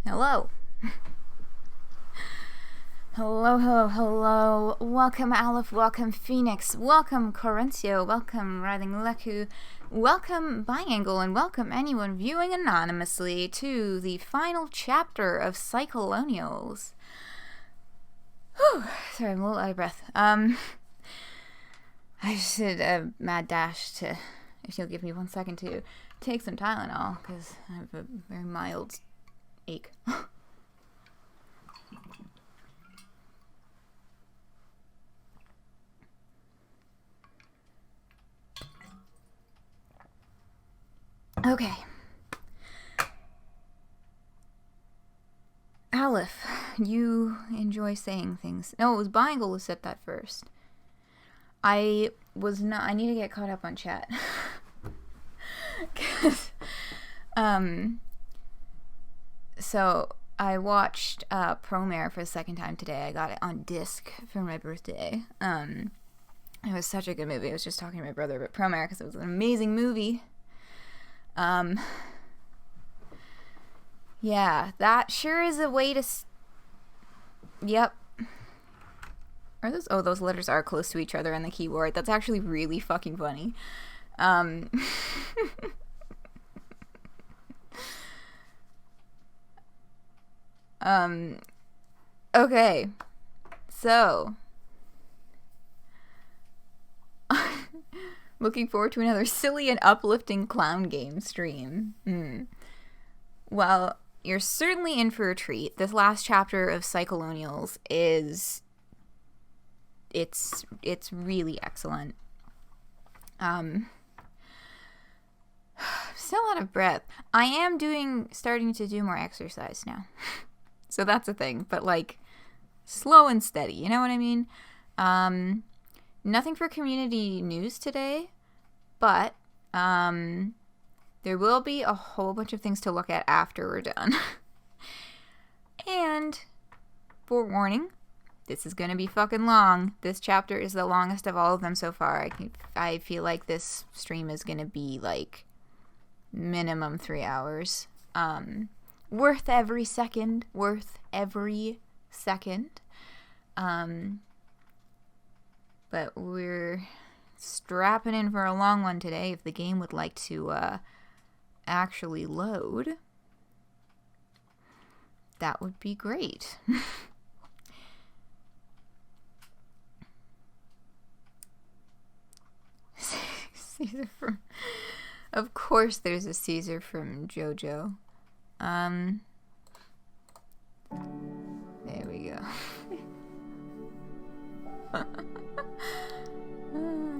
Hello. Hello. Welcome Aleph, welcome Phoenix, welcome Corencio, welcome Writhing Leku, welcome Biangle, and welcome anyone viewing anonymously to the final chapter of Psycholonials. Whew, sorry, I'm a little out of breath. I just did a mad dash to, if you'll give me 1 second to take some Tylenol, because I have a very mild ache. Okay. Aleph, you enjoy saying things. No, it was Biangle who said that first. I need to get caught up on chat. Cause, so I watched Promare for the second time today. I got it on disc for my birthday. It was such a good movie. I was just talking to my brother about Promare because it was an amazing movie. Yeah, that sure is a way to yep. Are those? Oh, those letters are close to each other on the keyboard. That's actually really fucking funny. Okay. So, looking forward to another silly and uplifting clown game stream. Well, you're certainly in for a treat. This last chapter of Psycholonials is it's really excellent. Still out of breath. I am starting to do more exercise now. So that's a thing, but like slow and steady, you know what I mean? Nothing for community news today, but there will be a whole bunch of things to look at after we're done. And forewarning, this is gonna be fucking long. This chapter is the longest of all of them so far. I feel like this stream is gonna be like minimum 3 hours. Worth every second. But we're strapping in for a long one today. If the game would like to actually load, that would be great. Caesar from... Of course there's a Caesar from JoJo. There we go.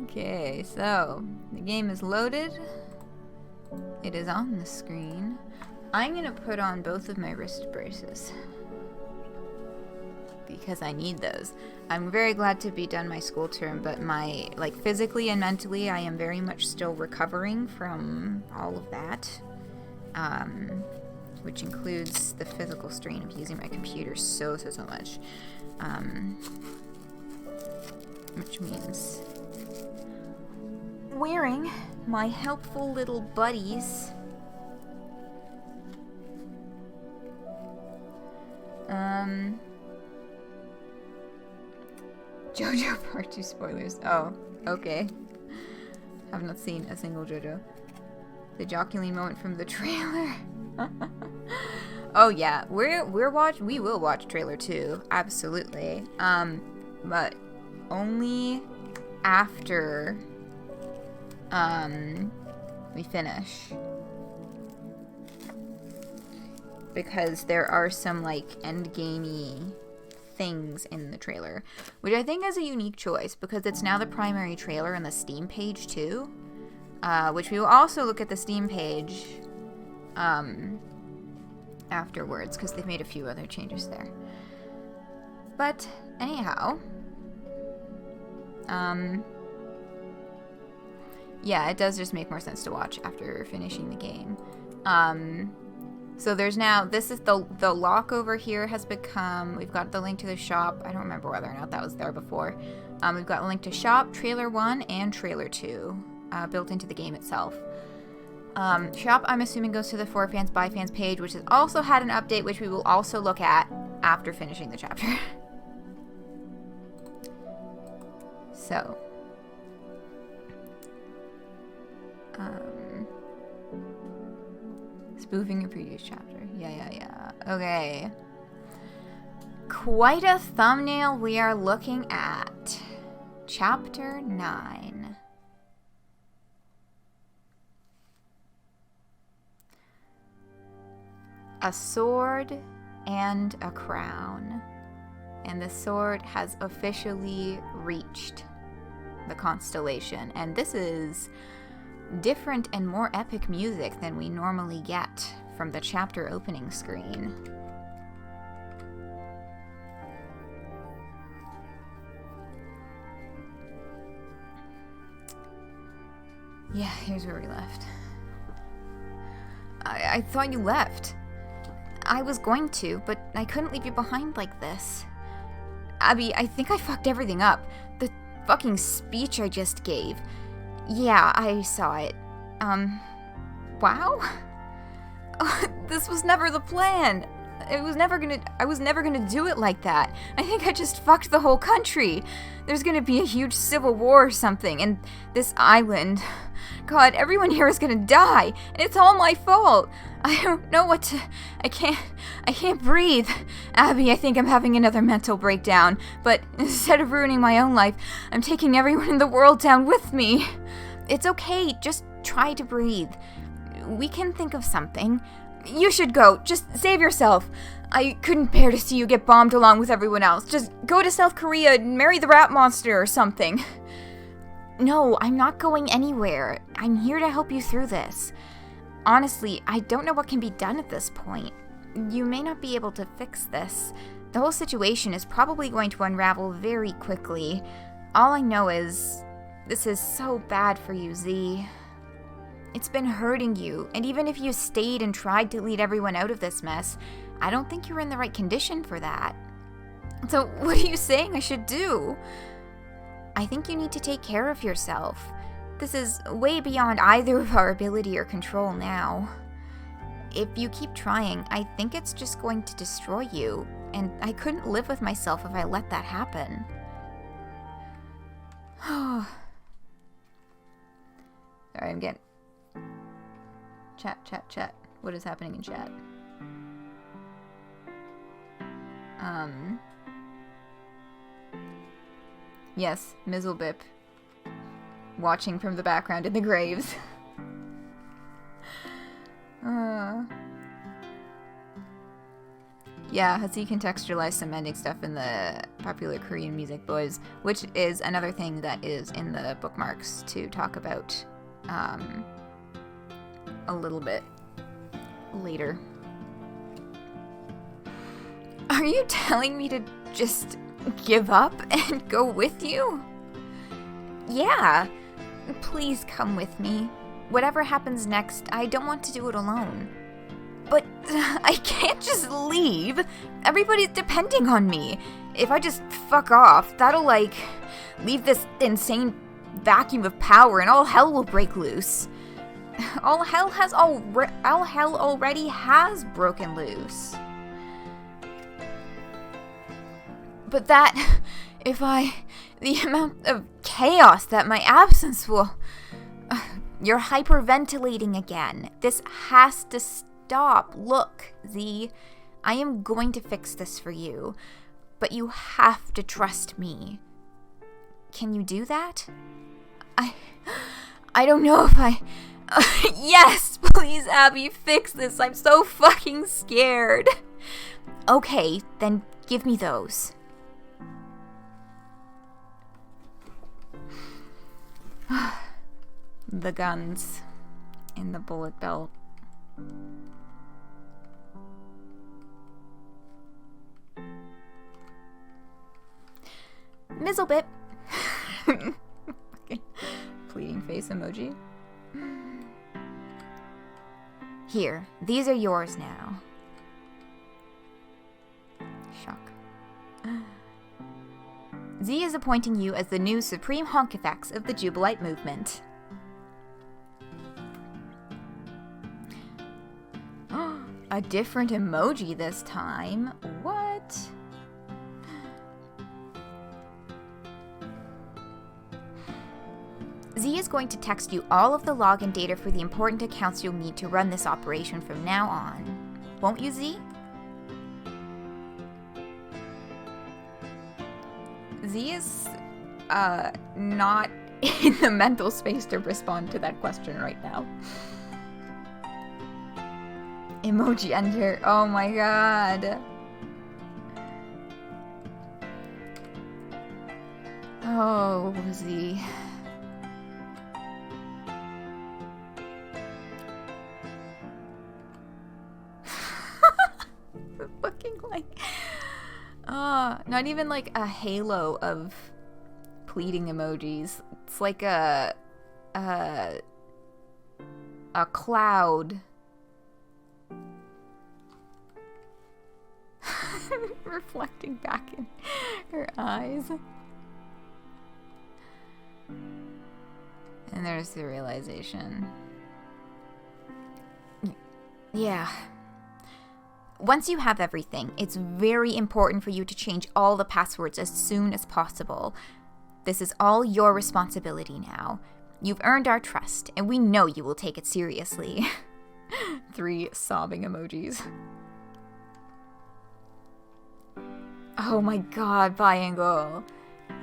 Okay, so the game is loaded. It is on the screen. I'm gonna put on both of my wrist braces because I need those. I'm very glad to be done my school term, but physically and mentally, I am very much still recovering from all of that, which includes the physical strain of using my computer so much, which means wearing my helpful little buddies. JoJo Part 2 spoilers. Oh, okay. Have not seen a single JoJo. The jocular moment from the trailer. Oh yeah, we will watch trailer 2, absolutely. But only after we finish, because there are some like end gamey things in the trailer, which I think is a unique choice because it's now the primary trailer on the Steam page too, which we will also look at the Steam page afterwards because they've made a few other changes there. But anyhow, yeah, it does just make more sense to watch after finishing the game. So there's now, this is the lock over here has become, we've got the link to the shop. I don't remember whether or not that was there before. We've got a link to shop, trailer 1, and trailer 2 built into the game itself. Shop, I'm assuming, goes to the For Fans, By Fans page, which has also had an update, which we will also look at after finishing the chapter. So. Spoofing a previous chapter. Yeah. Okay. Quite a thumbnail we are looking at. Chapter 9. A sword and a crown. And the sword has officially reached the constellation. And this is different and more epic music than we normally get from the chapter opening screen. Yeah, here's where we left. I thought you left. I was going to, but I couldn't leave you behind like this. Abby, I think I fucked everything up. The fucking speech I just gave. Yeah, I saw it. Wow? This was never the plan. I was never gonna do it like that. I think I just fucked the whole country. There's gonna be a huge civil war or something, and this island... God, everyone here is gonna die, and it's all my fault. I don't know what to... I can't breathe. Abby, I think I'm having another mental breakdown, but instead of ruining my own life, I'm taking everyone in the world down with me. It's okay, just try to breathe. We can think of something. You should go. Just save yourself. I couldn't bear to see you get bombed along with everyone else. Just go to South Korea and marry the rat monster or something. No, I'm not going anywhere. I'm here to help you through this. Honestly, I don't know what can be done at this point. You may not be able to fix this. The whole situation is probably going to unravel very quickly. All I know is, this is so bad for you, Z. It's been hurting you, and even if you stayed and tried to lead everyone out of this mess, I don't think you're in the right condition for that. So what are you saying I should do? I think you need to take care of yourself. This is way beyond either of our ability or control now. If you keep trying, I think it's just going to destroy you, and I couldn't live with myself if I let that happen. Sorry, I'm getting... Chat. What is happening in chat? Yes, Mizzlebip. Watching from the background in the graves. Yeah, Hussie contextualized some ending stuff in the popular Korean music boys, which is another thing that is in the bookmarks to talk about a little bit later. Are you telling me to just give up and go with you? Yeah, please come with me. Whatever happens next, I don't want to do it alone. But I can't just leave. Everybody's depending on me. If I just fuck off, that'll, leave this insane vacuum of power and all hell will break loose. All hell already has broken loose. But the amount of chaos that my absence will... You're hyperventilating again. This has to stop. Look, Z, I am going to fix this for you, but you have to trust me. Can you do that? I don't know if I... Yes, please, Abby, fix this. I'm so fucking scared. Okay, then give me those. The guns in the bullet belt. Mizzlebip. Okay. Pleading face emoji. Here, these are yours now. Shock. Z is appointing you as the new Supreme Honkifax of the Jubilite movement. a different emoji this time. What? Z is going to text you all of the login data for the important accounts you'll need to run this operation from now on. Won't you, Z? Z is, not in the mental space to respond to that question right now. Emoji enter. Oh my god. Oh, Z. Looking like... not even like a halo of pleading emojis. It's like a cloud. Reflecting back in her eyes. And there's the realization. Yeah. Once you have everything, it's very important for you to change all the passwords as soon as possible. This is all your responsibility now. You've earned our trust, and we know you will take it seriously. 3 sobbing emojis. Oh my god, Biangle.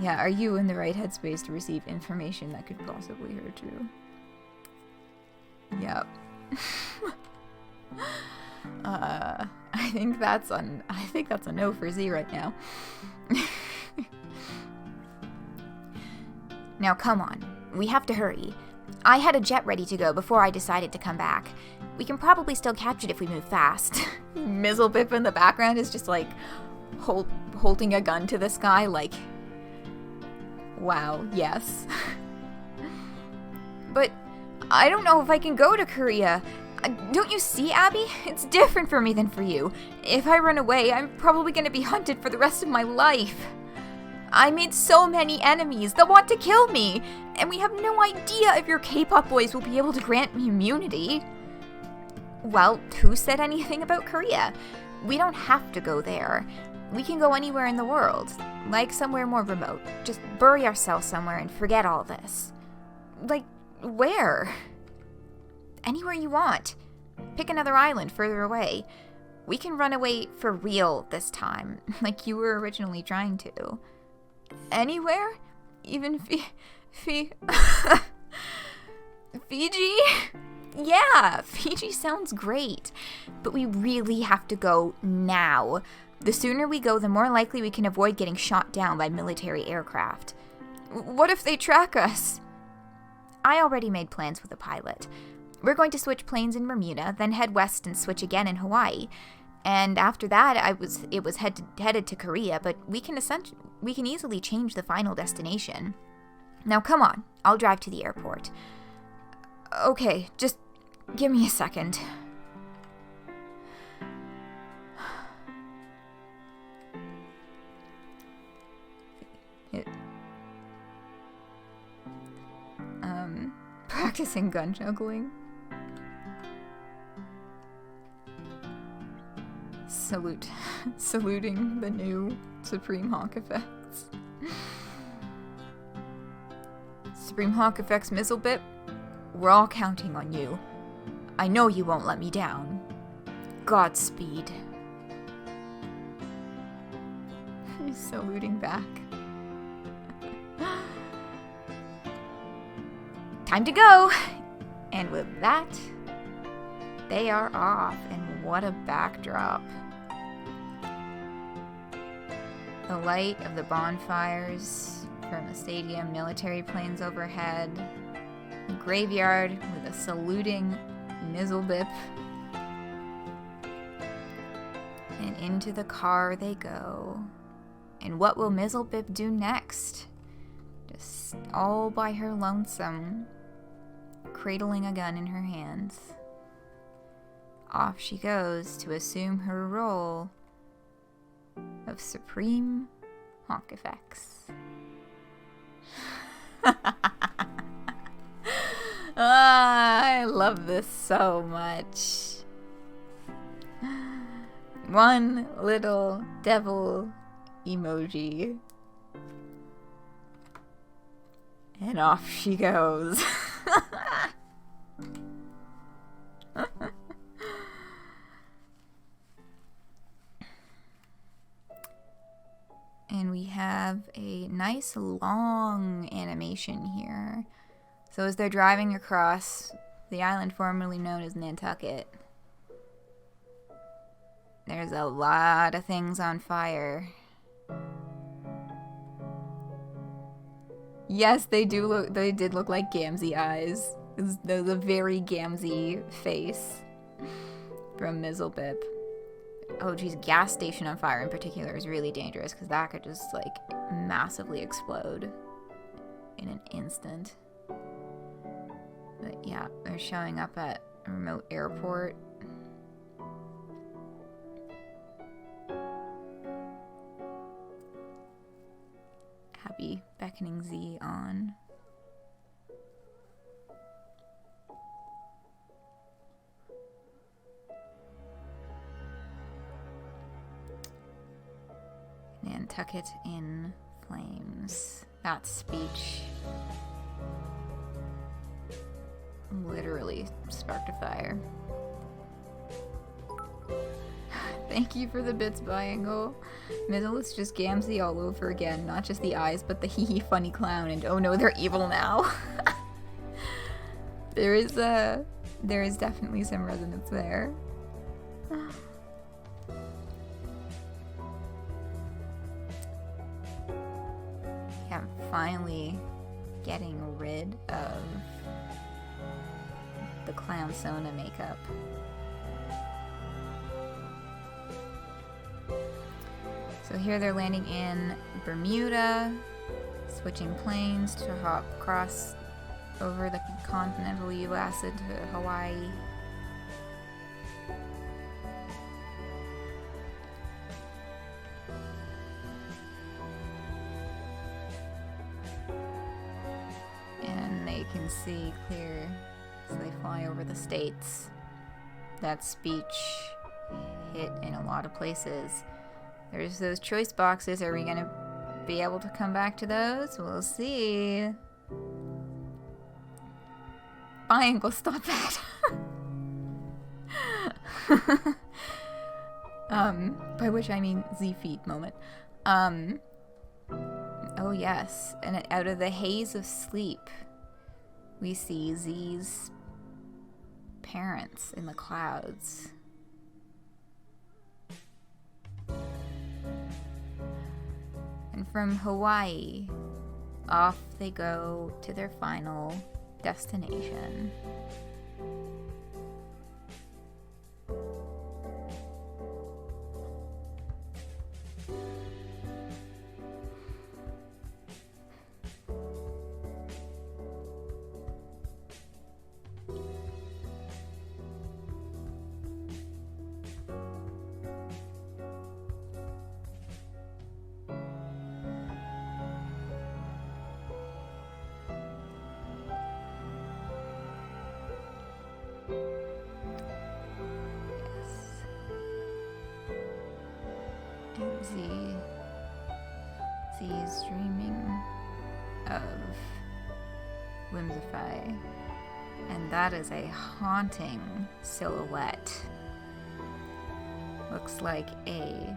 Yeah, are you in the right headspace to receive information that could possibly hurt you? Yep. I think that's a no for Z right now. Now come on, we have to hurry. I had a jet ready to go before I decided to come back. We can probably still catch it if we move fast. Mizzlebip in the background is just like holding a gun to the sky like, wow, yes. But I don't know if I can go to Korea. Don't you see, Abby? It's different for me than for you. If I run away, I'm probably going to be hunted for the rest of my life. I made so many enemies. They'll want to kill me. And we have no idea if your K-pop boys will be able to grant me immunity. Well, who said anything about Korea? We don't have to go there. We can go anywhere in the world. Like somewhere more remote. Just bury ourselves somewhere and forget all this. Like, where? Anywhere you want. Pick another island further away. We can run away for real this time, like you were originally trying to. Anywhere? Even Fiji? Yeah, Fiji sounds great. But we really have to go now. The sooner we go, the more likely we can avoid getting shot down by military aircraft. What if they track us? I already made plans with a pilot. We're going to switch planes in Bermuda, then head west and switch again in Hawaii. And after that, it was headed to Korea, but we can easily change the final destination. Now come on, I'll drive to the airport. Okay, just give me a second. Practicing gun juggling. Saluting the new Supreme Hawk effects. Supreme Hawk effects, Mizzlebip, we're all counting on you. I know you won't let me down. Godspeed. He's saluting back. Time to go! And with that, they are off, and what a backdrop. The light of the bonfires from the stadium, military planes overhead, the graveyard with a saluting Mizzlebip, and into the car they go. And what will Mizzlebip do next? Just all by her lonesome, cradling a gun in her hands. Off she goes to assume her role of Supreme Hawk Effects. I love this so much. One little devil emoji. And off she goes. And we have a nice long animation here. So as they're driving across the island formerly known as Nantucket, there's a lot of things on fire. Yes, they did look like Gamzee eyes. It was a very Gamzee face from Mizzlebip. Oh geez, gas station on fire in particular is really dangerous because that could just like massively explode in an instant. But yeah, they're showing up at a remote airport. Happy beckoning Z on. Nantucket in flames. That speech literally sparked a fire. Thank you for the bits, Biangle. Mizzle is just Gamzee all over again. Not just the eyes, but the hee-hee funny clown. And oh no, they're evil now. There is definitely some resonance there. Yeah, I'm finally getting rid of the clown Sona makeup. So here they're landing in Bermuda, switching planes to hop across over the continental US into Hawaii. And they can see clear as they fly over the states. That speech hit in a lot of places. There's those choice boxes. Are we gonna be able to come back to those? We'll see. Biangle, stop that. By which I mean Z-feet moment. Oh yes, and out of the haze of sleep, we see Z's parents in the clouds. And from Hawaii, off they go to their final destination. Z's dreaming of Whimsify, and that is a haunting silhouette. Looks like a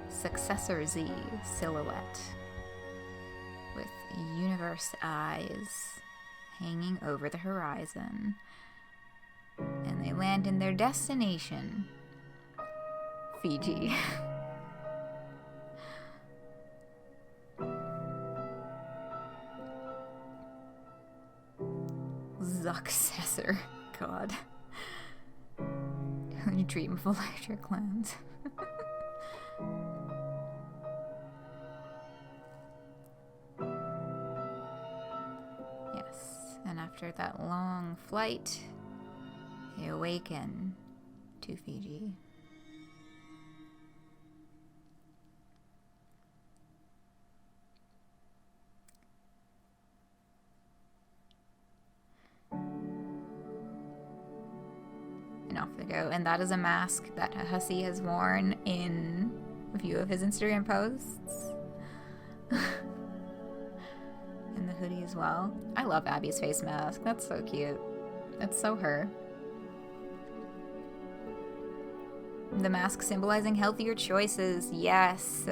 successor Z silhouette with universe eyes hanging over the horizon, and they land in their destination, Fiji. Successor. God. You dream of electric clowns. Yes, and after that long flight, they awaken to Fiji. and off they go. And that is a mask that Hussie has worn in a few of his Instagram posts. And the hoodie as well. I love Abby's face mask. That's so cute. That's so her. The mask symbolizing healthier choices. Yes.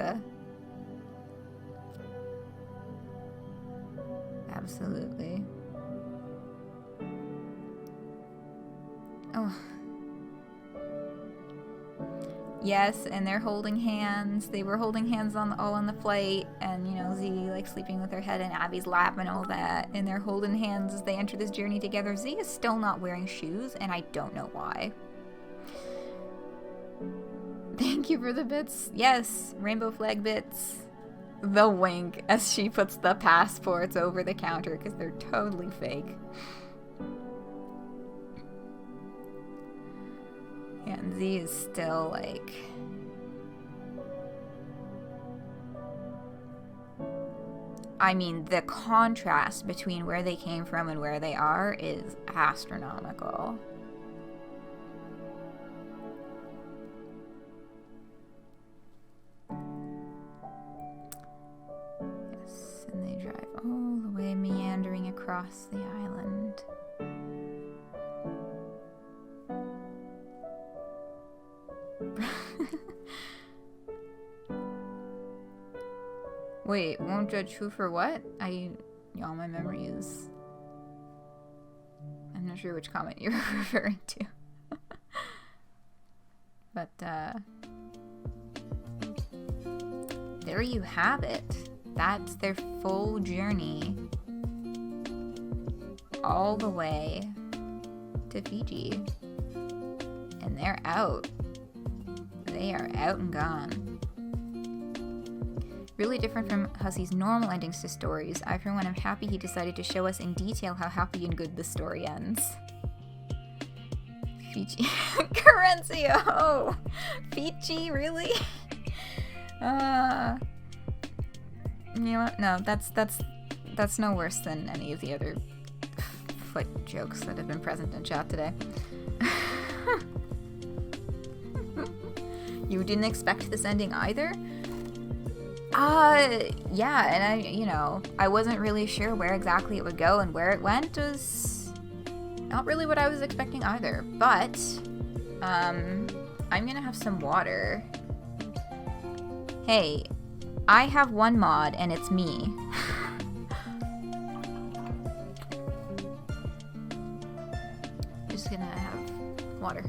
Absolutely. Oh. Yes, and they're holding hands. They were holding hands all on the flight, and you know, Z like sleeping with her head in Abby's lap and all that, and they're holding hands as they enter this journey together. Z is still not wearing shoes, and I don't know why. Thank you for the bits. Yes, rainbow flag bits. The wink as she puts the passports over the counter because they're totally fake. Yeah, and Z is still like... I mean, the contrast between where they came from and where they are is astronomical. Yes, and they drive all the way meandering across the island. Wait, won't judge who for what? Y'all, my memory is... I'm not sure which comment you're referring to. But, there you have it. That's their full journey. All the way to Fiji. And they're out. They are out and gone. Really different from Hussie's normal endings to stories. I, for one, am happy he decided to show us in detail how happy and good the story ends. Fiji. Corencio! Fiji, really? You know what? No, that's no worse than any of the other foot jokes that have been present in chat today. You didn't expect this ending either? Yeah, and I wasn't really sure where exactly it would go, and where it went was not really what I was expecting either. But, I'm gonna have some water. Hey, I have one mod, and it's me. Just gonna have water.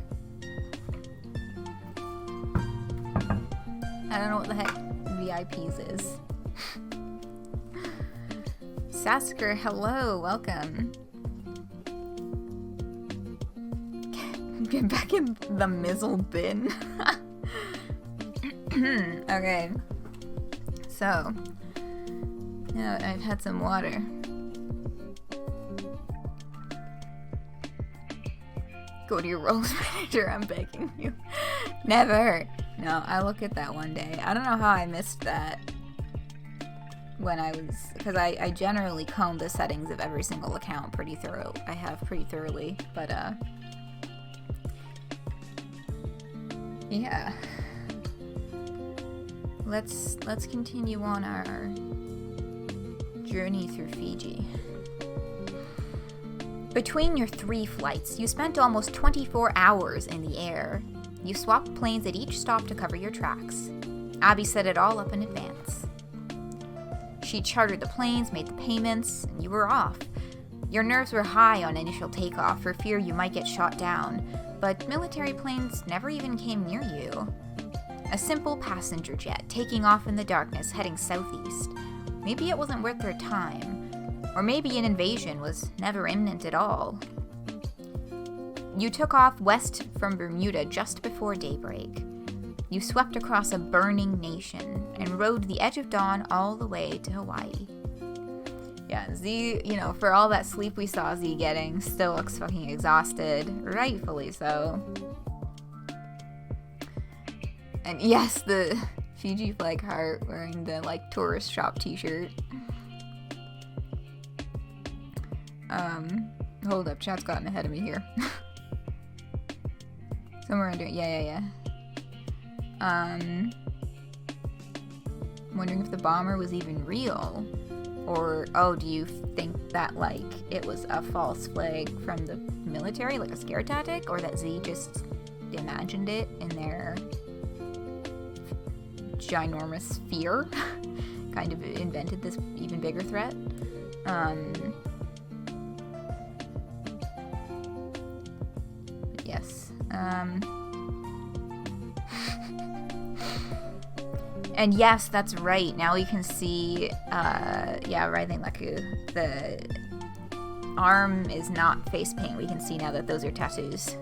I don't know what the heck VIPs is. Sasker, hello, welcome. Get back in the mizzle bin. Okay. So, now I've had some water. Go to your roles manager, I'm begging you. Never. No, I'll look at that one day. I don't know how I missed that when I was... Because I generally comb the settings of every single account pretty thoroughly. But, yeah. Let's continue on our journey through Fiji. Between your 3 flights, you spent almost 24 hours in the air. You swapped planes at each stop to cover your tracks. Abby set it all up in advance. She chartered the planes, made the payments, and you were off. Your nerves were high on initial takeoff for fear you might get shot down, but military planes never even came near you. A simple passenger jet taking off in the darkness heading southeast. Maybe it wasn't worth their time, or maybe an invasion was never imminent at all. You took off west from Bermuda just before daybreak. You swept across a burning nation and rode the edge of dawn all the way to Hawaii. Yeah, Z, for all that sleep we saw Z getting, still looks fucking exhausted. Rightfully so. And yes, the Fiji flag heart wearing the, tourist shop t-shirt. Hold up, chat's gotten ahead of me here. Somewhere under, yeah. Wondering if the bomber was even real. Or, oh, do you think that, like, it was a false flag from the military, like a scare tactic? Or that Z just imagined it in their ginormous fear? Kind of invented this even bigger threat? But yes. And yes, that's right. Now we can see, writhing Leku. The arm is not face paint. We can see now that those are tattoos.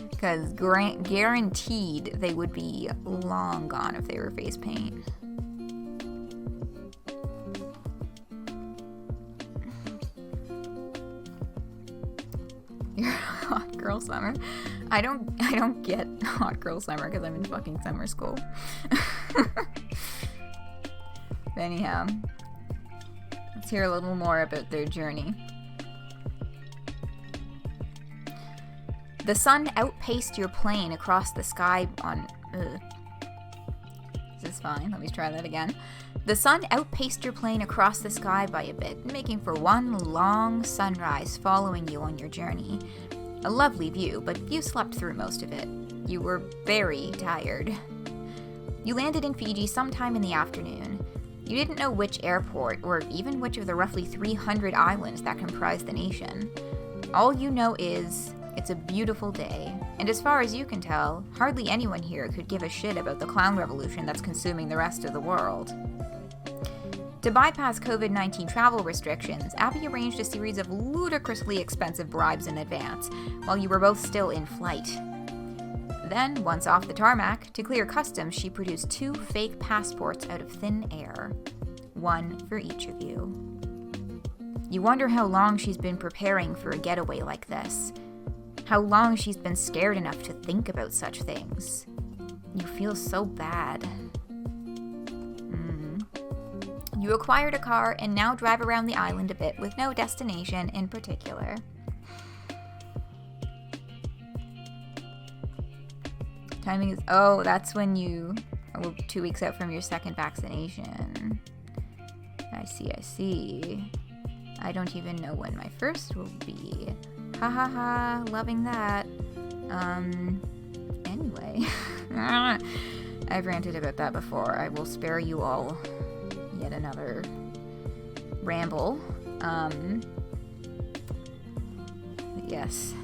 Because guaranteed they would be long gone if they were face paint. Hot girl summer. I don't get hot girl summer because I'm in fucking summer school. But anyhow, let's hear a little more about their journey. The sun outpaced your plane across the sky on... Is this fine? Let me try that again. The sun outpaced your plane across the sky by a bit, making for one long sunrise following you on your journey. A lovely view, but you slept through most of it. You were very tired. You landed in Fiji sometime in the afternoon. You didn't know which airport, or even which of the roughly 300 islands that comprise the nation. All you know is, it's a beautiful day, and as far as you can tell, hardly anyone here could give a shit about the clown revolution that's consuming the rest of the world. To bypass COVID-19 travel restrictions, Abby arranged a series of ludicrously expensive bribes in advance, while you were both still in flight. Then, once off the tarmac, to clear customs, she produced 2 fake passports out of thin air. One for each of you. You wonder how long she's been preparing for a getaway like this. How long she's been scared enough to think about such things. You feel so bad. You acquired a car and now drive around the island a bit with no destination in particular. Timing is... Oh, that's when you are 2 weeks out from your second vaccination. I see. I don't even know when my first will be. Ha ha ha, loving that. Anyway. I've ranted about that before. I will spare you all yet another ramble. Yes.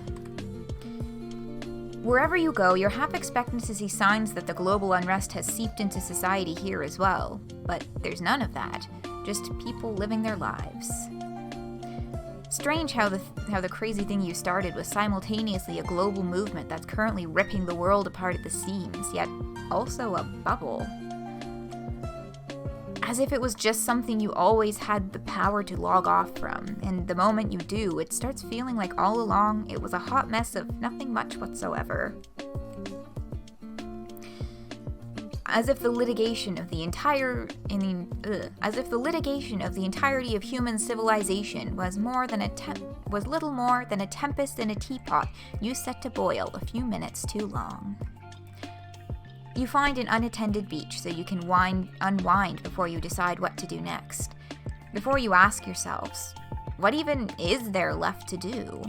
Wherever you go, you're half expecting to see signs that the global unrest has seeped into society here as well. But there's none of that. Just people living their lives. Strange how the crazy thing you started was simultaneously a global movement that's currently ripping the world apart at the seams, yet also a bubble. As if it was just something you always had the power to log off from, and the moment you do, it starts feeling like all along it was a hot mess of nothing much whatsoever. As if the litigation of the entirety of human civilization was little more than a tempest in a teapot you set to boil a few minutes too long. You find an unattended beach so you can unwind before you decide what to do next. Before you ask yourselves, what even is there left to do?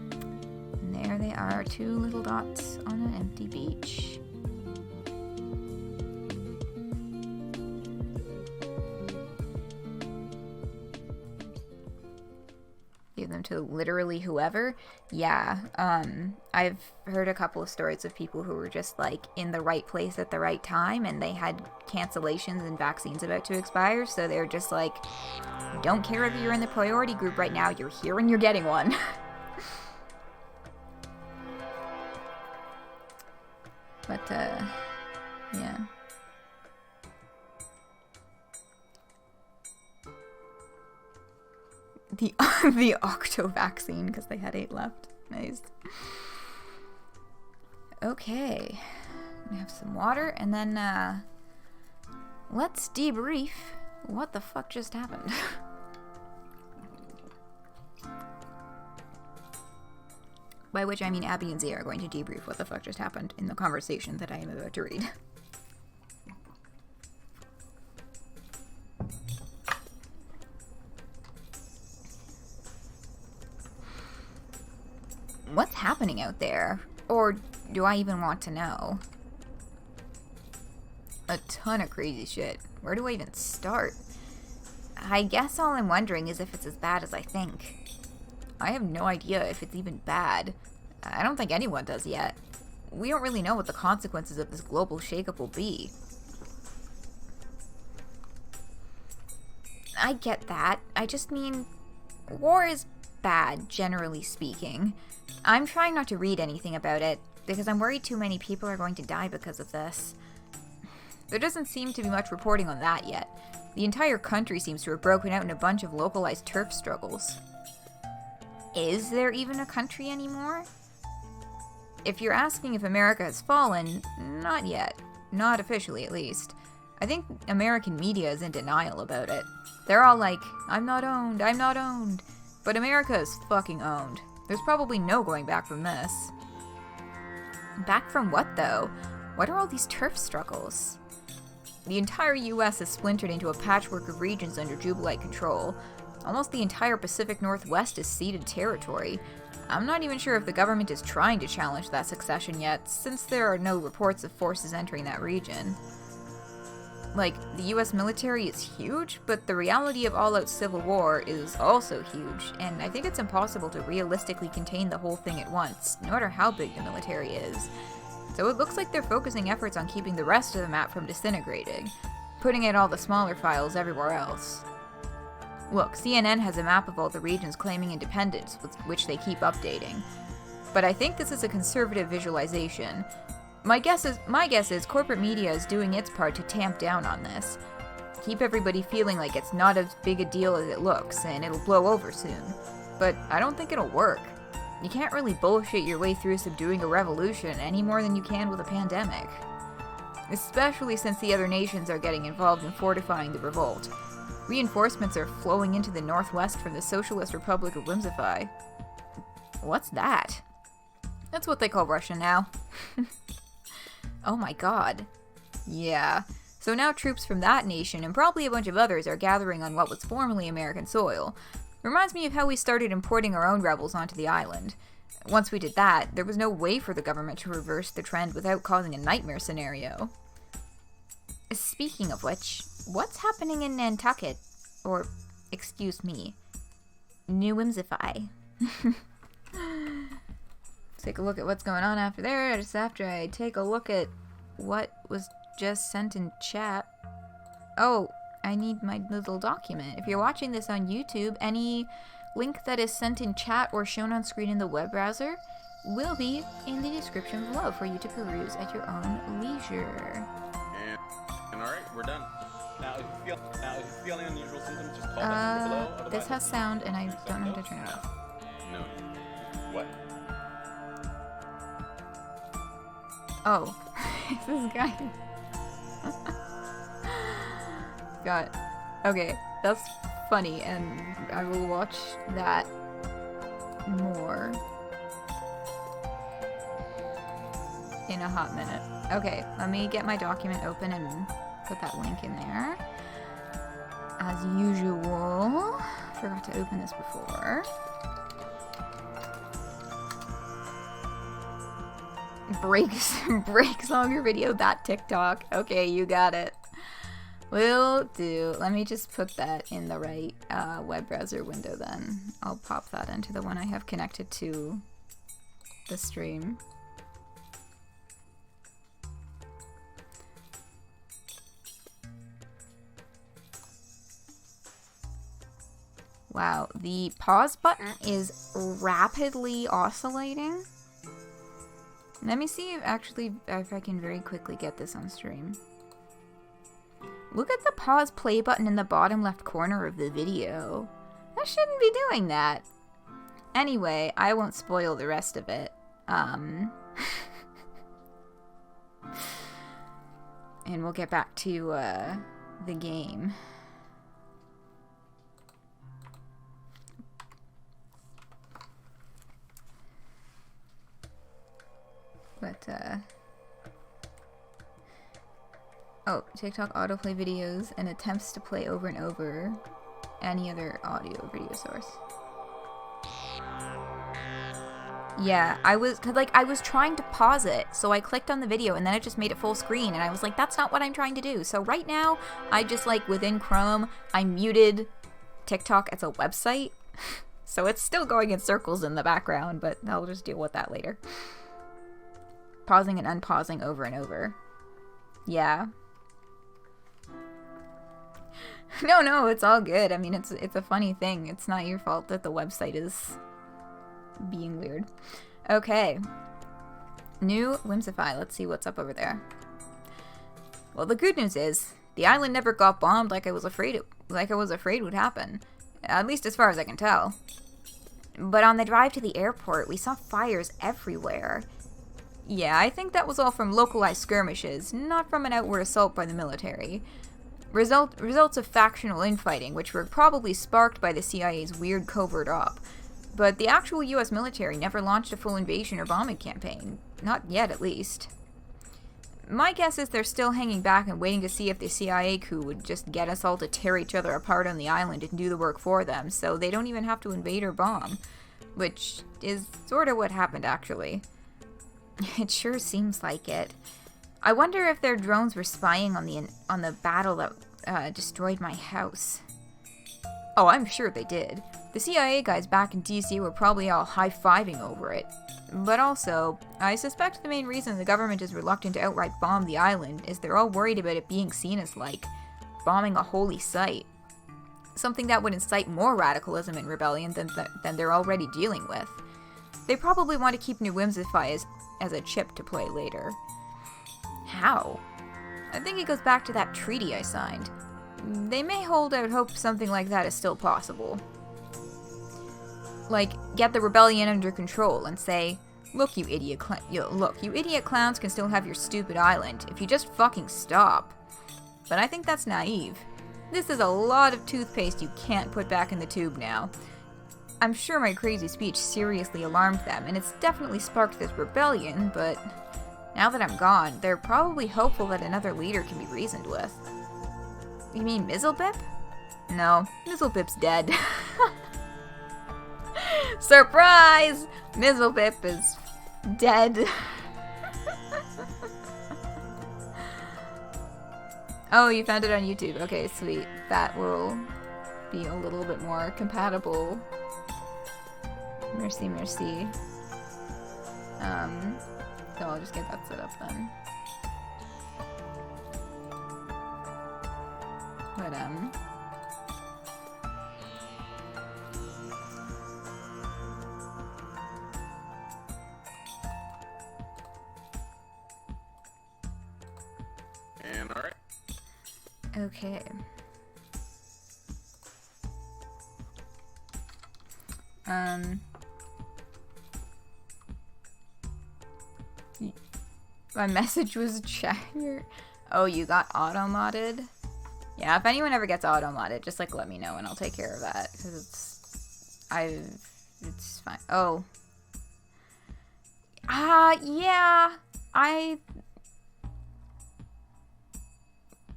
And there they are, 2 little dots on an empty beach. Give them to literally whoever. Yeah, I've heard a couple of stories of people who were just like in the right place at the right time, and they had cancellations and vaccines about to expire, so they're just like, don't care if you're in the priority group right now, you're here and you're getting one. But yeah. The Octo vaccine, because they had 8 left. Nice. Okay. We have some water, and then, let's debrief what the fuck just happened. By which I mean Abby and Zia are going to debrief what the fuck just happened in the conversation that I am about to read. What's happening out there? Or do I even want to know? A ton of crazy shit. Where do I even start? I guess all I'm wondering is if it's as bad as I think. I have no idea if it's even bad. I don't think anyone does yet. We don't really know what the consequences of this global shakeup will be. I get that. I just mean, war is bad, generally speaking. I'm trying not to read anything about it, because I'm worried too many people are going to die because of this. There doesn't seem to be much reporting on that yet. The entire country seems to have broken out in a bunch of localized turf struggles. Is there even a country anymore? If you're asking if America has fallen, not yet. Not officially, at least. I think American media is in denial about it. They're all like, I'm not owned, I'm not owned. But America is fucking owned. There's probably no going back from this. Back from what, though? What are all these turf struggles? The entire US is splintered into a patchwork of regions under Jubilite control. Almost the entire Pacific Northwest is ceded territory. I'm not even sure if the government is trying to challenge that succession yet, since there are no reports of forces entering that region. Like, the US military is huge, but the reality of all-out civil war is also huge, and I think it's impossible to realistically contain the whole thing at once, no matter how big the military is. So it looks like they're focusing efforts on keeping the rest of the map from disintegrating, putting out all the smaller files everywhere else. Look, CNN has a map of all the regions claiming independence, which they keep updating. But I think this is a conservative visualization. My guess is corporate media is doing its part to tamp down on this. Keep everybody feeling like it's not as big a deal as it looks, and it'll blow over soon. But I don't think it'll work. You can't really bullshit your way through subduing a revolution any more than you can with a pandemic. Especially since the other nations are getting involved in fortifying the revolt. Reinforcements are flowing into the northwest from the Socialist Republic of Whimsify. What's that? That's what they call Russia now. Oh my god. Yeah. So now troops from that nation, and probably a bunch of others, are gathering on what was formerly American soil. Reminds me of how we started importing our own rebels onto the island. Once we did that, there was no way for the government to reverse the trend without causing a nightmare scenario. Speaking of which, what's happening in Nantucket? Or, excuse me, New Whimsify. Take a look at what's going on after there, just after I take a look at what was just sent in chat. Oh, I need my little document. If you're watching this on YouTube, any link that is sent in chat or shown on screen in the web browser will be in the description below for you to peruse at your own leisure. And alright, we're done. Now, if you're feeling unusual symptoms, just call us below. Otherwise, this has sound and I don't know how to turn it off. No. What? Oh, this guy. Got it. Okay, that's funny, and I will watch that more in a hot minute. Okay, let me get my document open and put that link in there. As usual, forgot to open this before. Breaks on your video, that TikTok. Okay, you got it. Will do. Let me just put that in the right web browser window then. I'll pop that into the one I have connected to the stream. Wow, the pause button is rapidly oscillating. Let me see if I can very quickly get this on stream. Look at the pause play button in the bottom left corner of the video. I shouldn't be doing that. Anyway, I won't spoil the rest of it. And we'll get back to the game. But, oh, TikTok autoplay videos and attempts to play over and over any other audio or video source. Yeah, I was trying to pause it, so I clicked on the video and then it just made it full screen, and I was like, that's not what I'm trying to do. So right now, I just, like, within Chrome, I muted TikTok as a website, so it's still going in circles in the background, but I'll just deal with that later. Pausing and unpausing over and over. Yeah. No, it's all good. I mean, it's a funny thing. It's not your fault that the website is being weird. Okay. New Whimsify. Let's see what's up over there. Well, the good news is the island never got bombed like I was afraid would happen. At least as far as I can tell. But on the drive to the airport, we saw fires everywhere. Yeah, I think that was all from localized skirmishes, not from an outward assault by the military. Results of factional infighting, which were probably sparked by the CIA's weird covert op. But the actual US military never launched a full invasion or bombing campaign. Not yet, at least. My guess is they're still hanging back and waiting to see if the CIA coup would just get us all to tear each other apart on the island and do the work for them, so they don't even have to invade or bomb. Which is sort of what happened, actually. It sure seems like it. I wonder if their drones were spying on the battle that destroyed my house. Oh, I'm sure they did. The CIA guys back in DC were probably all high-fiving over it. But also, I suspect the main reason the government is reluctant to outright bomb the island is they're all worried about it being seen as, like, bombing a holy site. Something that would incite more radicalism and rebellion than they're already dealing with. They probably want to keep New Whimsify as a chip to play later. How? I think it goes back to that treaty I signed. They may hold out hope something like that is still possible. Like, get the rebellion under control and say, look, you idiot clowns can still have your stupid island if you just fucking stop. But I think that's naive. This is a lot of toothpaste you can't put back in the tube now. I'm sure my crazy speech seriously alarmed them, and it's definitely sparked this rebellion, but now that I'm gone, they're probably hopeful that another leader can be reasoned with. You mean Mizzlebip? No, Mizzlebip's dead. Surprise! Mizzlebip is dead. Oh, you found it on YouTube. Okay, sweet. That will be a little bit more compatible. Mercy, mercy. So I'll just get that set up then. But, And alright. okay. My message was check your... Oh, you got auto-modded? Yeah, if anyone ever gets auto-modded, just, like, let me know and I'll take care of that. Because it's fine. Oh. Yeah.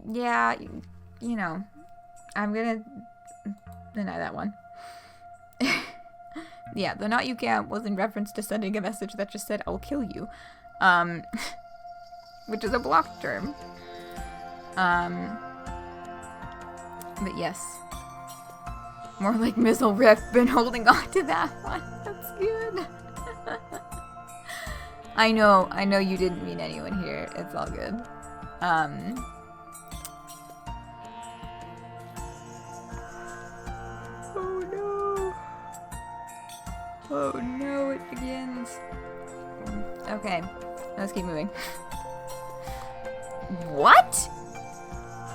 Yeah, you know. I'm gonna deny that one. Yeah, the not you can't was in reference to sending a message that just said, I'll kill you. Which is a blocked term. But yes. More like Mizzle Rip, been holding on to that one. That's good. I know you didn't mean anyone here. It's all good. Oh no. Oh no, it begins. Okay, let's keep moving. What?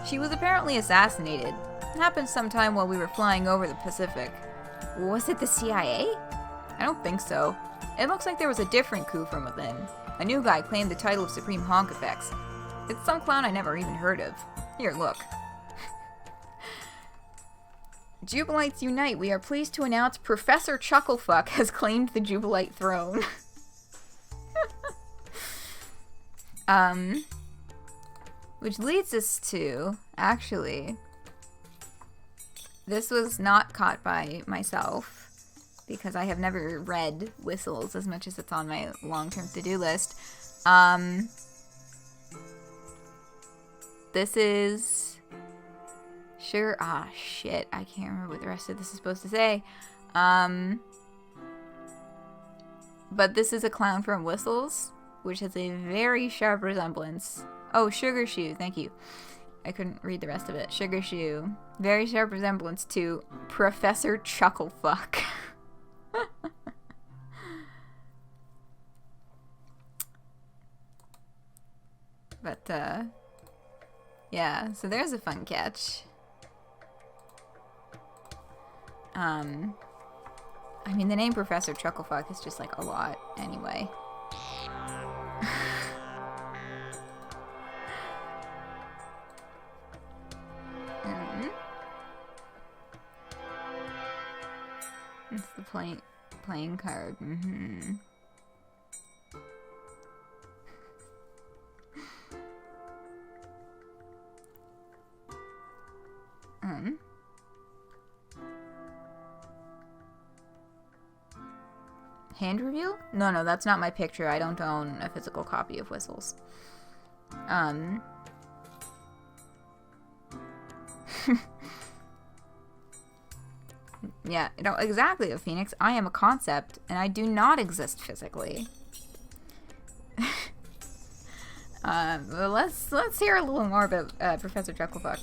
She was apparently assassinated. It happened sometime while we were flying over the Pacific. Was it the CIA? I don't think so. It looks like there was a different coup from within. A new guy claimed the title of Supreme Honk Effects. It's some clown I never even heard of. Here, look. Jubilites unite. We are pleased to announce Professor Chucklefuck has claimed the Jubilite throne. Which leads us to, actually, this was not caught by myself, because I have never read Whistles as much as it's on my long-term to-do list. This is... Sure, shit, I can't remember what the rest of this is supposed to say. But this is a clown from Whistles, which has a very sharp resemblance. Oh, Sugar Shoe, thank you. I couldn't read the rest of it. Sugar Shoe. Very sharp resemblance to Professor Chucklefuck. But, yeah, so there's a fun catch. I mean, the name Professor Chucklefuck is just, like, a lot, anyway. It's the playing card. Hand reveal? No, that's not my picture. I don't own a physical copy of Whistles. Yeah, no, exactly, Phoenix. I am a concept, and I do not exist physically. Well, let's hear a little more about Professor Chucklefuck.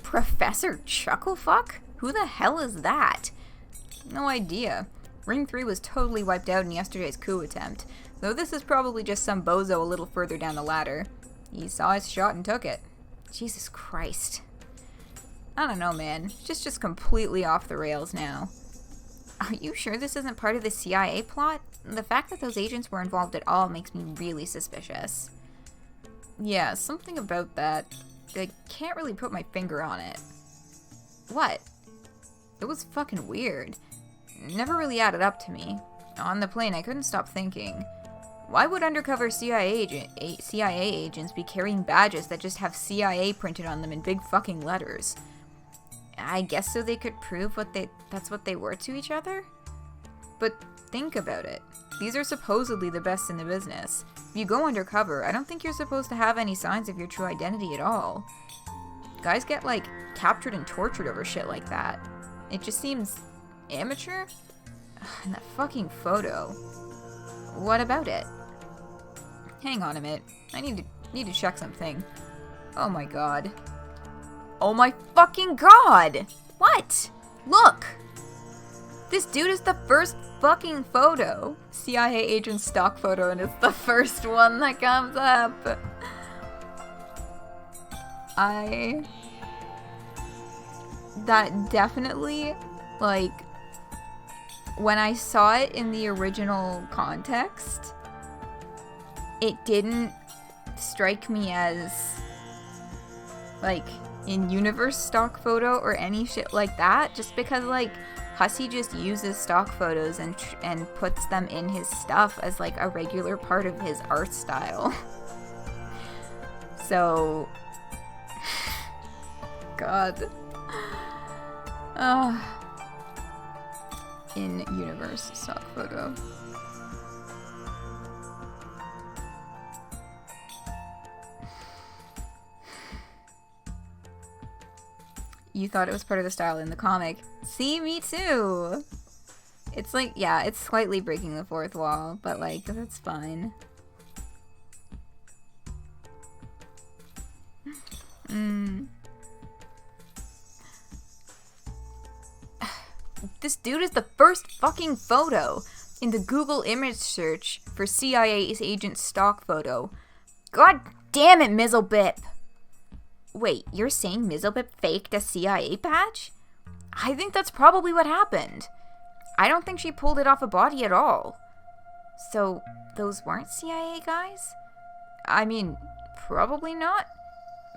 Professor Chucklefuck? Who the hell is that? No idea. Ring 3 was totally wiped out in yesterday's coup attempt, though this is probably just some bozo a little further down the ladder. He saw his shot and took it. Jesus Christ. I don't know, man. Just completely off the rails now. Are you sure this isn't part of the CIA plot? The fact that those agents were involved at all makes me really suspicious. Yeah, something about that. I can't really put my finger on it. What? It was fucking weird. Never really added up to me. On the plane, I couldn't stop thinking. Why would undercover CIA agents be carrying badges that just have CIA printed on them in big fucking letters? I guess so they could prove that's what they were to each other? But think about it. These are supposedly the best in the business. If you go undercover, I don't think you're supposed to have any signs of your true identity at all. Guys get, like, captured and tortured over shit like that. It just seems amateur? And that fucking photo. What about it? Hang on a minute. I need to check something. Oh my god. Oh my fucking god! What? Look! This dude is the first fucking photo. CIA agent stock photo, and it's the first one that comes up. That definitely, like, when I saw it in the original context, it didn't strike me as, like, in-universe stock photo or any shit like that, just because, like, Hussie just uses stock photos and puts them in his stuff as, like, a regular part of his art style. So, god. In-universe stock photo. You thought it was part of the style in the comic. See, me too! It's like, yeah, it's slightly breaking the fourth wall, but, like, that's fine. This dude is the first fucking photo in the Google image search for CIA agent stock photo. God damn it, Mizzlebip! Wait, you're saying Mizzlebip faked a CIA badge? I think that's probably what happened. I don't think she pulled it off a body at all. So, those weren't CIA guys? I mean, probably not.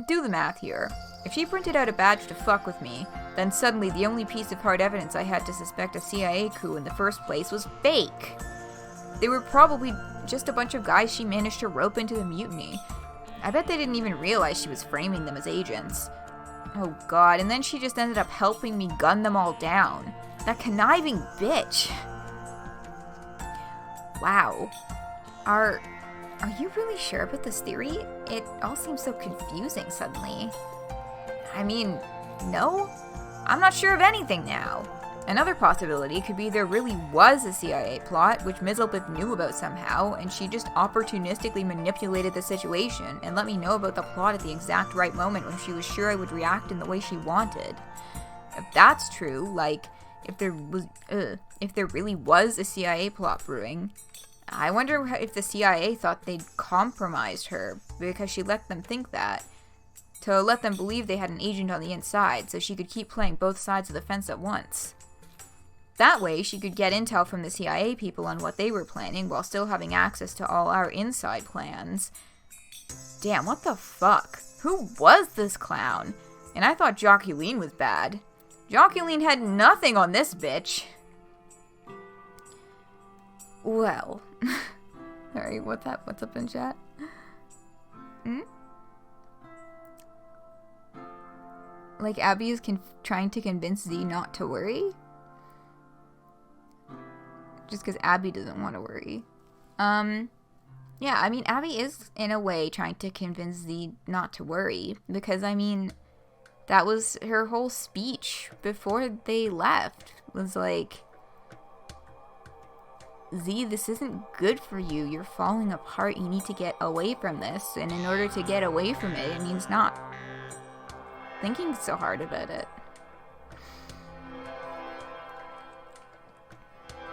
Do the math here. If she printed out a badge to fuck with me, then suddenly the only piece of hard evidence I had to suspect a CIA coup in the first place was fake. They were probably just a bunch of guys she managed to rope into the mutiny. I bet they didn't even realize she was framing them as agents. Oh god, and then she just ended up helping me gun them all down. That conniving bitch. Wow. Are you really sure about this theory? It all seems so confusing suddenly. I mean, no? I'm not sure of anything now. Another possibility could be there really was a CIA plot, which Mizzlebip knew about somehow, and she just opportunistically manipulated the situation and let me know about the plot at the exact right moment when she was sure I would react in the way she wanted. If that's true, like, if there really was a CIA plot brewing, I wonder if the CIA thought they'd compromised her because she let them think that, to let them believe they had an agent on the inside so she could keep playing both sides of the fence at once. That way, she could get intel from the CIA people on what they were planning while still having access to all our inside plans. Damn, what the fuck? Who was this clown? And I thought Joculine was bad. Joculine had nothing on this bitch. Well. Sorry, what's up in chat? Like Abby is trying to convince Z not to worry? Just because Abby doesn't want to worry. Yeah, I mean, Abby is, in a way, trying to convince Z not to worry. Because, I mean, that was her whole speech before they left. Was like, Z, this isn't good for you. You're falling apart. You need to get away from this. And in order to get away from it, it means not thinking so hard about it.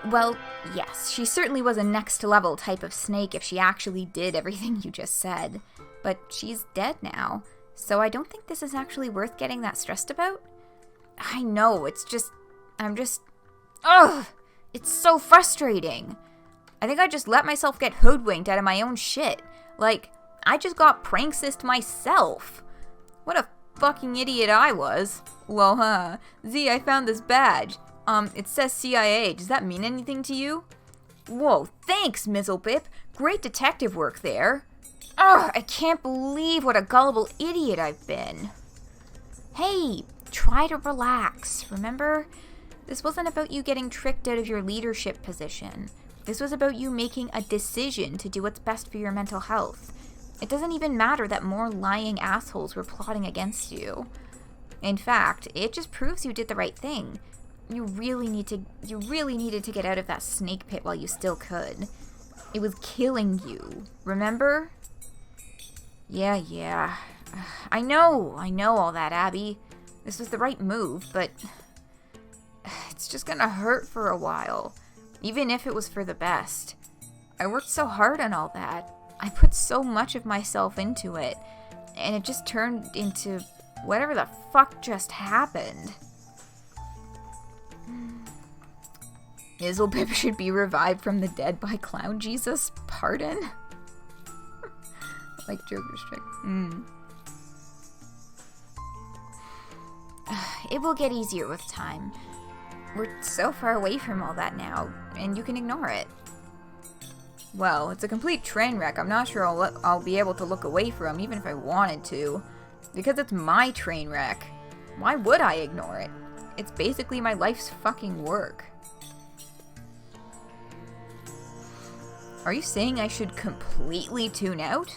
Well, yes, she certainly was a next level type of snake if she actually did everything you just said. But she's dead now, so I don't think this is actually worth getting that stressed about. I know, ugh! It's so frustrating. I think I just let myself get hoodwinked out of my own shit. Like, I just got pranksist myself. What a fucking idiot I was. Well, huh. Z, I found this badge. It says CIA. Does that mean anything to you? Whoa, thanks, Mizzlebip. Great detective work there. Ugh, I can't believe what a gullible idiot I've been. Hey, try to relax, remember? This wasn't about you getting tricked out of your leadership position. This was about you making a decision to do what's best for your mental health. It doesn't even matter that more lying assholes were plotting against you. In fact, it just proves you did the right thing. You really needed to get out of that snake pit while you still could. It was killing you, remember? Yeah. I know all that, Abby. This was the right move, but it's just gonna hurt for a while, even if it was for the best. I worked so hard on all that. I put so much of myself into it, and it just turned into whatever the fuck just happened. Mizzlebip should be revived from the dead by Clown Jesus? Pardon? Like Joker's trick. It will get easier with time. We're so far away from all that now, and you can ignore it. Well, it's a complete train wreck. I'm not sure I'll be able to look away from, even if I wanted to. Because it's my train wreck. Why would I ignore it? It's basically my life's fucking work. Are you saying I should completely tune out?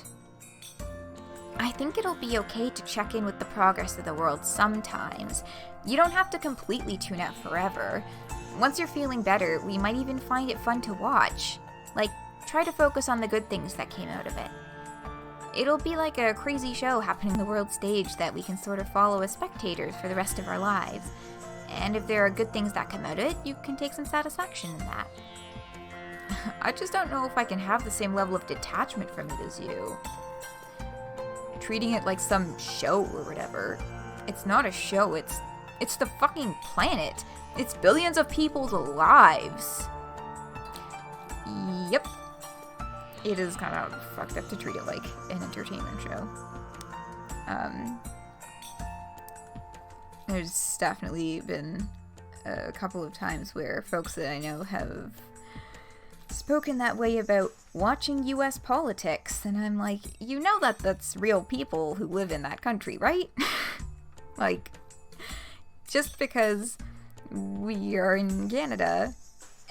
I think it'll be okay to check in with the progress of the world sometimes. You don't have to completely tune out forever. Once you're feeling better, we might even find it fun to watch. Like, try to focus on the good things that came out of it. It'll be like a crazy show happening on the world stage that we can sort of follow as spectators for the rest of our lives. And if there are good things that come out of it, you can take some satisfaction in that. I just don't know if I can have the same level of detachment from it as you. Treating it like some show or whatever. It's not a show, it's the fucking planet. It's billions of people's lives. Yep. It is kind of fucked up to treat it like an entertainment show. There's definitely been a couple of times where folks that I know have spoken that way about watching US politics, and I'm like, you know that's real people who live in that country, right? Like, just because we are in Canada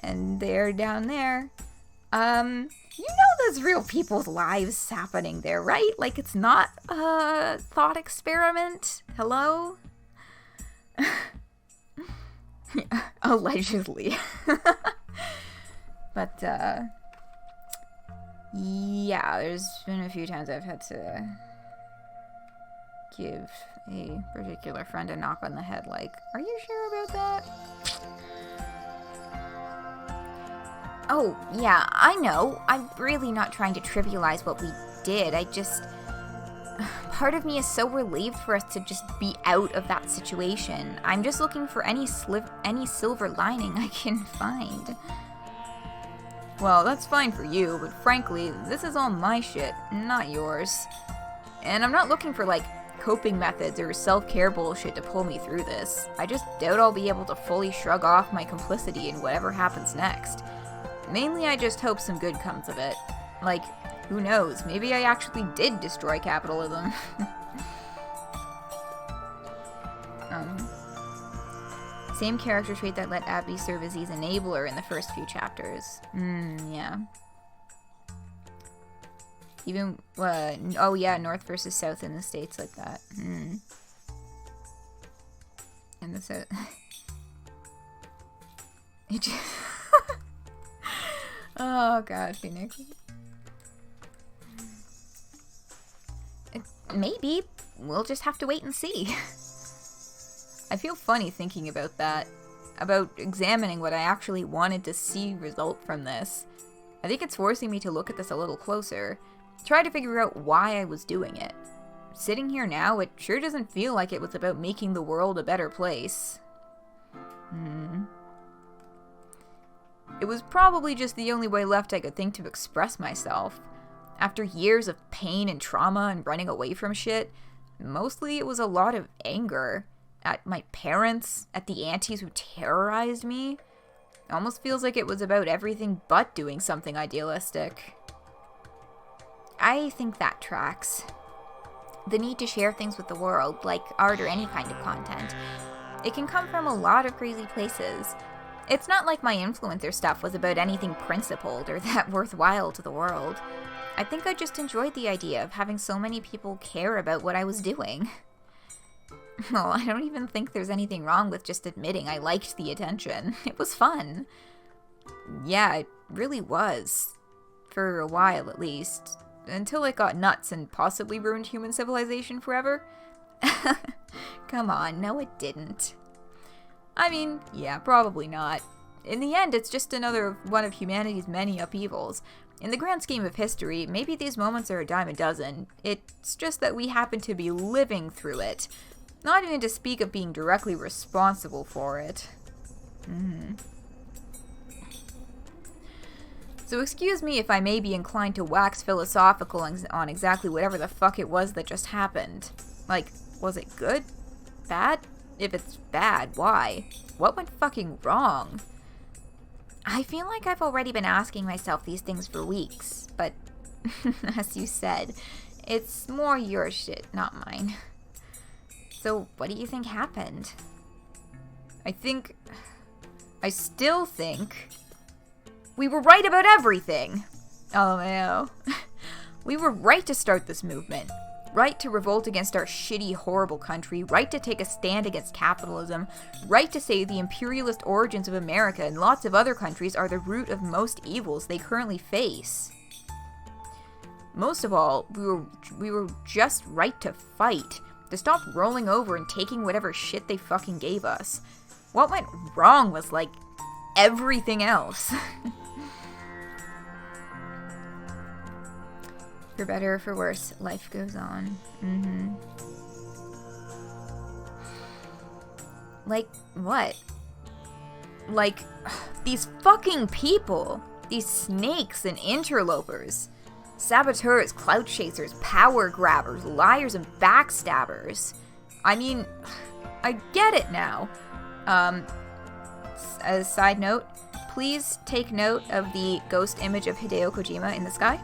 and they're down there, you know there's real people's lives happening there, right? Like, it's not a thought experiment. Hello? Allegedly. But, yeah, there's been a few times I've had to give a particular friend a knock on the head, like, are you sure about that? Oh, yeah, I know. I'm really not trying to trivialize what we did. Part of me is so relieved for us to just be out of that situation. I'm just looking for any silver lining I can find. Well, that's fine for you, but frankly, this is all my shit, not yours. And I'm not looking for, like, coping methods or self-care bullshit to pull me through this. I just doubt I'll be able to fully shrug off my complicity in whatever happens next. Mainly, I just hope some good comes of it. Like, who knows, maybe I actually did destroy capitalism. Same character trait that let Abby serve as his enabler in the first few chapters. Yeah. Even, oh yeah, North versus South in the States like that. In the South. It just... Oh god, Phoenix. Maybe. We'll just have to wait and see. I feel funny thinking about that. About examining what I actually wanted to see result from this. I think it's forcing me to look at this a little closer. Try to figure out why I was doing it. Sitting here now, it sure doesn't feel like it was about making the world a better place. It was probably just the only way left I could think to express myself. After years of pain and trauma and running away from shit, mostly it was a lot of anger. At my parents, at the aunties who terrorized me. It almost feels like it was about everything but doing something idealistic. I think that tracks. The need to share things with the world, like art or any kind of content, it can come from a lot of crazy places. It's not like my influencer stuff was about anything principled or that worthwhile to the world. I think I just enjoyed the idea of having so many people care about what I was doing. Well, I don't even think there's anything wrong with just admitting I liked the attention. It was fun. Yeah, it really was. For a while, at least. Until it got nuts and possibly ruined human civilization forever. Come on, no it didn't. I mean, yeah, probably not. In the end, it's just another one of humanity's many upheavals. In the grand scheme of history, maybe these moments are a dime a dozen. It's just that we happen to be living through it. Not even to speak of being directly responsible for it. So excuse me if I may be inclined to wax philosophical on exactly whatever the fuck it was that just happened. Like, was it good? Bad? If it's bad, why? What went fucking wrong? I feel like I've already been asking myself these things for weeks, but as you said, it's more your shit, not mine. So, what do you think happened? I still think we were right about everything. Oh no. We were right to start this movement. Right to revolt against our shitty, horrible country. Right to take a stand against capitalism. Right to say the imperialist origins of America and lots of other countries are the root of most evils they currently face. Most of all, we were just right to fight. To stop rolling over and taking whatever shit they fucking gave us. What went wrong was, like, everything else. For better or for worse, life goes on. Like, what? Like, these fucking people. These snakes and interlopers. Saboteurs, clout chasers, power grabbers, liars, and backstabbers. I mean, I get it now. As a side note, please take note of the ghost image of Hideo Kojima in the sky.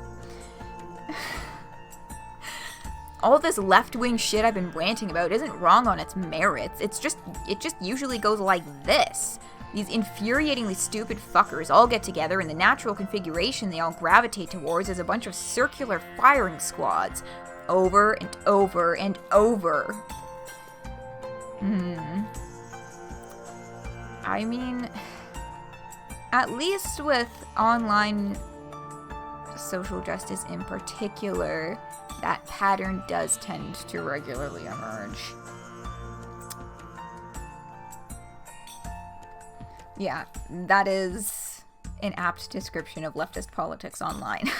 All this left-wing shit I've been ranting about isn't wrong on its merits. It just usually goes like this. These infuriatingly stupid fuckers all get together, and the natural configuration they all gravitate towards is a bunch of circular firing squads. Over and over and over. I mean, at least with online social justice in particular, that pattern does tend to regularly emerge. Yeah, that is an apt description of leftist politics online.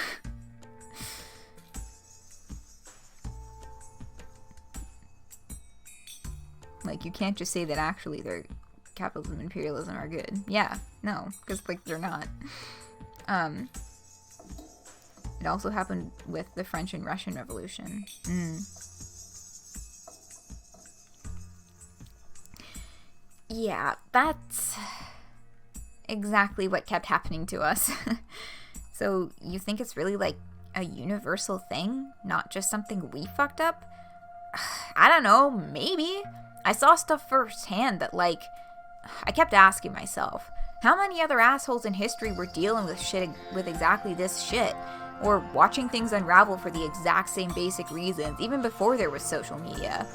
Like, you can't just say that actually capitalism and imperialism are good. Yeah, no, because, like, they're not. It also happened with the French and Russian Revolution. Yeah, that's exactly what kept happening to us. So, you think it's really, like, a universal thing? Not just something we fucked up? I don't know, maybe. I saw stuff firsthand that, like, I kept asking myself, how many other assholes in history were dealing with shit with exactly this shit? Or watching things unravel for the exact same basic reasons, even before there was social media?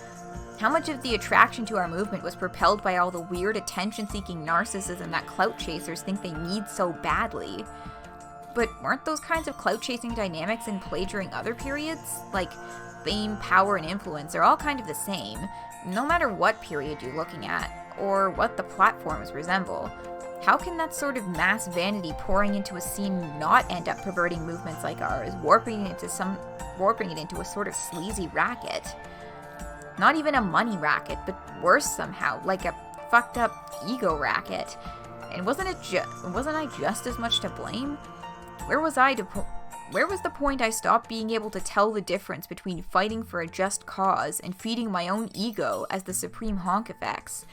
How much of the attraction to our movement was propelled by all the weird attention-seeking narcissism that clout chasers think they need so badly? But weren't those kinds of clout-chasing dynamics in play during other periods? Like, fame, power, and influence are all kind of the same, no matter what period you're looking at, or what the platforms resemble. How can that sort of mass vanity pouring into a scene not end up perverting movements like ours, warping it into a sort of sleazy racket? Not even a money racket, but worse somehow, like a fucked up ego racket. And wasn't I just as much to blame? Where was the point I stopped being able to tell the difference between fighting for a just cause and feeding my own ego as the supreme honk effects?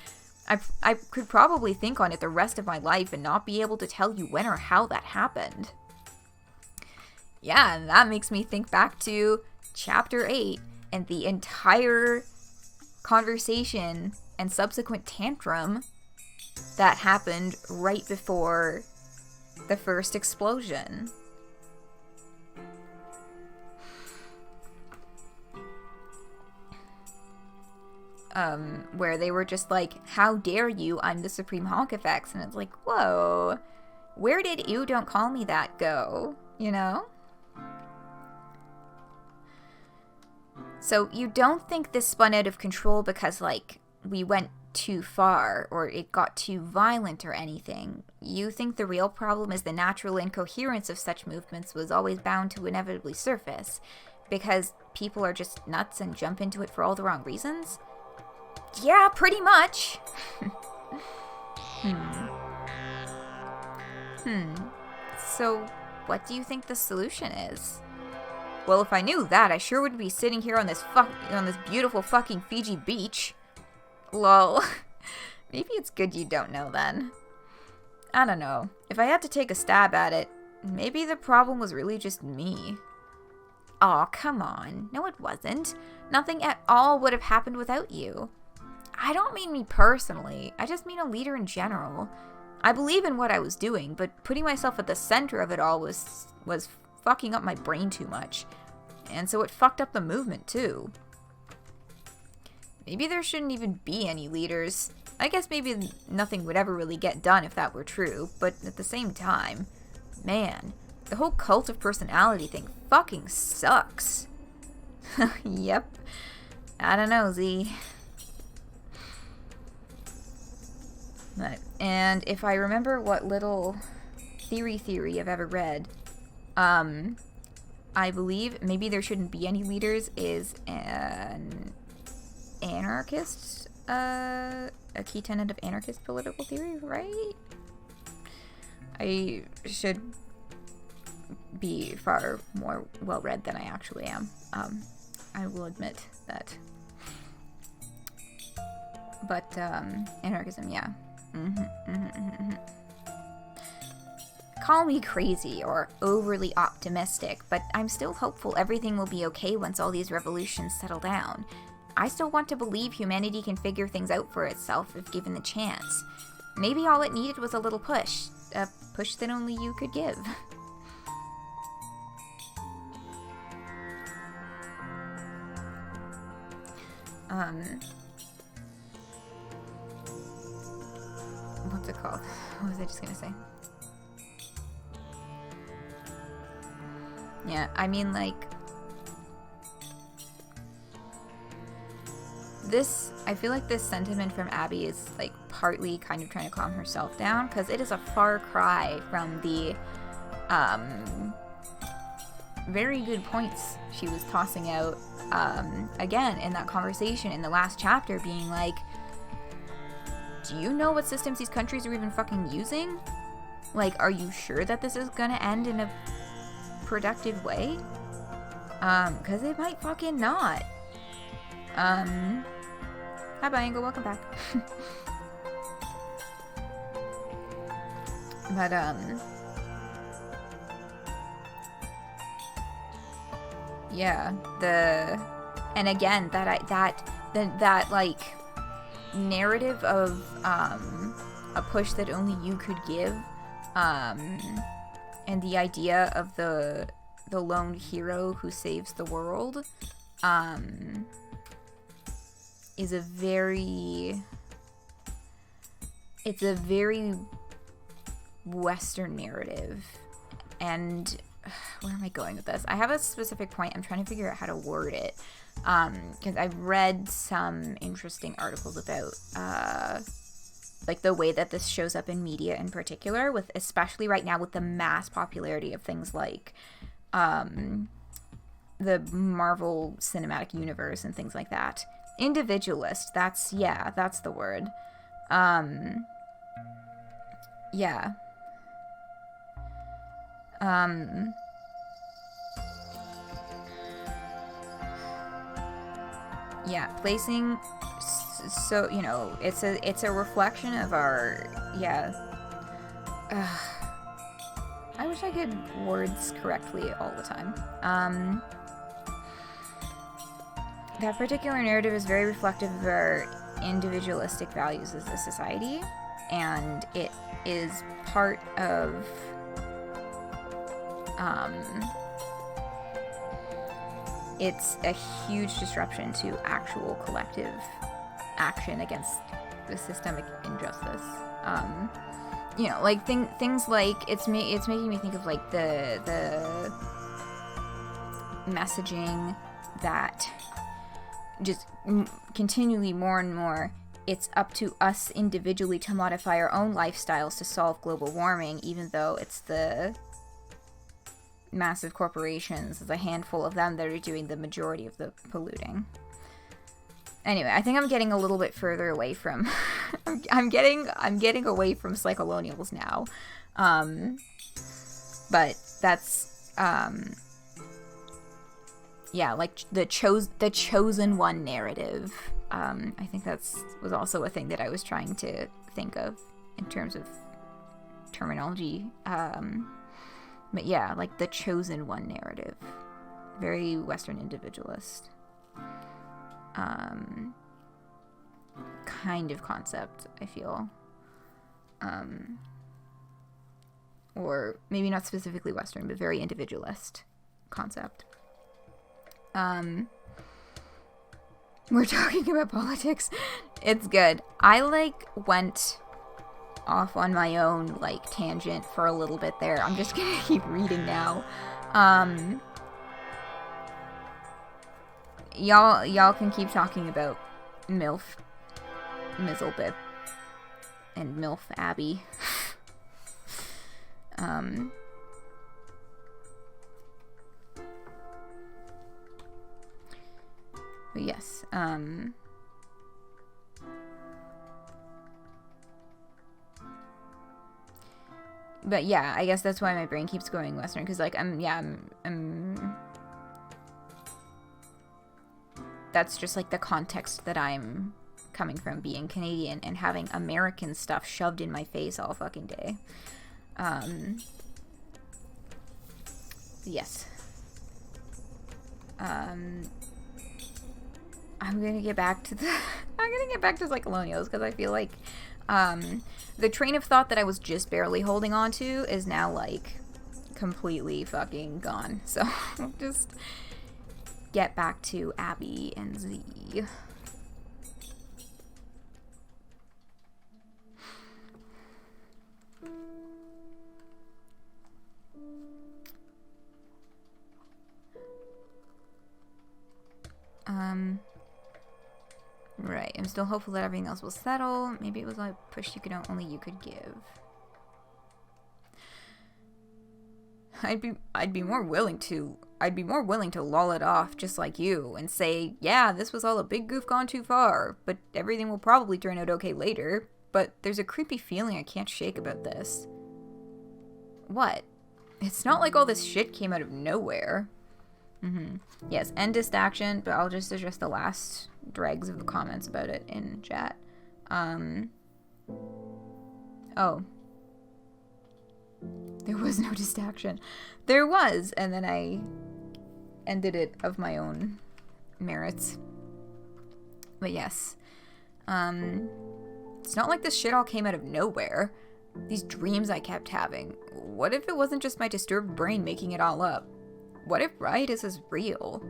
I could probably think on it the rest of my life and not be able to tell you when or how that happened. Yeah, and that makes me think back to Chapter 8 and the entire conversation and subsequent tantrum that happened right before the first explosion. Where they were just like, how dare you, I'm the Supreme Honk Effects, and it's like, whoa, where did "ew, don't call me that" go, you know? So you don't think this spun out of control because, like, we went too far, or it got too violent or anything. You think the real problem is the natural incoherence of such movements was always bound to inevitably surface, because people are just nuts and jump into it for all the wrong reasons? Yeah, pretty much. So, what do you think the solution is? Well, if I knew that, I sure wouldn't be sitting here on this beautiful fucking Fiji beach. Lol. Maybe it's good you don't know then. I don't know. If I had to take a stab at it, maybe the problem was really just me. Aw, come on. No, it wasn't. Nothing at all would have happened without you. I don't mean me personally. I just mean a leader in general. I believe in what I was doing, but putting myself at the center of it all was fucking up my brain too much. And so it fucked up the movement too. Maybe there shouldn't even be any leaders. I guess maybe nothing would ever really get done if that were true, but at the same time, man, the whole cult of personality thing fucking sucks. Yep. I don't know, Z. And if I remember what little theory I've ever read, I believe maybe there shouldn't be any leaders is an anarchist, a key tenet of anarchist political theory, right? I should be far more well-read than I actually am. I will admit that. But, anarchism, yeah. call me crazy or overly optimistic, but I'm still hopeful everything will be okay once all these revolutions settle down. I still want to believe humanity can figure things out for itself if given the chance. Maybe all it needed was a little push. A push that only you could give. What's it called? What was I just gonna say? Yeah, I mean, like, this, I feel like this sentiment from Abby is, like, partly kind of trying to calm herself down, because it is a far cry from the, very good points she was tossing out, again, in that conversation in the last chapter, being like, do you know what systems these countries are even fucking using? Like, are you sure that this is gonna end in a productive way? Because it might fucking not. Hi, Biangle, welcome back. But, yeah, and again, that, like, narrative of, a push that only you could give, and the idea of the lone hero who saves the world, is a very Western narrative. And where am I going with this? I have a specific point. I'm trying to figure out how to word it. Because I've read some interesting articles about, like, the way that this shows up in media in particular, with, especially right now with the mass popularity of things like, the Marvel Cinematic Universe and things like that. Individualist, that's the word. Yeah. Yeah, placing, so, you know, it's a reflection of our, yeah. I wish I could words correctly all the time. That particular narrative is very reflective of our individualistic values as a society, and it is part of, it's a huge disruption to actual collective action against the systemic injustice. You know, like, things like, it's making me think of, like, the messaging that just continually more and more, it's up to us individually to modify our own lifestyles to solve global warming, even though it's the massive corporations, there's a handful of them that are doing the majority of the polluting. Anyway, I think I'm getting a little bit further away from I'm getting away from Psycholonials now. But that's yeah, like the chosen one narrative. I think was also a thing that I was trying to think of in terms of terminology. But yeah, like the chosen one narrative. Very Western individualist. Kind of concept, I feel. Or maybe not specifically Western, but very individualist concept. We're talking about politics. It's good. I, like, went off on my own, like, tangent for a little bit there. I'm just gonna keep reading now. Y'all can keep talking about MILF Mizzlebit and MILF Abby. But yes, but yeah, I guess that's why my brain keeps going Western, because, like, I'm that's just, like, the context that I'm coming from, being Canadian and having American stuff shoved in my face all fucking day. Yes. I'm gonna get back to Psycholonials, because I feel like the train of thought that I was just barely holding on to is now, like, completely fucking gone. So, just get back to Abby and Z. Right, I'm still hopeful that everything else will settle. Maybe it was a push only you could give. I'd be more willing to lull it off just like you and say, yeah, this was all a big goof gone too far, but everything will probably turn out okay later. But there's a creepy feeling I can't shake about this. What? It's not like all this shit came out of nowhere. Yes, end distraction, but I'll just address the last dregs of the comments about it in chat. Oh. There was no distraction. There was, and then I ended it of my own merits. But yes. It's not like this shit all came out of nowhere. These dreams I kept having. What if it wasn't just my disturbed brain making it all up? What if Riot is real?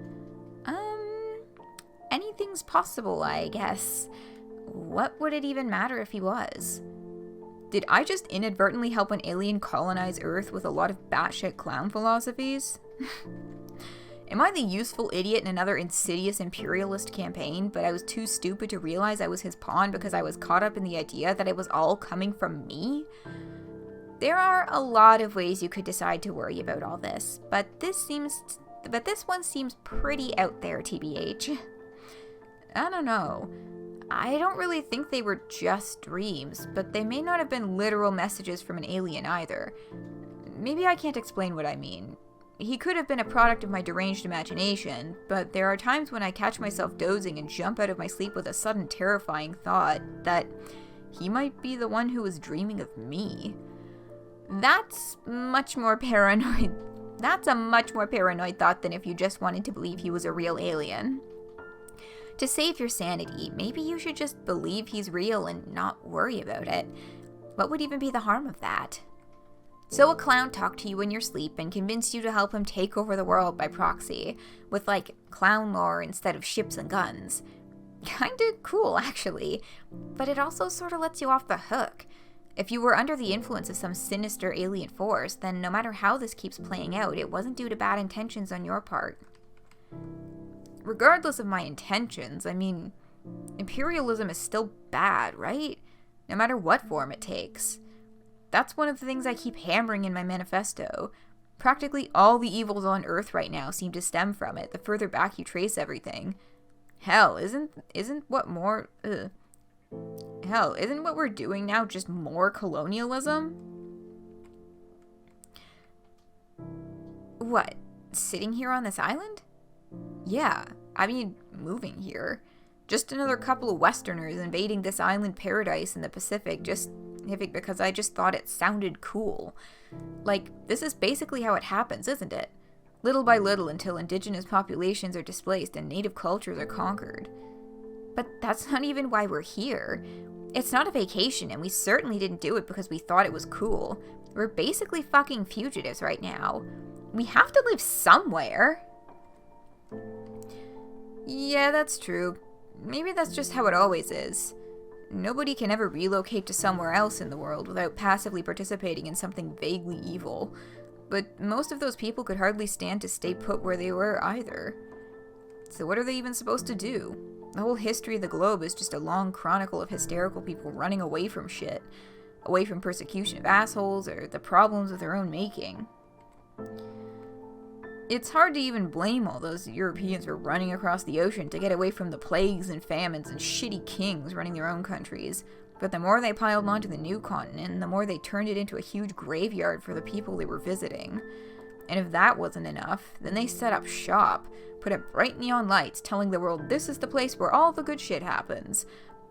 Anything's possible, I guess. What would it even matter if he was? Did I just inadvertently help an alien colonize Earth with a lot of batshit clown philosophies? Am I the useful idiot in another insidious imperialist campaign, but I was too stupid to realize I was his pawn because I was caught up in the idea that it was all coming from me? There are a lot of ways you could decide to worry about all this, but this one seems pretty out there, TBH. I don't know. I don't really think they were just dreams, but they may not have been literal messages from an alien either. Maybe I can't explain what I mean. He could have been a product of my deranged imagination, but there are times when I catch myself dozing and jump out of my sleep with a sudden terrifying thought that he might be the one who was dreaming of me. That's a much more paranoid thought than if you just wanted to believe he was a real alien. To save your sanity, maybe you should just believe he's real and not worry about it. What would even be the harm of that? So a clown talked to you in your sleep and convinced you to help him take over the world by proxy, with, like, clown lore instead of ships and guns. Kinda cool, actually, but it also sorta lets you off the hook. If you were under the influence of some sinister alien force, then no matter how this keeps playing out, it wasn't due to bad intentions on your part. Regardless of my intentions, I mean, imperialism is still bad, right? No matter what form it takes. That's one of the things I keep hammering in my manifesto. Practically all the evils on Earth right now seem to stem from it, the further back you trace everything. Hell, isn't what we're doing now just more colonialism? What, sitting here on this island? Yeah, I mean, moving here. Just another couple of Westerners invading this island paradise in the Pacific because I just thought it sounded cool. Like, this is basically how it happens, isn't it? Little by little until indigenous populations are displaced and native cultures are conquered. But that's not even why we're here. It's not a vacation, and we certainly didn't do it because we thought it was cool. We're basically fucking fugitives right now. We have to live somewhere. Yeah, that's true. Maybe that's just how it always is. Nobody can ever relocate to somewhere else in the world without passively participating in something vaguely evil. But most of those people could hardly stand to stay put where they were either. So what are they even supposed to do? The whole history of the globe is just a long chronicle of hysterical people running away from shit. Away from persecution of assholes or the problems of their own making. It's hard to even blame all those Europeans for running across the ocean to get away from the plagues and famines and shitty kings running their own countries. But the more they piled onto the new continent, the more they turned it into a huge graveyard for the people they were visiting. And if that wasn't enough, then they set up shop, put up bright neon lights telling the world this is the place where all the good shit happens.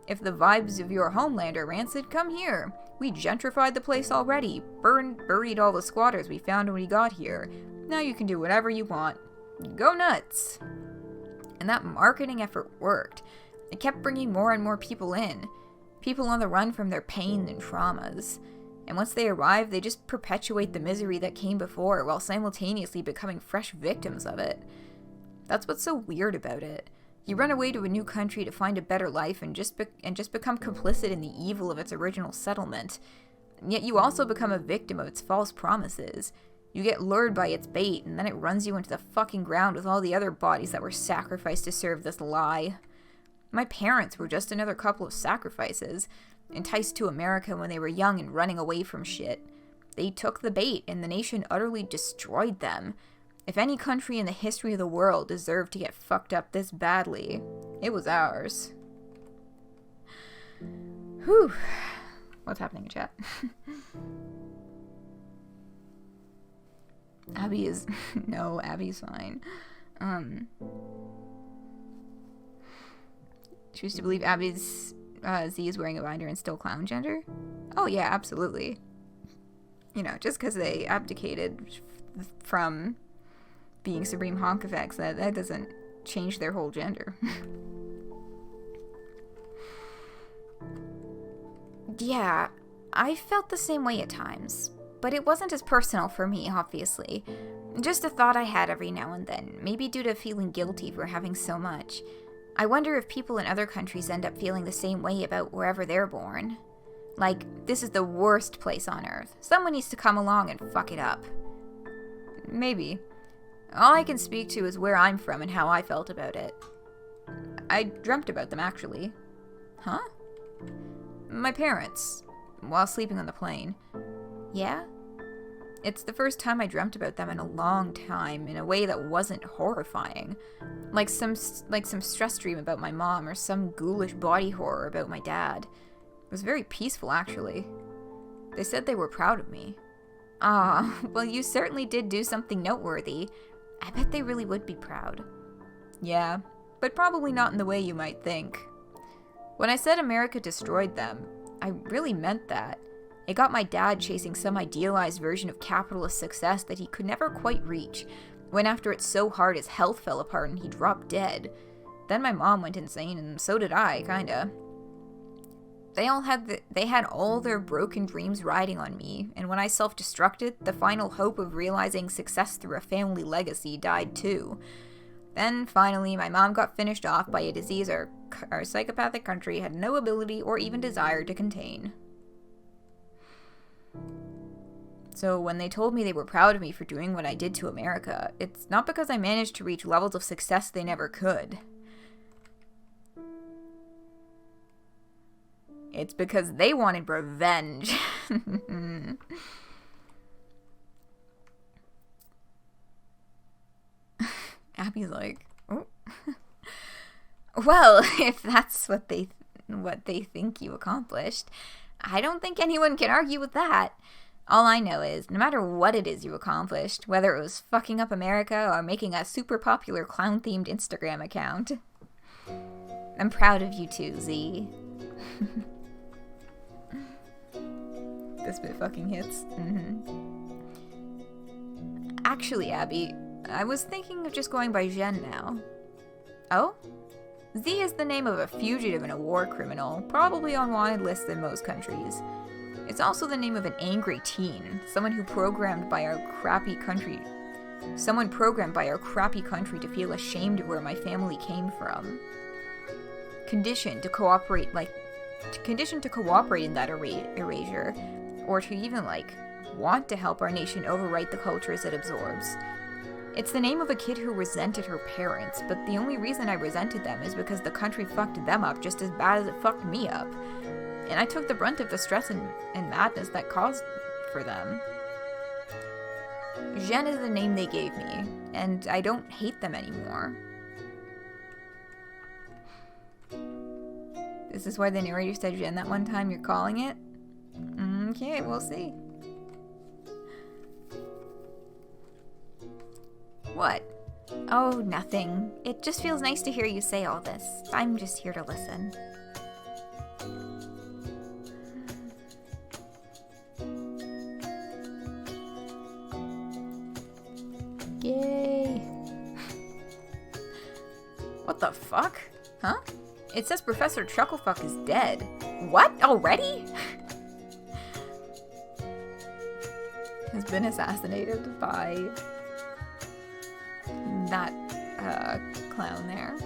If the vibes of your homeland are rancid, come here. We gentrified the place already, buried all the squatters we found when we got here. Now you can do whatever you want. Go nuts. And that marketing effort worked. It kept bringing more and more people in. People on the run from their pain and traumas. And once they arrive, they just perpetuate the misery that came before while simultaneously becoming fresh victims of it. That's what's so weird about it. You run away to a new country to find a better life and just become complicit in the evil of its original settlement. And yet you also become a victim of its false promises. You get lured by its bait, and then it runs you into the fucking ground with all the other bodies that were sacrificed to serve this lie. My parents were just another couple of sacrifices, enticed to America when they were young and running away from shit. They took the bait, and the nation utterly destroyed them. If any country in the history of the world deserved to get fucked up this badly, it was ours. Whew. What's happening in chat? Abby is... No, Abby's fine. Choose to believe Abby's Z is wearing a binder and still clown gender? Oh yeah, absolutely. You know, just because they abdicated from being Supreme Honk effects, that doesn't change their whole gender. Yeah, I felt the same way at times. But it wasn't as personal for me, obviously. Just a thought I had every now and then, maybe due to feeling guilty for having so much. I wonder if people in other countries end up feeling the same way about wherever they're born. Like, this is the worst place on Earth. Someone needs to come along and fuck it up. Maybe. All I can speak to is where I'm from and how I felt about it. I dreamt about them, actually. Huh? My parents, while sleeping on the plane. Yeah? It's the first time I dreamt about them in a long time, in a way that wasn't horrifying. Like some stress dream about my mom, or some ghoulish body horror about my dad. It was very peaceful, actually. They said they were proud of me. Ah, well, you certainly did do something noteworthy. I bet they really would be proud. Yeah, but probably not in the way you might think. When I said America destroyed them, I really meant that. It got my dad chasing some idealized version of capitalist success that he could never quite reach, when after it so hard his health fell apart and he dropped dead. Then my mom went insane, and so did I, kinda. They had all their broken dreams riding on me, and when I self-destructed, the final hope of realizing success through a family legacy died too. Then, finally, my mom got finished off by a disease our psychopathic country had no ability or even desire to contain. So when they told me they were proud of me for doing what I did to America, it's not because I managed to reach levels of success they never could. It's because they wanted revenge. Abby's like, oh. Well, if that's what they think you accomplished, I don't think anyone can argue with that. All I know is, no matter what it is you accomplished, whether it was fucking up America or making a super popular clown-themed Instagram account, I'm proud of you too, Z. This bit fucking hits. Actually, Abby, I was thinking of just going by Jen now. Oh? Z is the name of a fugitive and a war criminal, probably on wanted lists in most countries. It's also the name of an angry teen, someone programmed by our crappy country to feel ashamed of where my family came from. Conditioned to cooperate in that erasure, or to even, want to help our nation overwrite the cultures it absorbs. It's the name of a kid who resented her parents, but the only reason I resented them is because the country fucked them up just as bad as it fucked me up. And I took the brunt of the stress and madness that caused for them. Jen is the name they gave me, and I don't hate them anymore. This is why the narrator said Jen that one time you're calling it? Okay, we'll see. What? Oh, nothing. It just feels nice to hear you say all this. I'm just here to listen. Yay. What the fuck? Huh? It says Professor Chucklefuck is dead. What? Already? Has been assassinated by that clown there.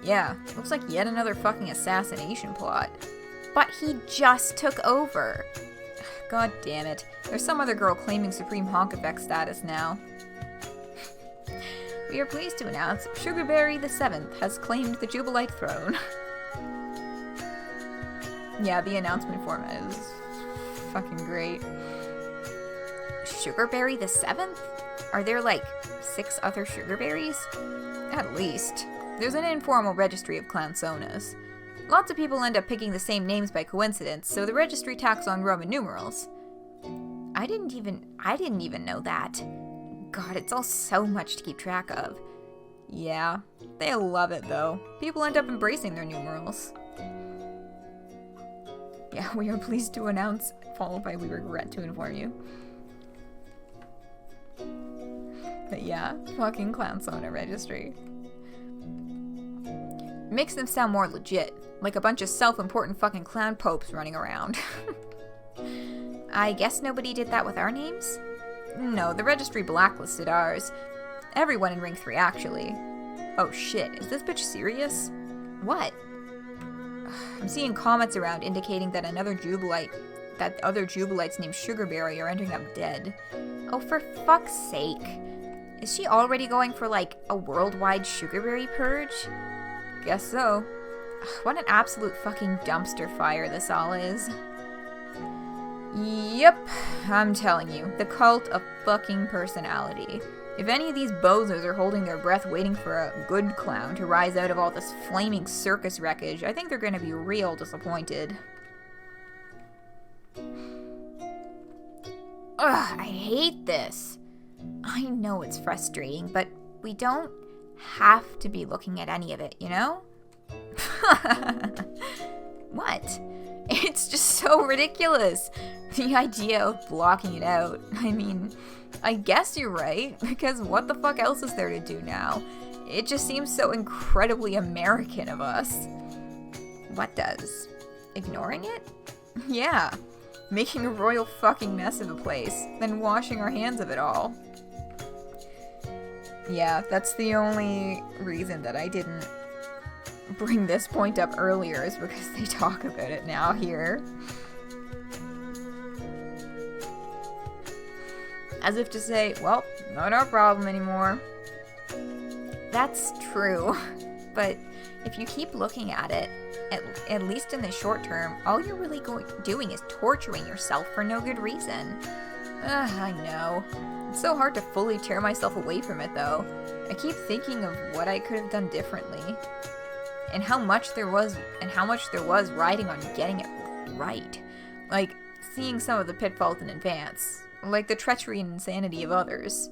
Yeah, looks like yet another fucking assassination plot. But he just took over. God damn it. There's some other girl claiming Supreme Honk Effect status now. We are pleased to announce Sugarberry the 7th has claimed the Jubilite throne. Yeah, the announcement format is fucking great. Sugarberry the 7th? Are there like 6 other Sugarberries? At least. There's an informal registry of clownsonas. Lots of people end up picking the same names by coincidence, so the registry tacks on Roman numerals. I didn't even know that. God, it's all so much to keep track of. Yeah, they love it though. People end up embracing their numerals. Yeah, we are pleased to announce, followed by we regret to inform you. But yeah, fucking clownsona registry. Makes them sound more legit, like a bunch of self-important fucking clown popes running around. I guess nobody did that with our names? No, the registry blacklisted ours. Everyone in Ring 3, actually. Oh shit, is this bitch serious? What? I'm seeing comments around indicating that other Jubilites named Sugarberry are ending up dead. Oh, for fuck's sake. Is she already going for, like, a worldwide Sugarberry purge? Guess so. What an absolute fucking dumpster fire this all is. Yep, I'm telling you, the cult of fucking personality. If any of these bozos are holding their breath waiting for a good clown to rise out of all this flaming circus wreckage, I think they're gonna be real disappointed. Ugh, I hate this. I know it's frustrating, but we don't have to be looking at any of it, you know? What? It's just so ridiculous. The idea of blocking it out. I mean, I guess you're right, because what the fuck else is there to do now? It just seems so incredibly American of us. What does? Ignoring it? Yeah. Making a royal fucking mess of a place, then washing our hands of it all. Yeah, that's the only reason that I didn't bring this point up earlier, is because they talk about it now here. As if to say, well, not our problem anymore. That's true, but if you keep looking at it, at least in the short term, all you're really doing is torturing yourself for no good reason. I know. It's so hard to fully tear myself away from it, though. I keep thinking of what I could have done differently. And how much there was riding on getting it right. Like, seeing some of the pitfalls in advance. Like the treachery and insanity of others.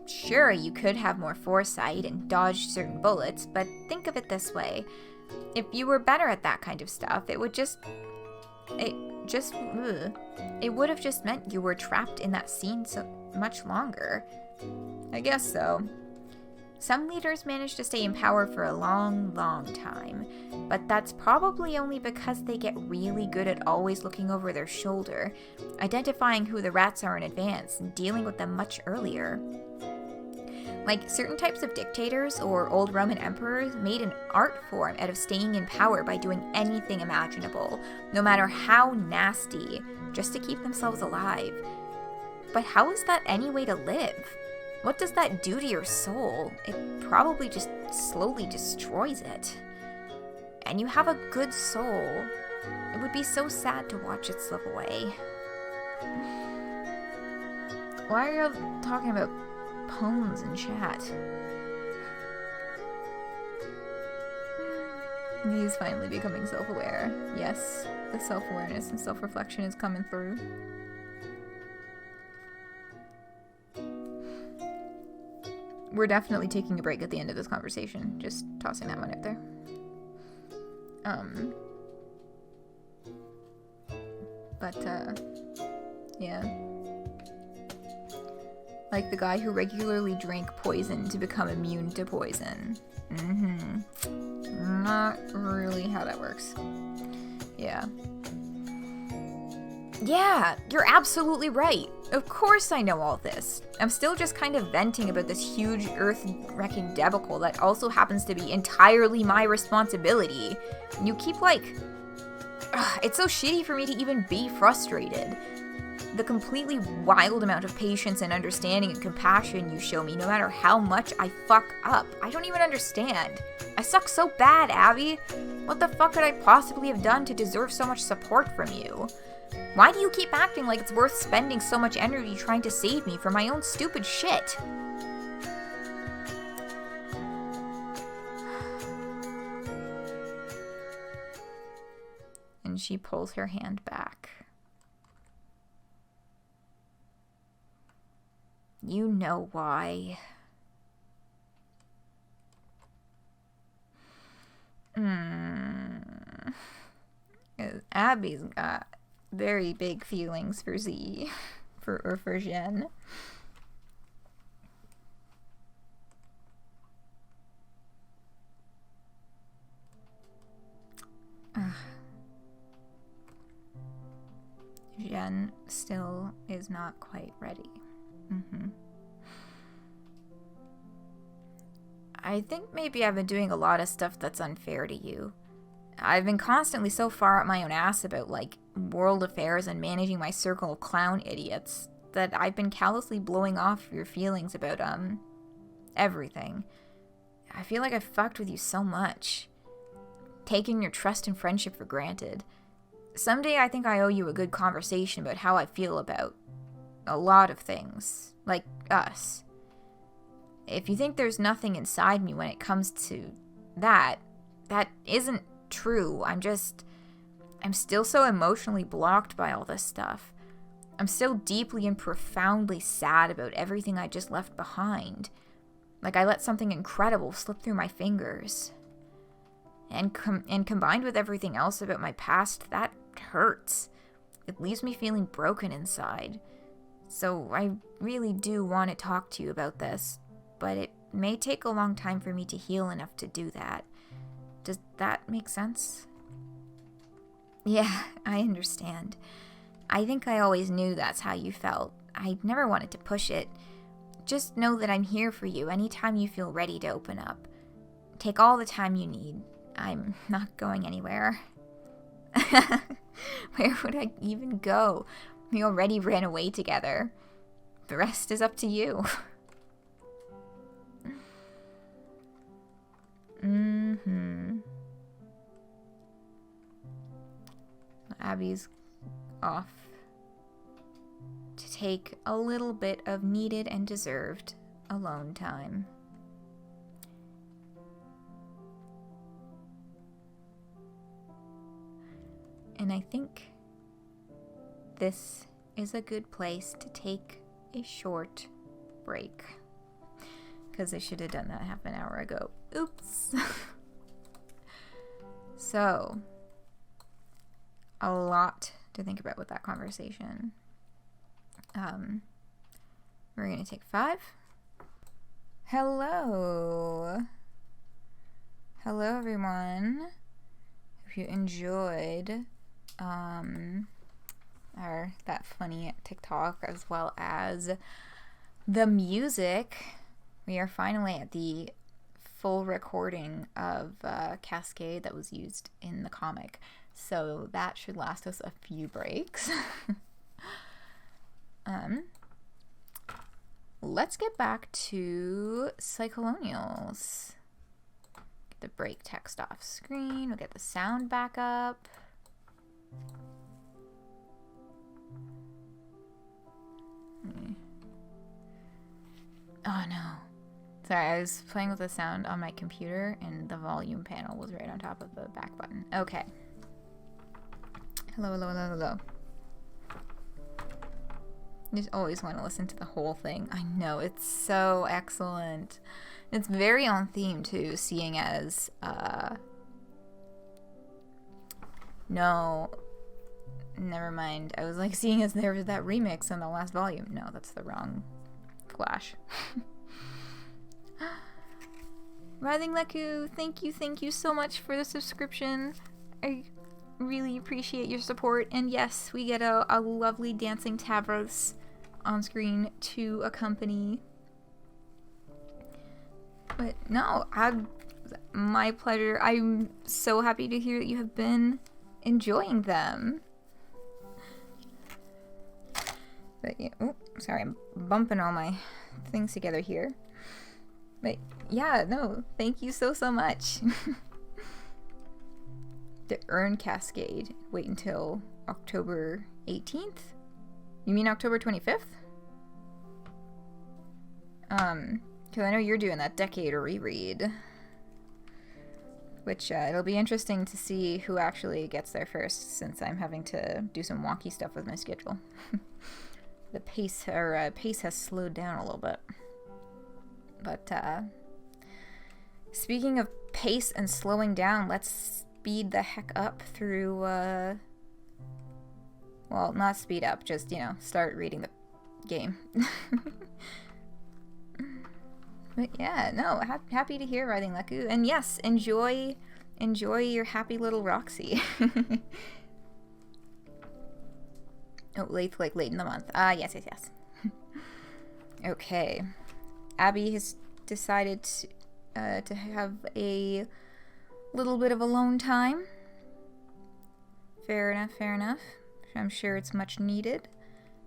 Sure, you could have more foresight and dodge certain bullets, but think of it this way. If you were better at that kind of stuff, it would have just meant you were trapped in that scene so much longer. I guess so. Some leaders manage to stay in power for a long, long time, but that's probably only because they get really good at always looking over their shoulder, identifying who the rats are in advance, and dealing with them much earlier. Like, certain types of dictators or old Roman emperors made an art form out of staying in power by doing anything imaginable, no matter how nasty, just to keep themselves alive. But how is that any way to live? What does that do to your soul? It probably just slowly destroys it. And you have a good soul. It would be so sad to watch it slip away. Why are you talking about poems in chat? He's finally becoming self-aware. Yes, the self-awareness and self-reflection is coming through. We're definitely taking a break at the end of this conversation. Just tossing that one out there. Yeah. Like the guy who regularly drank poison to become immune to poison. Not really how that works. Yeah. Yeah, you're absolutely right. Of course I know all this. I'm still just kind of venting about this huge earth-wrecking debacle that also happens to be entirely my responsibility. You keep it's so shitty for me to even be frustrated. The completely wild amount of patience and understanding and compassion you show me no matter how much I fuck up. I don't even understand. I suck so bad, Abby. What the fuck could I possibly have done to deserve so much support from you? Why do you keep acting like it's worth spending so much energy trying to save me from my own stupid shit? And she pulls her hand back. You know why. Abby's got very big feelings for Z. for Jen. Jen still is not quite ready. I think maybe I've been doing a lot of stuff that's unfair to you. I've been constantly so far up my own ass about, world affairs and managing my circle of clown idiots that I've been callously blowing off your feelings about, everything. I feel like I've fucked with you so much. Taking your trust and friendship for granted. Someday I think I owe you a good conversation about how I feel about a lot of things. Like us. If you think there's nothing inside me when it comes to that isn't true. I'm still so emotionally blocked by all this stuff. I'm still deeply and profoundly sad about everything I just left behind. Like I let something incredible slip through my fingers. And combined with everything else about my past, that hurts. It leaves me feeling broken inside. So I really do want to talk to you about this, but it may take a long time for me to heal enough to do that. Does that make sense? Yeah, I understand. I think I always knew that's how you felt. I never wanted to push it. Just know that I'm here for you anytime you feel ready to open up. Take all the time you need. I'm not going anywhere. Where would I even go? We already ran away together. The rest is up to you. Abby's off to take a little bit of needed and deserved alone time. And I think this is a good place to take a short break. Because I should have done that half an hour ago. Oops. So, a lot to think about with that conversation. We're going to take 5. Hello. Hello, everyone. Hope you enjoyed that funny TikTok as well as the music. We are finally at the full recording of Cascade that was used in the comic, so that should last us a few breaks. Let's get back to Psycholonials. Get the break text off screen. We'll get the sound back up. Oh no. Sorry, I was playing with the sound on my computer and the volume panel was right on top of the back button. Okay. Hello. You just always want to listen to the whole thing. I know, it's so excellent. It's very on theme too, seeing as, no, never mind. I was like, seeing as there was that remix in the last volume. No, that's the wrong Flash. Writhing Leku, thank you so much for the subscription. I really appreciate your support. And yes, we get a lovely dancing Tavros on screen to accompany. But no, my pleasure. I'm so happy to hear that you have been enjoying them. But yeah, oh, sorry, I'm bumping all my things together here. But yeah, no, thank you so much. The Urn Cascade. Wait until October 18th? You mean October 25th? Because I know you're doing that decade or reread. Which, it'll be interesting to see who actually gets there first, since I'm having to do some wonky stuff with my schedule. The pace has slowed down a little bit. But, speaking of pace and slowing down, let's speed the heck up through, well, not speed up, just, you know, start reading the game. But yeah, no, happy to hear Writhing Leku. And yes, enjoy your happy little Roxy. Oh, late in the month. Yes. Okay. Abby has decided to have a little bit of alone time. Fair enough. I'm sure it's much needed.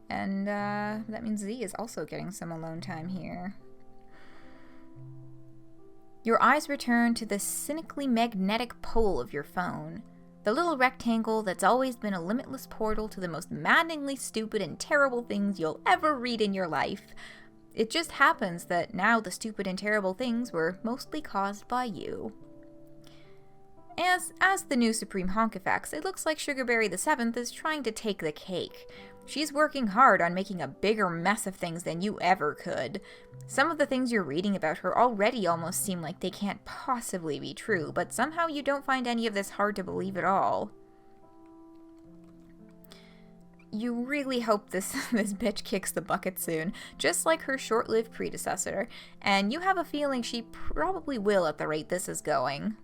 And that means Z is also getting some alone time here. Your eyes return to the cynically magnetic pole of your phone. The little rectangle that's always been a limitless portal to the most maddeningly stupid and terrible things you'll ever read in your life. It just happens that now the stupid and terrible things were mostly caused by you. As the new Supreme Honkifax, it looks like Sugarberry the 7th is trying to take the cake. She's working hard on making a bigger mess of things than you ever could. Some of the things you're reading about her already almost seem like they can't possibly be true, but somehow you don't find any of this hard to believe at all. You really hope this bitch kicks the bucket soon, just like her short-lived predecessor, and you have a feeling she probably will at the rate this is going.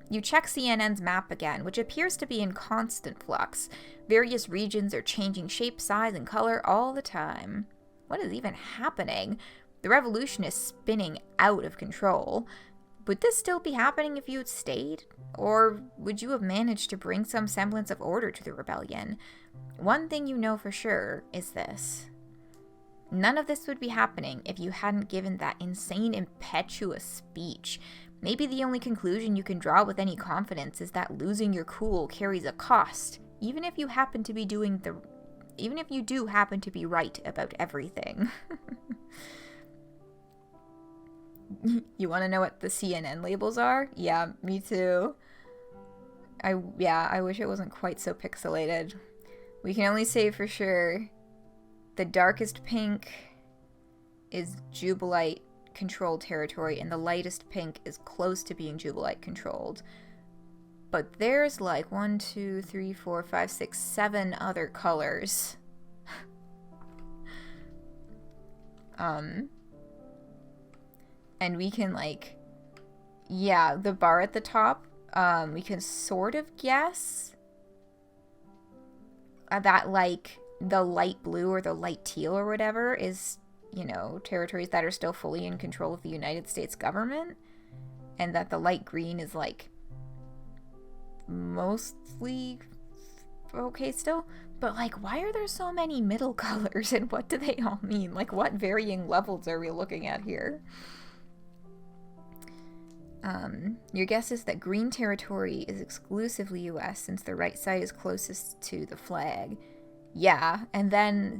You check CNN's map again, which appears to be in constant flux. Various regions are changing shape, size, and color all the time. What is even happening? The revolution is spinning out of control. Would this still be happening if you had stayed? Or would you have managed to bring some semblance of order to the rebellion? One thing you know for sure is this. None of this would be happening if you hadn't given that insane, impetuous speech. Maybe the only conclusion you can draw with any confidence is that losing your cool carries a cost, even if you do happen to be right about everything. You want to know what the CNN labels are? Yeah, me too. I wish it wasn't quite so pixelated. We can only say for sure the darkest pink is Jubilite controlled territory, and the lightest pink is close to being Jubilite controlled. But there's like 1, 2, 3, 4, 5, 6, 7 other colors. And we can the bar at the top, we can sort of guess that like the light blue or the light teal or whatever is, you know, territories that are still fully in control of the United States government, and that the light green is like mostly okay still. But like, why are there so many middle colors, and what do they all mean? Like, what varying levels are we looking at here? Your guess is that green territory is exclusively US, since the right side is closest to the flag. Yeah, and then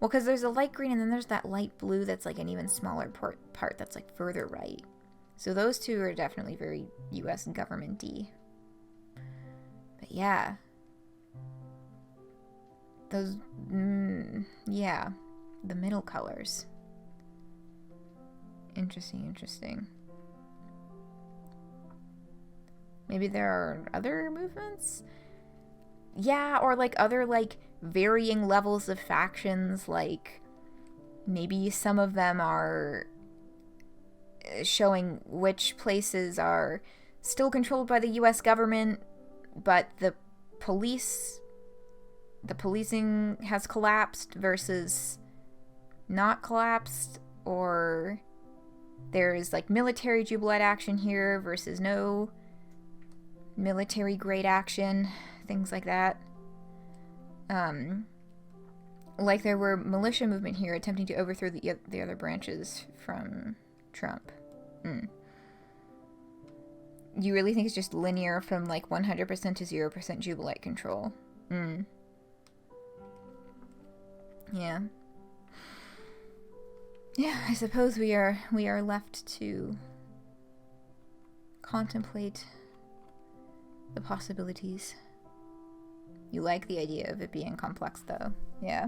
well, because there's a light green, and then there's that light blue that's like an even smaller part that's like further right. So those two are definitely very US government-y. But yeah. Those, yeah. The middle colors. Interesting. Maybe there are other movements? Yeah, or like other like varying levels of factions, like maybe some of them are showing which places are still controlled by the US government, but the policing has collapsed versus not collapsed, or there's like military Jubilite action here versus no military grade action, things like that. Like there were militia movement here attempting to overthrow the other branches from Trump. You really think it's just linear from like 100% to 0% Jubilite control? Yeah. Yeah, I suppose we are left to contemplate the possibilities. You like the idea of it being complex, though. Yeah.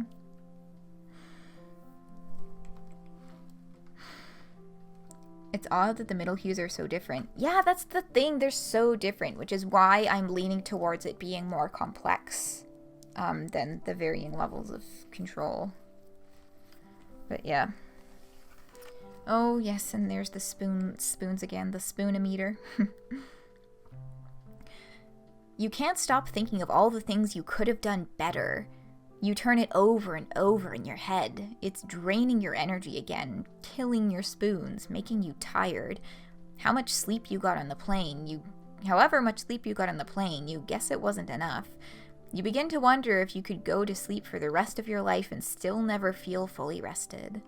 It's odd that the middle hues are so different. Yeah, that's the thing. They're so different, which is why I'm leaning towards it being more complex than the varying levels of control. But yeah. Oh, yes, and there's the spoons again. The spoonometer. You can't stop thinking of all the things you could have done better. You turn it over and over in your head. It's draining your energy again, killing your spoons, making you tired. How much sleep you got on the plane, however much sleep you got on the plane, you guess it wasn't enough. You begin to wonder if you could go to sleep for the rest of your life and still never feel fully rested.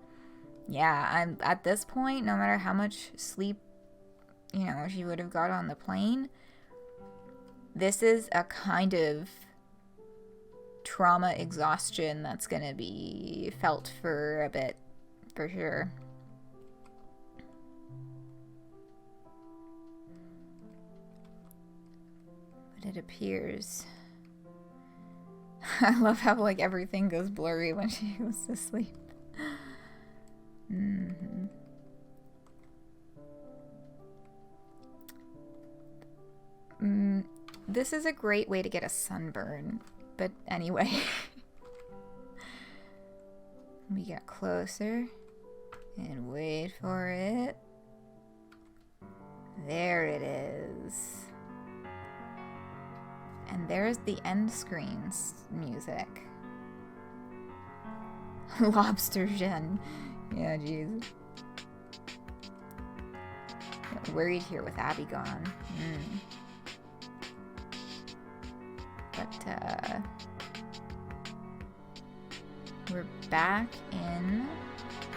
Yeah, I'm at this point, no matter how much sleep, she would have got on the plane, this is a kind of trauma exhaustion that's gonna be felt for a bit, for sure. But it appears... I love how, like, everything goes blurry when she goes to sleep. This is a great way to get a sunburn, but anyway. We get closer and wait for it. There it is. And there's the end screen's music. Lobster Gen. Yeah, jeez. Worried here with Abby gone. But, we're back in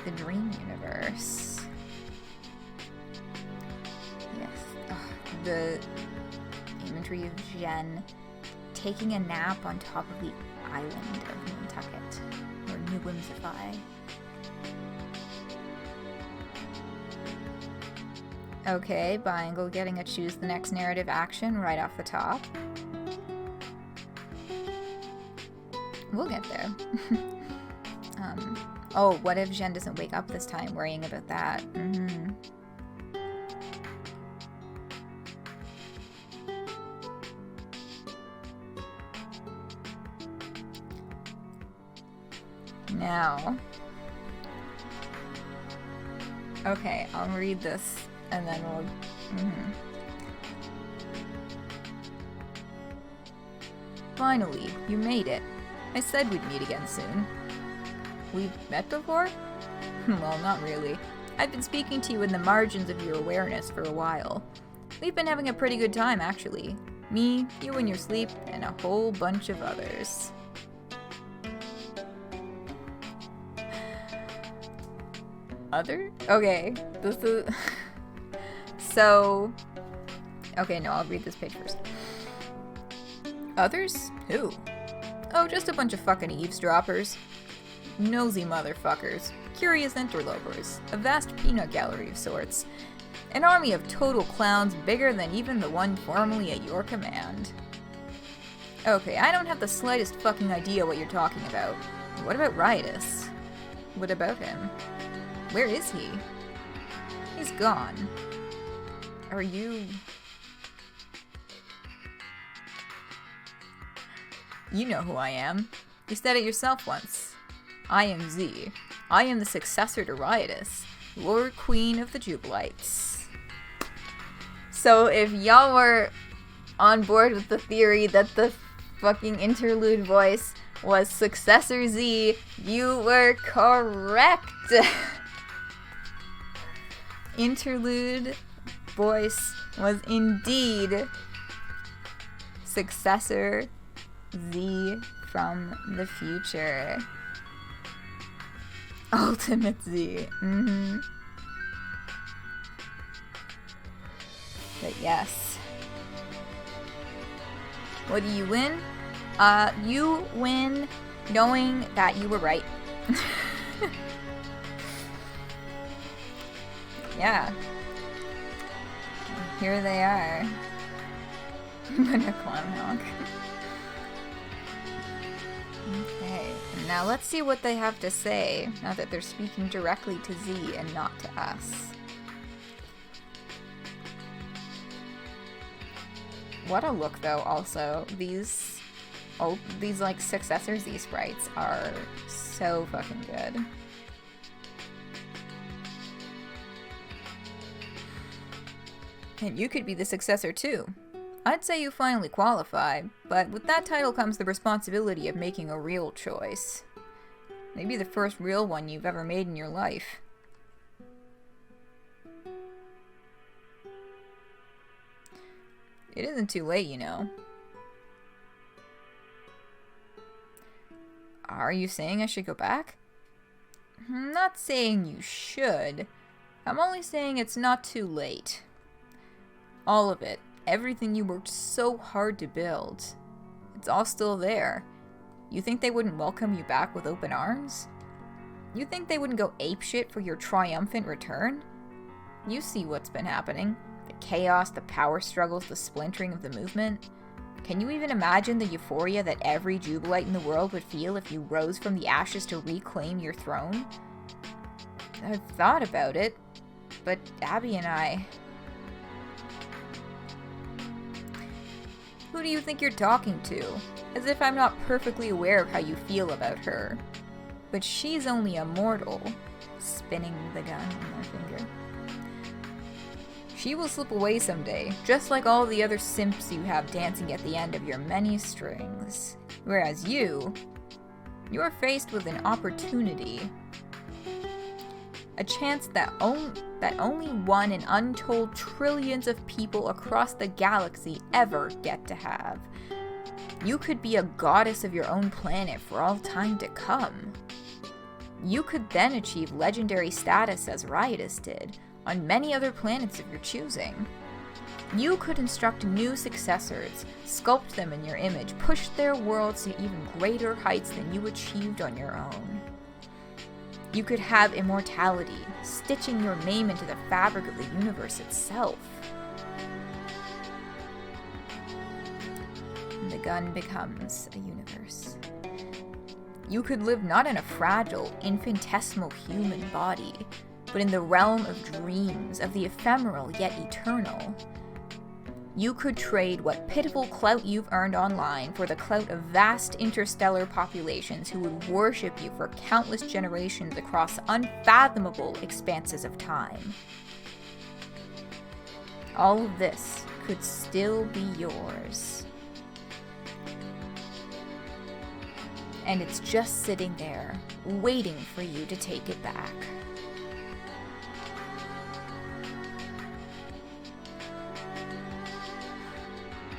the dream universe. Yes. Oh, the imagery of Jen taking a nap on top of the island of Nantucket, or New Whimsify. Okay, Biangle getting a choose the next narrative action right off the top. We'll get there. Oh, what if Jen doesn't wake up this time, worrying about that? Now. Okay, I'll read this, and then we'll... Finally, you made it. I said we'd meet again soon. We've met before? Well, not really. I've been speaking to you in the margins of your awareness for a while. We've been having a pretty good time, actually. Me, you in your sleep, and a whole bunch of others. Other? Okay, this is... So... Okay, no, I'll read this page first. Others? Who? Oh, just a bunch of fucking eavesdroppers. Nosy motherfuckers. Curious interlopers. A vast peanut gallery of sorts. An army of total clowns bigger than even the one formerly at your command. Okay, I don't have the slightest fucking idea what you're talking about. What about Riotous? What about him? Where is he? He's gone. Are you... You know who I am. You said it yourself once. I am Z. I am the successor to Riotous, Lord Queen of the Jubilites. So if y'all were on board with the theory that the fucking interlude voice was Successor Z, you were correct! Interlude voice was indeed Successor Z from the future. Ultimate Z. But yes. What do you win? You win knowing that you were right. Yeah. Here they are. Clownhawk. Okay, now let's see what they have to say, now that they're speaking directly to Z and not to us. What a look, though, also. These like, Successor Z sprites are so fucking good. And you could be the successor, too. I'd say you finally qualify, but with that title comes the responsibility of making a real choice. Maybe the first real one you've ever made in your life. It isn't too late, you know. Are you saying I should go back? I'm not saying you should. I'm only saying it's not too late. All of it. Everything you worked so hard to build. It's all still there. You think they wouldn't welcome you back with open arms? You think they wouldn't go apeshit for your triumphant return? You see what's been happening. The chaos, the power struggles, the splintering of the movement. Can you even imagine the euphoria that every Jubilite in the world would feel if you rose from the ashes to reclaim your throne? I've thought about it, but Abby and I... Who do you think you're talking to? As if I'm not perfectly aware of how you feel about her. But she's only a mortal. Spinning the gun on my finger. She will slip away someday, just like all the other simps you have dancing at the end of your many strings. Whereas you're faced with an opportunity. A chance that only one in untold trillions of people across the galaxy ever get to have. You could be a goddess of your own planet for all time to come. You could then achieve legendary status as Riotous did, on many other planets of your choosing. You could instruct new successors, sculpt them in your image, push their worlds to even greater heights than you achieved on your own. You could have immortality, stitching your name into the fabric of the universe itself. And the gun becomes a universe. You could live not in a fragile, infinitesimal human body, but in the realm of dreams, of the ephemeral yet eternal. You could trade what pitiful clout you've earned online for the clout of vast interstellar populations who would worship you for countless generations across unfathomable expanses of time. All of this could still be yours. And it's just sitting there, waiting for you to take it back.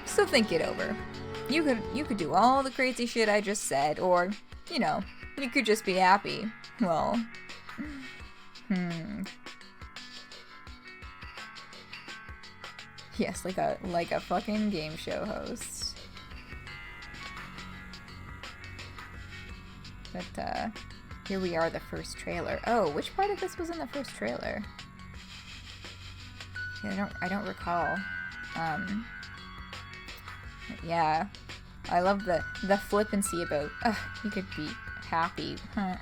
So think it over. You could do all the crazy shit I just said, or, you know, you could just be happy. Well, Yes, like a fucking game show host. But here we are, the first trailer. Oh, which part of this was in the first trailer? Yeah, I don't recall. Yeah, I love the flippancy about, you could be happy. Huh.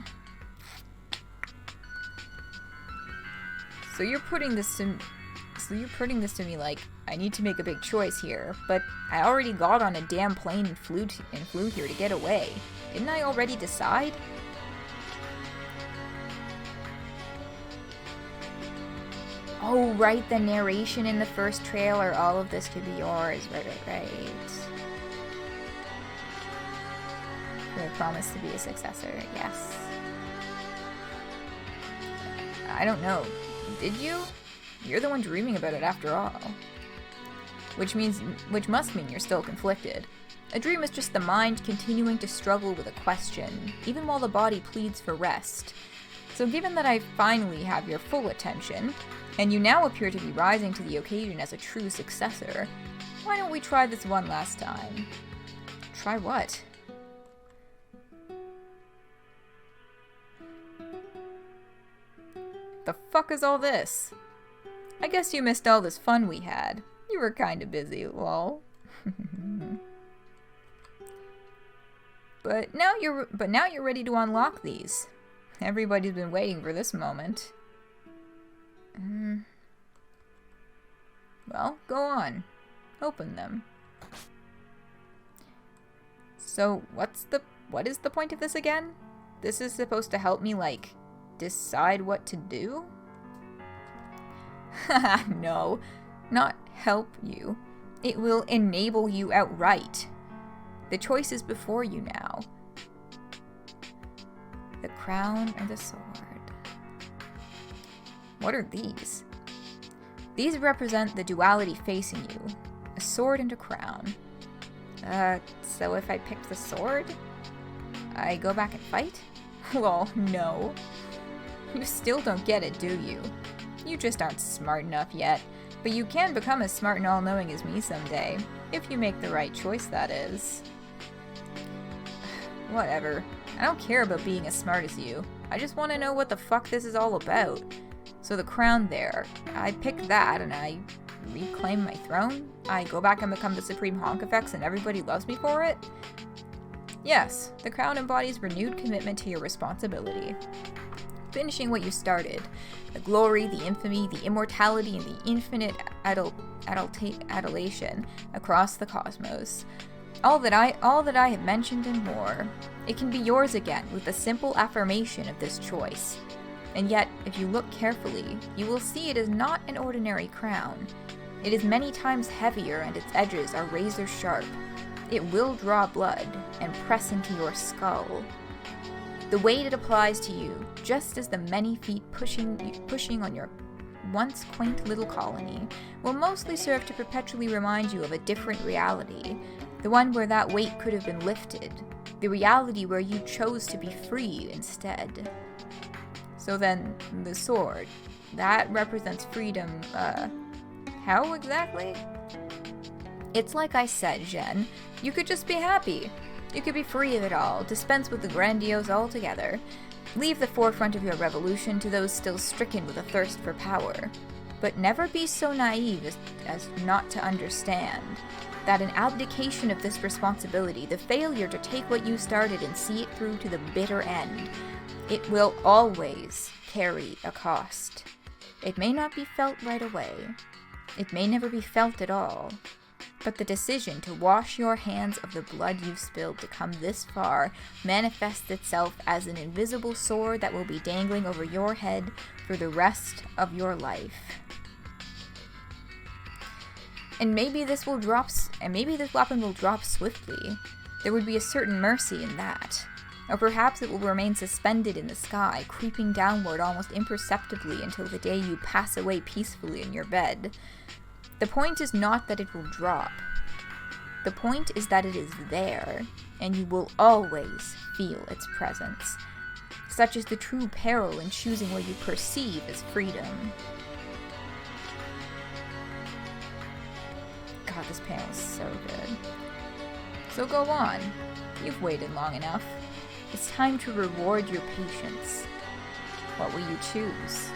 So you're putting this to me like, I need to make a big choice here, but I already got on a damn plane and flew here to get away. Didn't I already decide? Oh, right, the narration in the first trailer. All of this could be yours. Right. I promise to be a successor, yes. I don't know. Did you? You're the one dreaming about it after all. Which must mean you're still conflicted. A dream is just the mind continuing to struggle with a question, even while the body pleads for rest. So given that I finally have your full attention, and you now appear to be rising to the occasion as a true successor, why don't we try this one last time? Try what? The fuck is all this? I guess you missed all this fun we had. You were kinda busy, lol. But now you're ready to unlock these. Everybody's been waiting for this moment. Well, go on. Open them. So, what is the point of this again? This is supposed to help me, like, decide what to do? No, not help you. It will enable you outright. The choice is before you now. The crown or the sword? What are these? These represent the duality facing you. A sword and a crown. So if I picked the sword, I go back and fight? Well, no. You still don't get it, do you? You just aren't smart enough yet. But you can become as smart and all-knowing as me someday. If you make the right choice, that is. Whatever. I don't care about being as smart as you. I just want to know what the fuck this is all about. So the crown there. I pick that and I reclaim my throne? I go back and become the Supreme Honkafex and everybody loves me for it? Yes, the crown embodies renewed commitment to your responsibility. Finishing what you started. The glory, the infamy, the immortality, and the infinite adulation across the cosmos. All that I have mentioned and more. It can be yours again with the simple affirmation of this choice. And yet, if you look carefully, you will see it is not an ordinary crown. It is many times heavier and its edges are razor sharp. It will draw blood and press into your skull. The weight it applies to you, just as the many feet pushing on your once quaint little colony, will mostly serve to perpetually remind you of a different reality, the one where that weight could have been lifted, the reality where you chose to be free instead. So then, the sword, that represents freedom, how exactly? It's like I said, Jen, you could just be happy. You could be free of it all, dispense with the grandiose altogether. Leave the forefront of your revolution to those still stricken with a thirst for power. But never be so naive as not to understand that an abdication of this responsibility, the failure to take what you started and see it through to the bitter end, it will always carry a cost. It may not be felt right away. It may never be felt at all. But the decision to wash your hands of the blood you've spilled to come this far manifests itself as an invisible sword that will be dangling over your head for the rest of your life. And maybe this weapon will drop swiftly. There would be a certain mercy in that. Or perhaps it will remain suspended in the sky, creeping downward almost imperceptibly until the day you pass away peacefully in your bed. The point is not that it will drop. The point is that it is there, and you will always feel its presence. Such is the true peril in choosing what you perceive as freedom. God, this panel is so good. So go on. You've waited long enough. It's time to reward your patience. What will you choose?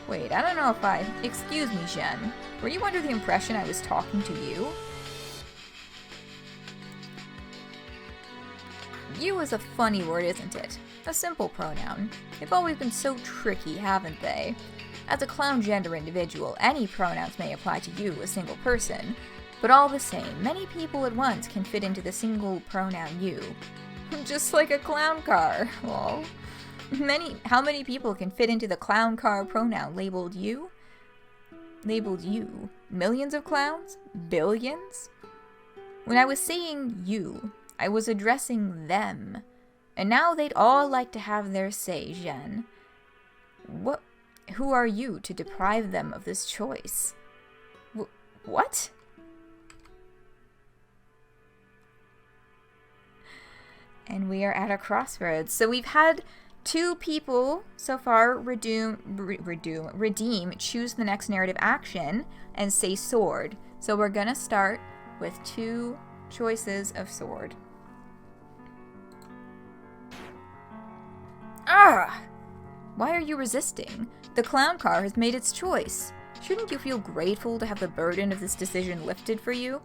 Wait, I don't know if I... Excuse me, Jen. Were you under the impression I was talking to you? You is a funny word, isn't it? A simple pronoun. They've always been so tricky, haven't they? As a clown gender individual, any pronouns may apply to you, a single person. But all the same, many people at once can fit into the single pronoun you. Just like a clown car, lol. How many people can fit into the clown car pronoun labeled you? labeled you. Millions of clowns? Billions? When I was saying you, I was addressing them. And now they'd all like to have their say, Jen. Who are you to deprive them of this choice? What? And we are at a crossroads. So we've had 2 people so far redeem, choose the next narrative action, and say sword. So we're gonna start with 2 choices of sword. Ah! Why are you resisting? The clown car has made its choice. Shouldn't you feel grateful to have the burden of this decision lifted for you?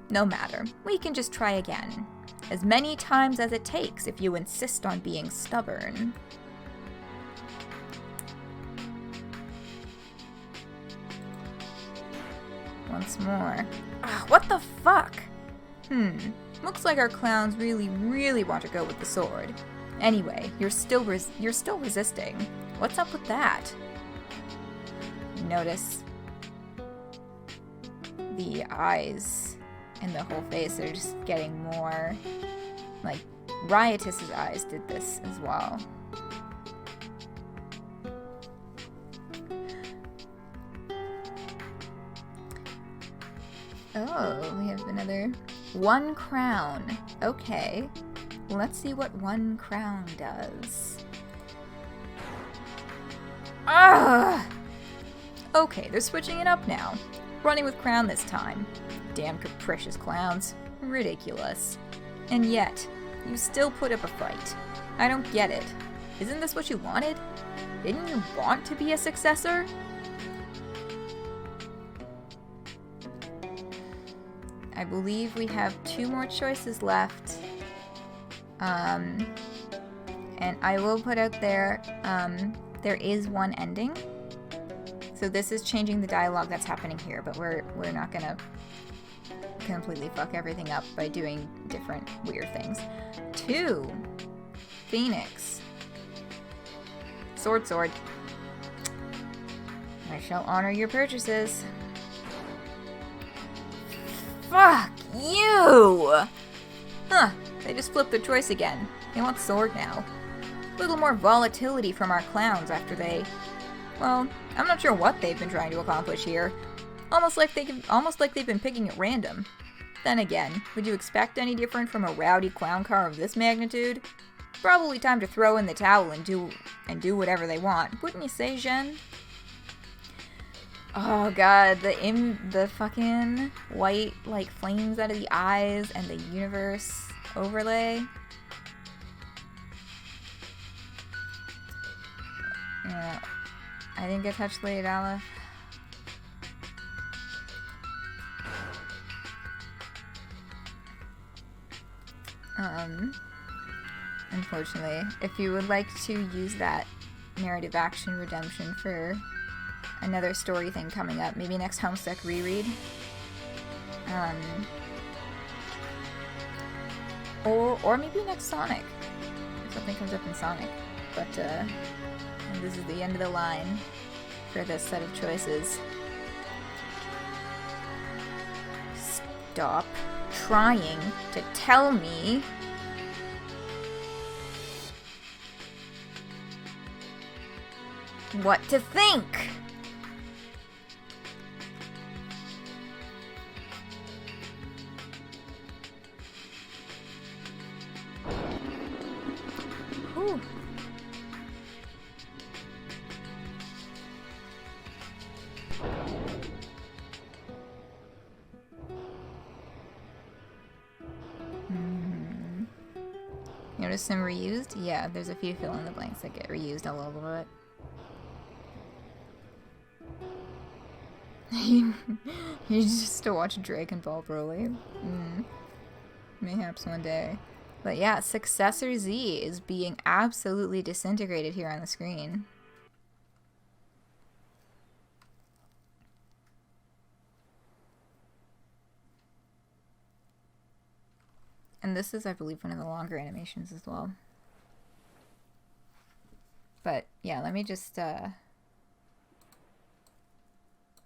No matter. We can just try again. As many times as it takes if you insist on being stubborn. Once more. Ah, what the fuck? Looks like our clowns really want to go with the sword. Anyway, you're still resisting. What's up with that? Notice the eyes and the whole face are just getting more like Riotus's eyes did this as well. Oh, we have another 1 crown. Okay. Let's see what 1 crown does. Ah! Okay, they're switching it up now. Running with crown this time. Damn capricious clowns. Ridiculous. And yet, you still put up a fight. I don't get it. Isn't this what you wanted? Didn't you want to be a successor? I believe we have 2 more choices left. And I will put out there, there is 1 ending. So this is changing the dialogue that's happening here, but we're not gonna completely fuck everything up by doing different weird things. 2. Phoenix. Sword. I shall honor your purchases. Fuck you! Huh, they just flipped their choice again. They want sword now. A little more volatility from our clowns after they... Well, I'm not sure what they've been trying to accomplish here. Almost like they've been picking at random. Then again, would you expect any different from a rowdy clown car of this magnitude? Probably time to throw in the towel and do whatever they want, wouldn't you say, Jen? Oh god, the fucking white like flames out of the eyes and the universe overlay. Yeah, I didn't get touched Lady Dala. Unfortunately, if you would like to use that narrative action redemption for another story thing coming up, maybe next Homestuck reread, or maybe next Sonic, if something comes up in Sonic, but this is the end of the line for this set of choices. Stop trying to tell me what to think. Whew. Notice some reused? Yeah, there's a few fill in the blanks that get reused a little bit. You just to watch Dragon Ball Broly. Mayhaps one day. But yeah, Successor Z is being absolutely disintegrated here on the screen. And this is, I believe, one of the longer animations as well. But yeah, let me just,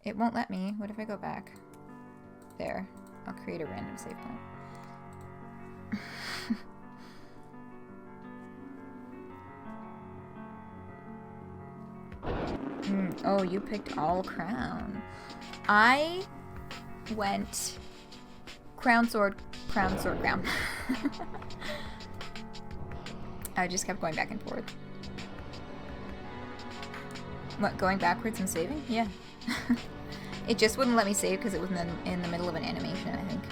It won't let me. What if I go back? There. I'll create a random save point. Oh, you picked all crown. I went crown, sword, crown, sword, crown. I just kept going back and forth. What, going backwards and saving? Yeah. It just wouldn't let me save because it was in the middle of an animation, I think.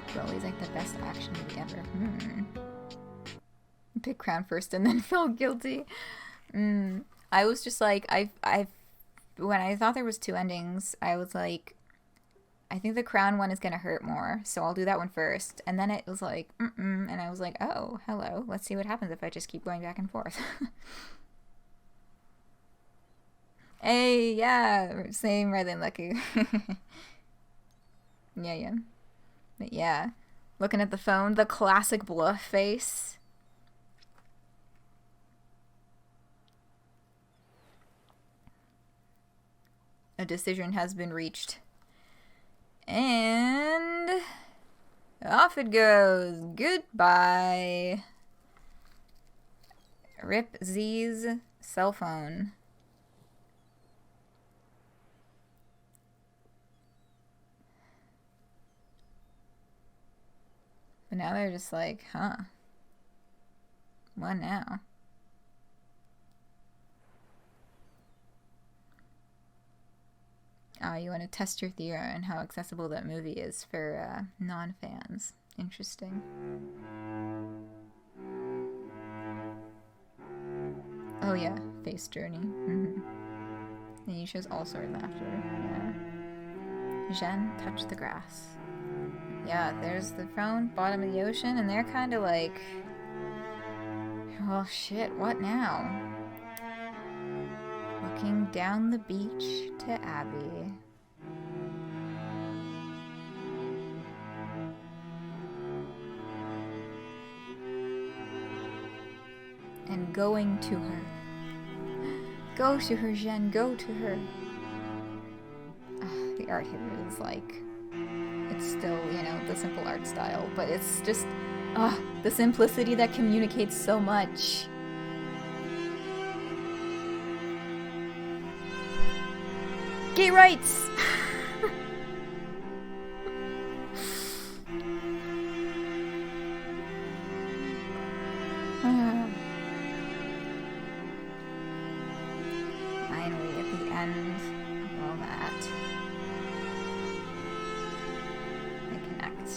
It's always like the best action movie ever. Pick crown first and then felt guilty. I was just like, when I thought there was 2 endings, I was like, I think the crown one is gonna hurt more, so I'll do that one first. And then it was like, and I was like, oh, hello. Let's see what happens if I just keep going back and forth. Hey, yeah, same rather than lucky. Yeah. But yeah, looking at the phone, the classic bluff face. A decision has been reached. And off it goes. Goodbye. Rip Z's cell phone. But now they're just like, huh? What now? You want to test your theory on how accessible that movie is for non-fans. Interesting. Oh yeah, face journey. And he shows all sorts after. Yeah. Jeanne touched the grass. Yeah, there's the phone, bottom of the ocean, and they're kind of like, well, shit, what now? Looking down the beach to Abby. And going to her. Go to her, Jeanne, go to her. The art here is like, it's still, you know, the simple art style, but it's just, the simplicity that communicates so much. Gay rights! Finally, at the end of all that, they connect.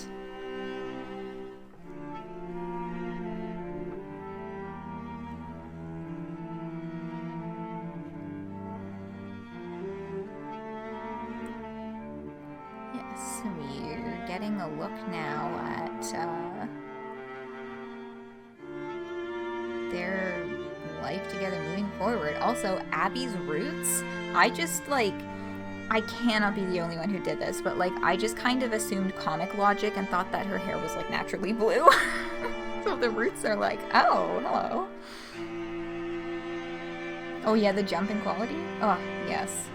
Yes, we're getting a look now at their life together moving forward. Also, Abby's roots, I just, like, I cannot be the only one who did this, but, like, I just kind of assumed comic logic and thought that her hair was, like, naturally blue. So the roots are like, oh, hello. Oh yeah, the jumping quality? Oh, yes.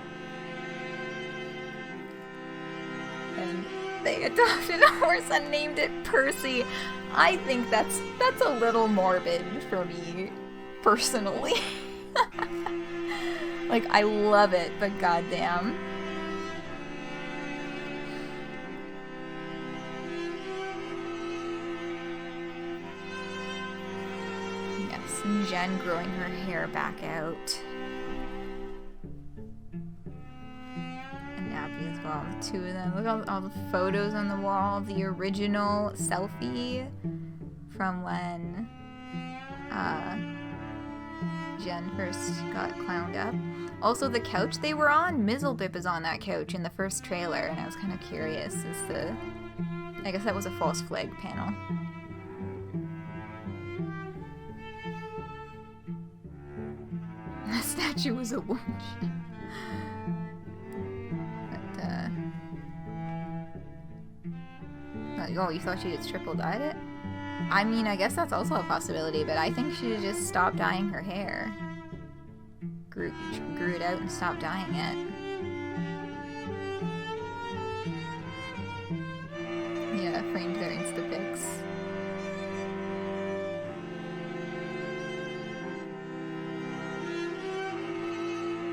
And they adopted a horse and named it Percy. I think that's a little morbid for me, personally. Like, I love it, but goddamn. Yes, and Jeanne growing her hair back out. And Abby as well, the two of them. Look at all the photos on the wall, the original selfie from when Jeanne first got clowned up. Also, the couch they were on, Mizzlebip is on that couch in the first trailer, and I was kind of curious as to... I guess that was a false flag panel. The statue was a witch. But, oh, you thought she had triple dyed it? I mean, I guess that's also a possibility, but I think she should just stop dyeing her hair. Grew it out and stopped dyeing it. Yeah, framed their Instapics.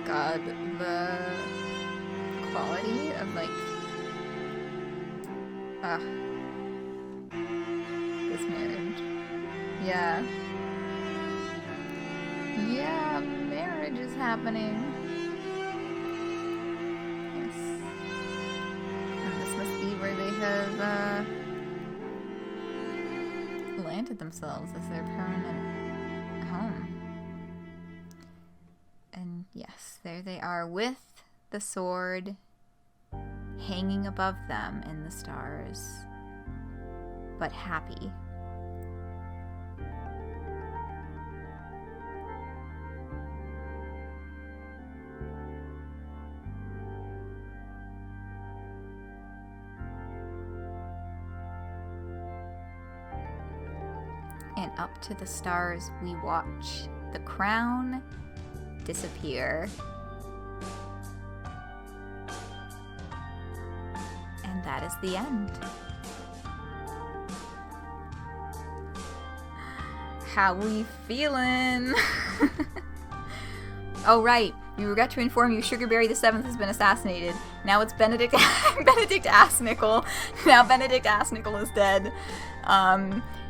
God, the quality of, like, this marriage. Yeah. Yeah, marriage is happening. Yes. And this must be where they have, landed themselves as their permanent home. And yes, there they are with the sword hanging above them in the stars, but happy. And up to the stars we watch the crown disappear. And that is the end. How we feeling? Oh right, we regret to inform you Sugarberry the 7th has been assassinated. Now it's Benedict Assnickel. Now Benedict Assnickel is dead.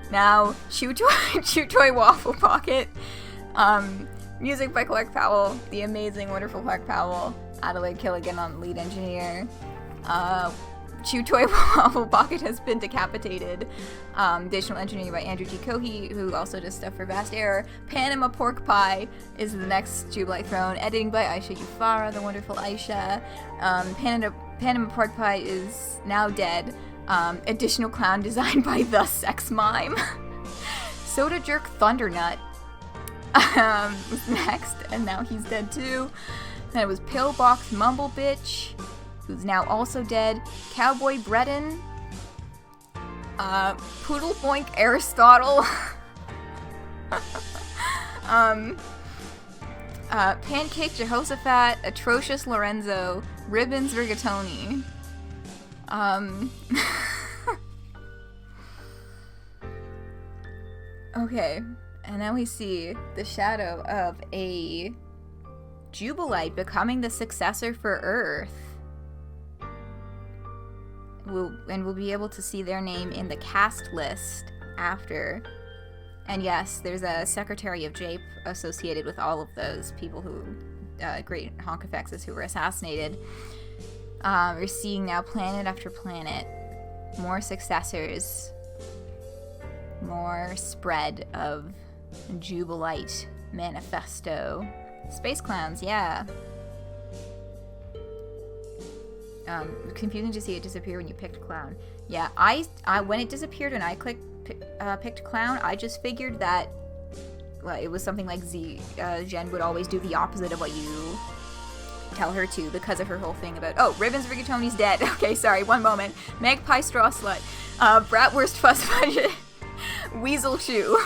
Now Chew Toy Waffle Pocket. Music by Clark Powell, the amazing, wonderful Clark Powell. Adelaide Killigan on lead engineer. Chew Toy Waffle Pocket has been decapitated. Additional engineering by Andrew G. Cohey, who also does stuff for Vast Error. Panama Pork Pie is the next Jubilite throne. Editing by Aisha Yufara, the wonderful Aisha. Panama Pork Pie is now dead. Additional clown design by The Sex Mime. Soda Jerk Thundernut was next, and now he's dead too. Then it was Pillbox Mumble Bitch, who's now also dead. Cowboy Breton. Poodle Boink Aristotle. Pancake Jehoshaphat. Atrocious Lorenzo. Ribbons Rigatoni. Okay, and now we see the shadow of a Jubilite becoming the successor for Earth. We'll be able to see their name in the cast list after. And yes, there's a Secretary of Jape associated with all of those people who, great Honkafexes who were assassinated. We're seeing now planet after planet, more successors, more spread of Jubilite manifesto. Space clowns, yeah. Confusing to see it disappear when you picked clown. Yeah, I when it disappeared and I picked clown, I just figured that, well, it was something like Jen would always do the opposite of what you tell her to, because of her whole thing about, oh, Ribbons Rigatoni's dead. Okay, sorry, one moment. Magpie Straw Slut. Bratwurst Fuss Budget. Weasel Shoe.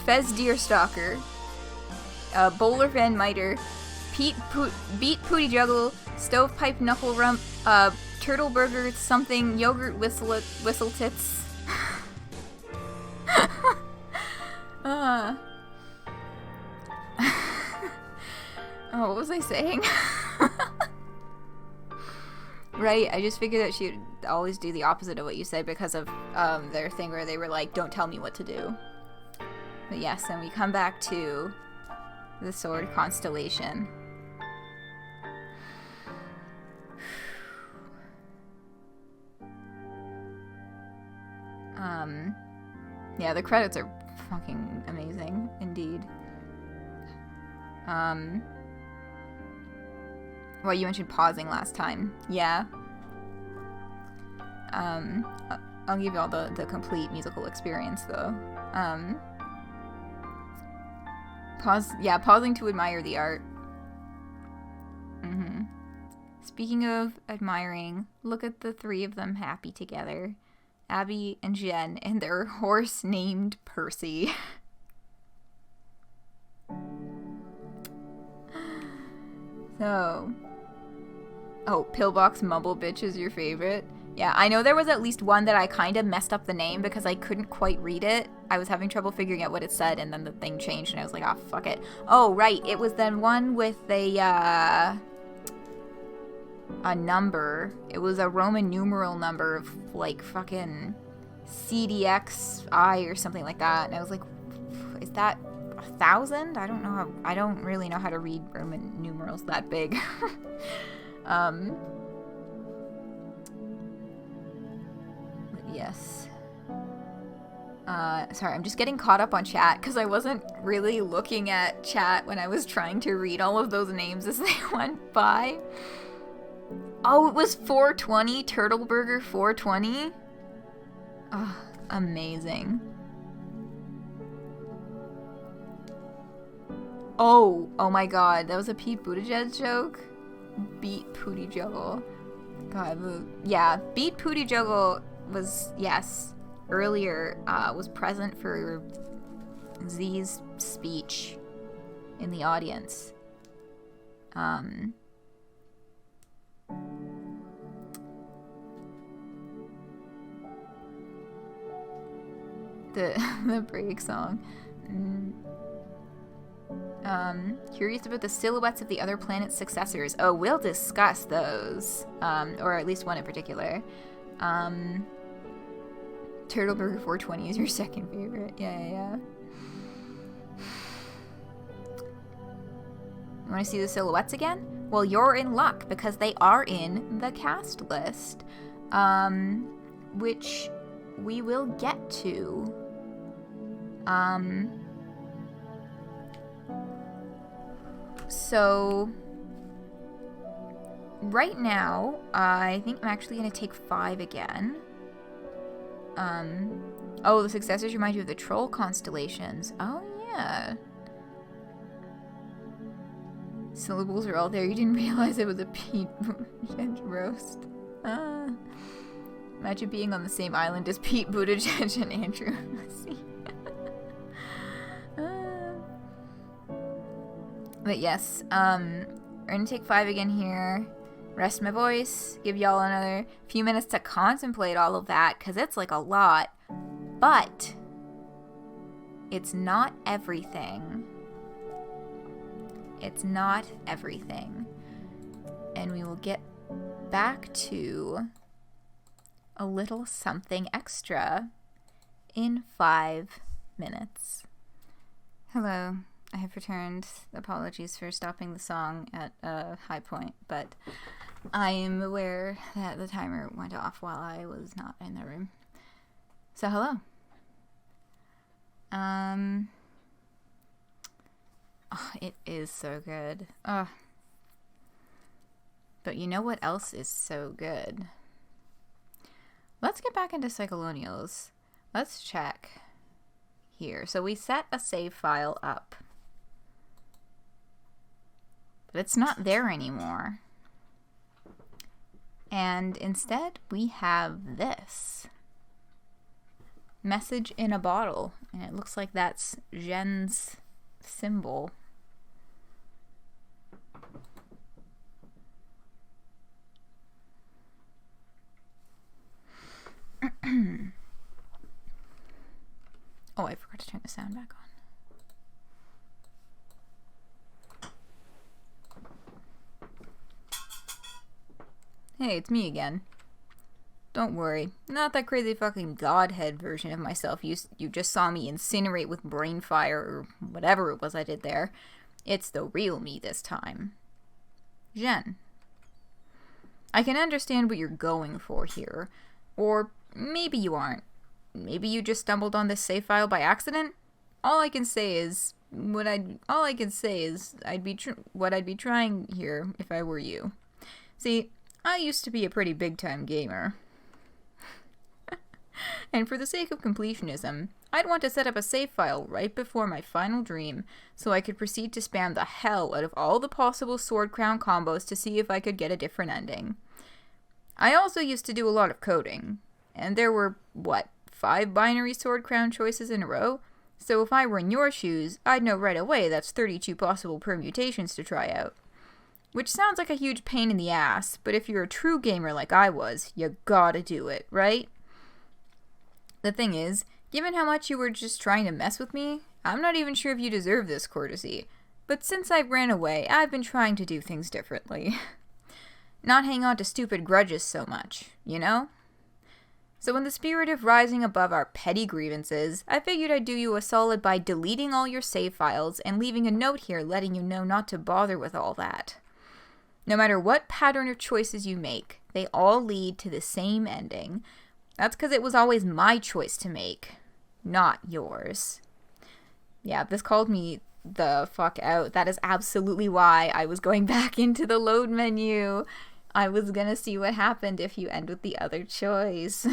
Fez Deerstalker. Bowler Van Miter. Beat Pooty Juggle. Stovepipe Knuckle Rump. Turtle Burger something. Yogurt Whistle Tits. Oh, what was I saying? Right, I just figured that she would always do the opposite of what you said because of their thing where they were like, don't tell me what to do. But yes, and we come back to the sword constellation. Yeah, the credits are fucking amazing, indeed. Well, you mentioned pausing last time. Yeah. I'll give you all the complete musical experience, though. Pausing to admire the art. Speaking of admiring, look at the three of them happy together Abby and Jen and their horse named Percy. So, oh, Pillbox Mumble Bitch is your favorite? Yeah, I know there was at least one that I kind of messed up the name because I couldn't quite read it. I was having trouble figuring out what it said, and then the thing changed, and I was like, oh, fuck it. Oh, right, it was then one with a number. It was a Roman numeral number of, like, fucking CDXI or something like that, and I was like, is that 1,000? I don't know I don't really know how to read Roman numerals that big. Yes. Sorry, I'm just getting caught up on chat because I wasn't really looking at chat when I was trying to read all of those names as they went by. Oh, it was 420, Turtleburger 420. Oh, amazing. Oh my god, that was a Pete Buttigieg joke? Beat Pootie Juggle. God, yeah, Beat Pootie Juggle was, yes, earlier, was present for Z's speech in the audience. The break song. Curious about the silhouettes of the other planet's successors. Oh, we'll discuss those. Or at least one in particular. Turtleburger 420 is your second favorite. Yeah. You want to see the silhouettes again? Well, you're in luck because they are in the cast list. Which we will get to. So, right now, I think I'm actually going to take 5 again. Oh, the successors remind you of the troll constellations. Oh, yeah. Syllables are all there. You didn't realize it was a Pete Buttigieg roast. Imagine being on the same island as Pete Buttigieg and Andrew Hussie. But yes, we're gonna take 5 again here. Rest my voice. Give y'all another few minutes to contemplate all of that, because it's like a lot. But it's not everything. It's not everything. And we will get back to a little something extra in 5 minutes. Hello, I have returned. Apologies for stopping the song at a high point, but I am aware that the timer went off while I was not in the room. So hello. Oh, it is so good. Oh. But you know what else is so good? Let's get back into Psycholonials. Let's check here. So we set a save file up. But it's not there anymore. And instead we have this. Message in a bottle. And it looks like that's Jen's symbol. Oh, I forgot to turn the sound back on. Hey, it's me again. Don't worry. Not that crazy fucking godhead version of myself you just saw me incinerate with brain fire or whatever it was I did there. It's the real me this time. Jen. I can understand what you're going for here. Or maybe you aren't. Maybe you just stumbled on this save file by accident? All I can say is what I'd be trying here if I were you. See, I used to be a pretty big-time gamer. And for the sake of completionism, I'd want to set up a save file right before my final dream so I could proceed to spam the hell out of all the possible sword crown combos to see if I could get a different ending. I also used to do a lot of coding. And there were, 5 binary sword crown choices in a row? So if I were in your shoes, I'd know right away that's 32 possible permutations to try out. Which sounds like a huge pain in the ass, but if you're a true gamer like I was, you gotta do it, right? The thing is, given how much you were just trying to mess with me, I'm not even sure if you deserve this courtesy. But since I ran away, I've been trying to do things differently. Not hang on to stupid grudges so much, you know? So in the spirit of rising above our petty grievances, I figured I'd do you a solid by deleting all your save files and leaving a note here letting you know not to bother with all that. No matter what pattern of choices you make, they all lead to the same ending. That's because it was always my choice to make, not yours. Yeah, this called me the fuck out. That is absolutely why I was going back into the load menu. I was gonna see what happened if you end with the other choice.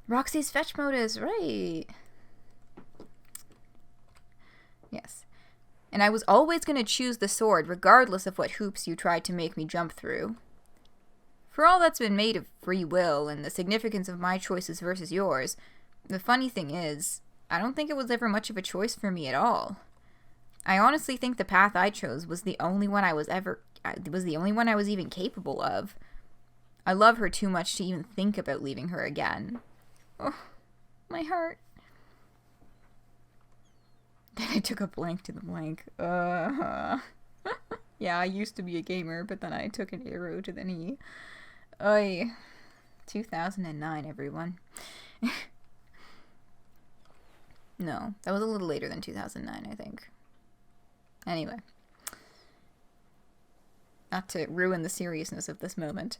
Roxy's fetch mode is right. Yes. And I was always gonna choose the sword regardless of what hoops you tried to make me jump through. For all that's been made of free will and the significance of my choices versus yours, the funny thing is, I don't think it was ever much of a choice for me at all. I honestly think the path I chose was the only one I was even capable of. I love her too much to even think about leaving her again. Oh, my heart. Then I took a blank to the blank. Yeah, I used to be a gamer, but then I took an arrow to the knee. Oy. 2009, everyone. No, that was a little later than 2009, I think. Anyway. Not to ruin the seriousness of this moment.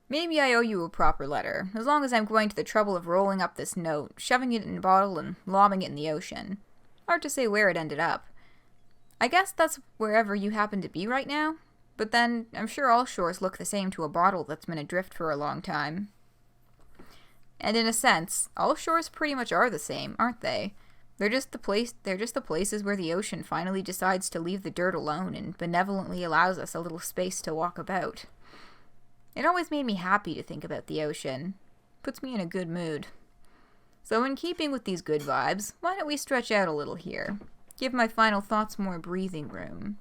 Maybe I owe you a proper letter, as long as I'm going to the trouble of rolling up this note, shoving it in a bottle, and lobbing it in the ocean. Hard to say where it ended up. I guess that's wherever you happen to be right now, but then I'm sure all shores look the same to a bottle that's been adrift for a long time. And in a sense, all shores pretty much are the same, aren't they? They're just the places where the ocean finally decides to leave the dirt alone and benevolently allows us a little space to walk about. It always made me happy to think about the ocean. Puts me in a good mood. So in keeping with these good vibes, why don't we stretch out a little here? Give my final thoughts more breathing room.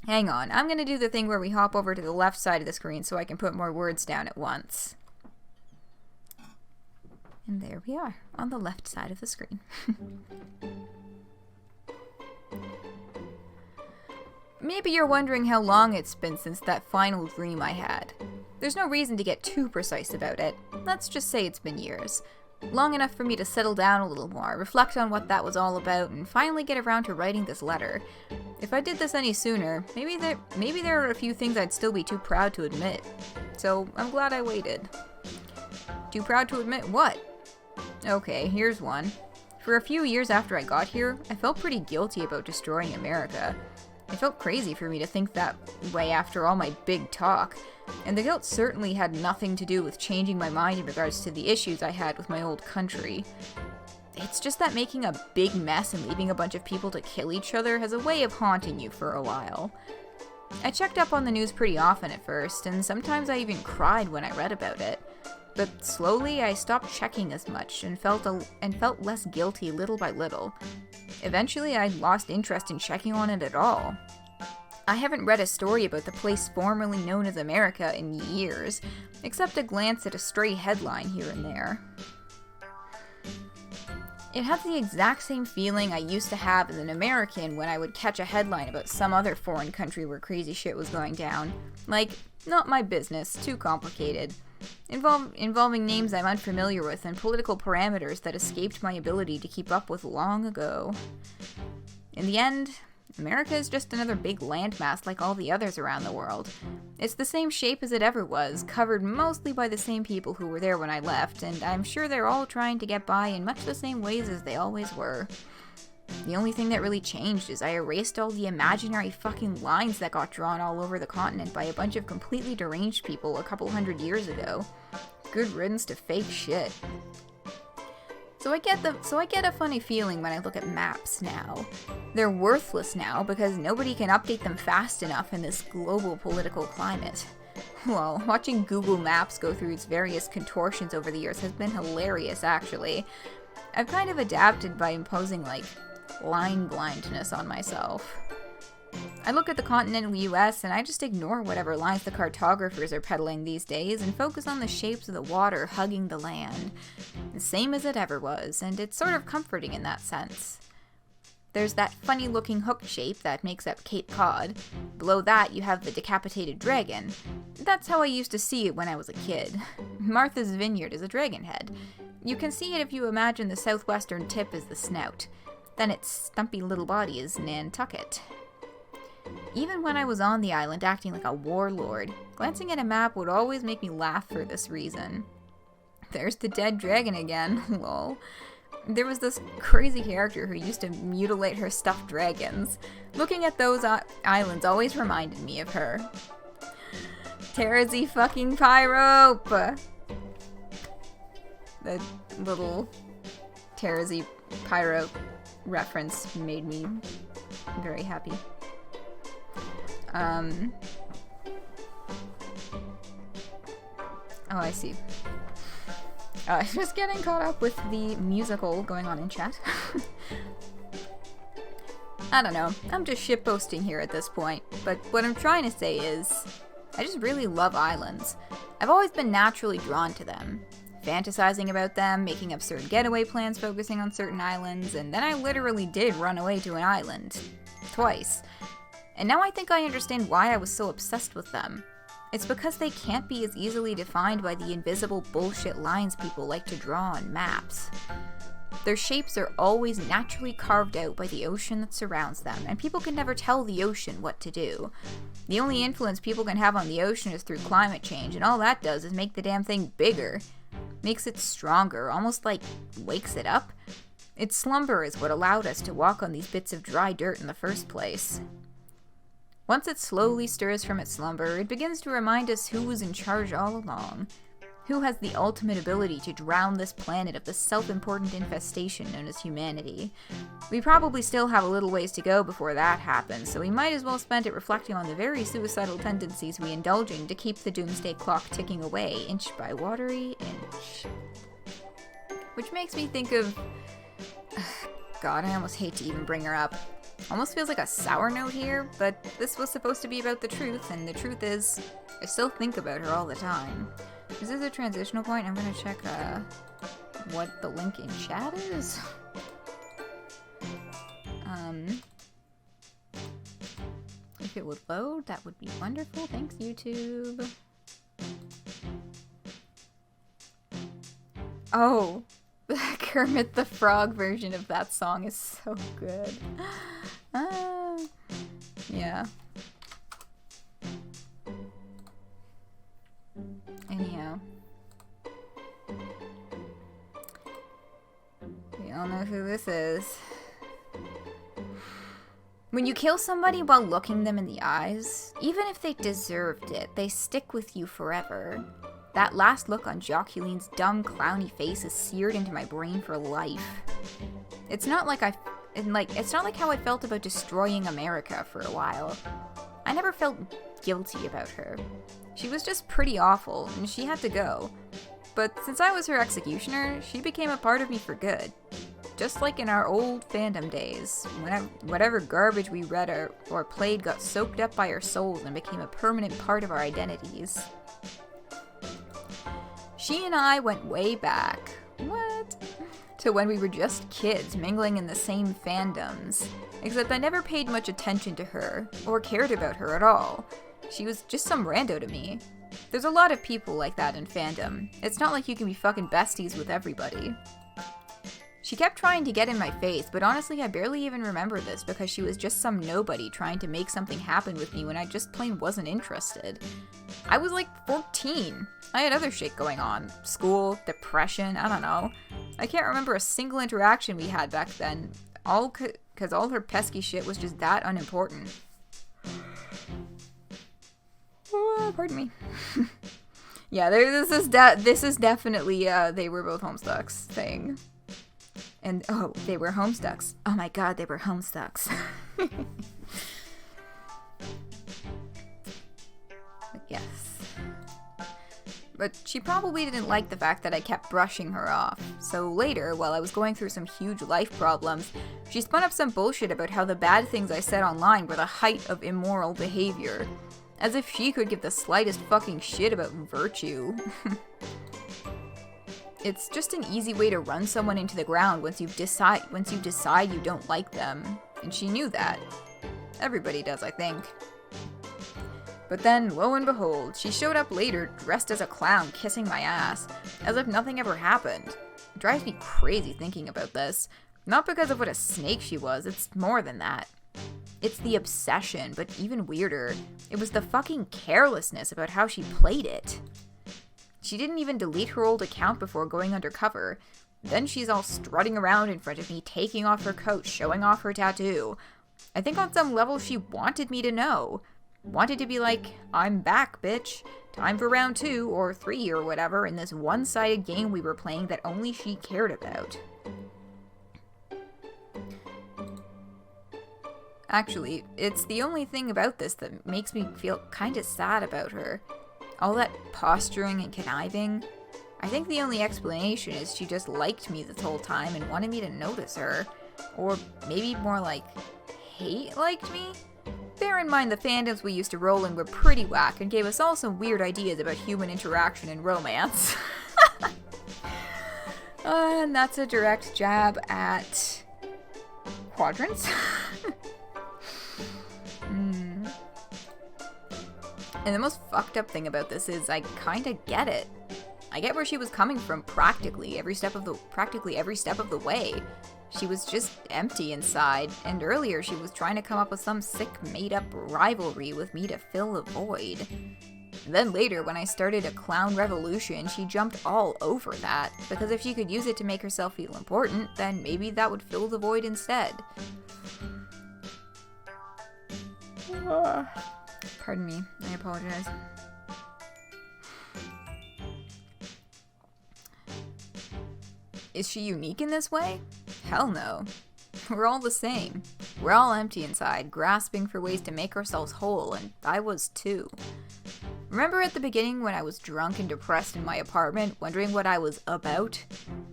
Hang on, I'm gonna do the thing where we hop over to the left side of the screen so I can put more words down at once. And there we are, on the left side of the screen. Maybe you're wondering how long it's been since that final dream I had. There's no reason to get too precise about it. Let's just say it's been years. Long enough for me to settle down a little more, reflect on what that was all about, and finally get around to writing this letter. If I did this any sooner, maybe there are a few things I'd still be too proud to admit. So I'm glad I waited. Too proud to admit what? Okay, here's one. For a few years after I got here, I felt pretty guilty about destroying America. It felt crazy for me to think that way after all my big talk, and the guilt certainly had nothing to do with changing my mind in regards to the issues I had with my old country. It's just that making a big mess and leaving a bunch of people to kill each other has a way of haunting you for a while. I checked up on the news pretty often at first, and sometimes I even cried when I read about it. But slowly I stopped checking as much and felt less guilty little by little. Eventually I lost interest in checking on it at all. I haven't read a story about the place formerly known as America in years, except a glance at a stray headline here and there. It has the exact same feeling I used to have as an American when I would catch a headline about some other foreign country where crazy shit was going down. Like, not my business, too complicated. Involving names I'm unfamiliar with and political parameters that escaped my ability to keep up with long ago. In the end, America is just another big landmass like all the others around the world. It's the same shape as it ever was, covered mostly by the same people who were there when I left, and I'm sure they're all trying to get by in much the same ways as they always were. The only thing that really changed is I erased all the imaginary fucking lines that got drawn all over the continent by a bunch of completely deranged people a couple hundred years ago. Good riddance to fake shit. So I get a funny feeling when I look at maps now. They're worthless now because nobody can update them fast enough in this global political climate. Well, watching Google Maps go through its various contortions over the years has been hilarious, actually. I've kind of adapted by imposing, like, line blindness on myself. I look at the continental US and I just ignore whatever lines the cartographers are peddling these days and focus on the shapes of the water hugging the land. The same as it ever was, and it's sort of comforting in that sense. There's that funny looking hook shape that makes up Cape Cod. Below that you have the decapitated dragon. That's how I used to see it when I was a kid. Martha's Vineyard is a dragon head. You can see it if you imagine the southwestern tip as the snout. Then its stumpy little body is Nantucket. Even when I was on the island acting like a warlord, glancing at a map would always make me laugh for this reason. There's the dead dragon again, lol. There was this crazy character who used to mutilate her stuffed dragons. Looking at those islands always reminded me of her. Terrazy fucking Pyrope! The little Terrazy Pyrope reference made me very happy. Oh, I see. Just getting caught up with the musical going on in chat. I don't know. I'm just shitposting here at this point. But what I'm trying to say is, I just really love islands. I've always been naturally drawn to them. Fantasizing about them, making absurd getaway plans focusing on certain islands, and then I literally did run away to an island. Twice. And now I think I understand why I was so obsessed with them. It's because they can't be as easily defined by the invisible bullshit lines people like to draw on maps. Their shapes are always naturally carved out by the ocean that surrounds them, and people can never tell the ocean what to do. The only influence people can have on the ocean is through climate change, and all that does is make the damn thing bigger. Makes it stronger, almost like wakes it up. Its slumber is what allowed us to walk on these bits of dry dirt in the first place. Once it slowly stirs from its slumber, it begins to remind us who was in charge all along. Who has the ultimate ability to drown this planet of the self-important infestation known as humanity. We probably still have a little ways to go before that happens, so we might as well spend it reflecting on the very suicidal tendencies we indulge in to keep the doomsday clock ticking away, inch by watery inch. Which makes me think of... God, I almost hate to even bring her up. Almost feels like a sour note here, but this was supposed to be about the truth, and the truth is, I still think about her all the time. Is this a transitional point? I'm gonna check, what the link in chat is? If it would load, that would be wonderful. Thanks, YouTube. Oh, the Kermit the Frog version of that song is so good. Yeah. Anyhow. We all know who this is. When you kill somebody while looking them in the eyes, even if they deserved it, they stick with you forever. That last look on Joculine's dumb, clowny face is seared into my brain for life. It's not like how I felt about destroying America for a while. I never felt guilty about her. She was just pretty awful, and she had to go. But since I was her executioner, she became a part of me for good. Just like in our old fandom days, whatever garbage we read or played got soaked up by our souls and became a permanent part of our identities. She and I went way back. What? To when we were just kids mingling in the same fandoms. Except I never paid much attention to her, or cared about her at all. She was just some rando to me. There's a lot of people like that in fandom. It's not like you can be fucking besties with everybody. She kept trying to get in my face, but honestly I barely even remember this because she was just some nobody trying to make something happen with me when I just plain wasn't interested. I was like 14. I had other shit going on. School, depression, I don't know. I can't remember a single interaction we had back then. All because all her pesky shit was just that unimportant. Pardon me. Yeah, this is definitely they were both Homestucks thing. And, oh, they were Homestucks. Oh my god, they were Homestucks. Yes. But she probably didn't like the fact that I kept brushing her off. So later, while I was going through some huge life problems, she spun up some bullshit about how the bad things I said online were the height of immoral behavior. As if she could give the slightest fucking shit about virtue. It's just an easy way to run someone into the ground once you decide you don't like them. And she knew that. Everybody does, I think. But then, lo and behold, she showed up later dressed as a clown kissing my ass, as if nothing ever happened. It drives me crazy thinking about this. Not because of what a snake she was, it's more than that. It's the obsession, but even weirder, it was the fucking carelessness about how she played it. She didn't even delete her old account before going undercover. Then she's all strutting around in front of me, taking off her coat, showing off her tattoo. I think on some level she wanted me to know. Wanted to be like, I'm back, bitch. Time for round 2 or 3 or whatever in this one-sided game we were playing that only she cared about. Actually, it's the only thing about this that makes me feel kinda sad about her. All that posturing and conniving. I think the only explanation is she just liked me this whole time and wanted me to notice her. Or maybe more like, hate-liked me? Bear in mind the fandoms we used to roll in were pretty whack and gave us all some weird ideas about human interaction and romance. And that's a direct jab at quadrants. And the most fucked up thing about this is I kinda get it. I get where she was coming from practically every step of the way. She was just empty inside, and earlier she was trying to come up with some sick made-up rivalry with me to fill the void. Then later, when I started a clown revolution, she jumped all over that, because if she could use it to make herself feel important, then maybe that would fill the void instead. Pardon me, I apologize. Is she unique in this way? Hell no. We're all the same. We're all empty inside, grasping for ways to make ourselves whole, and I was too. Remember at the beginning when I was drunk and depressed in my apartment, wondering what I was about?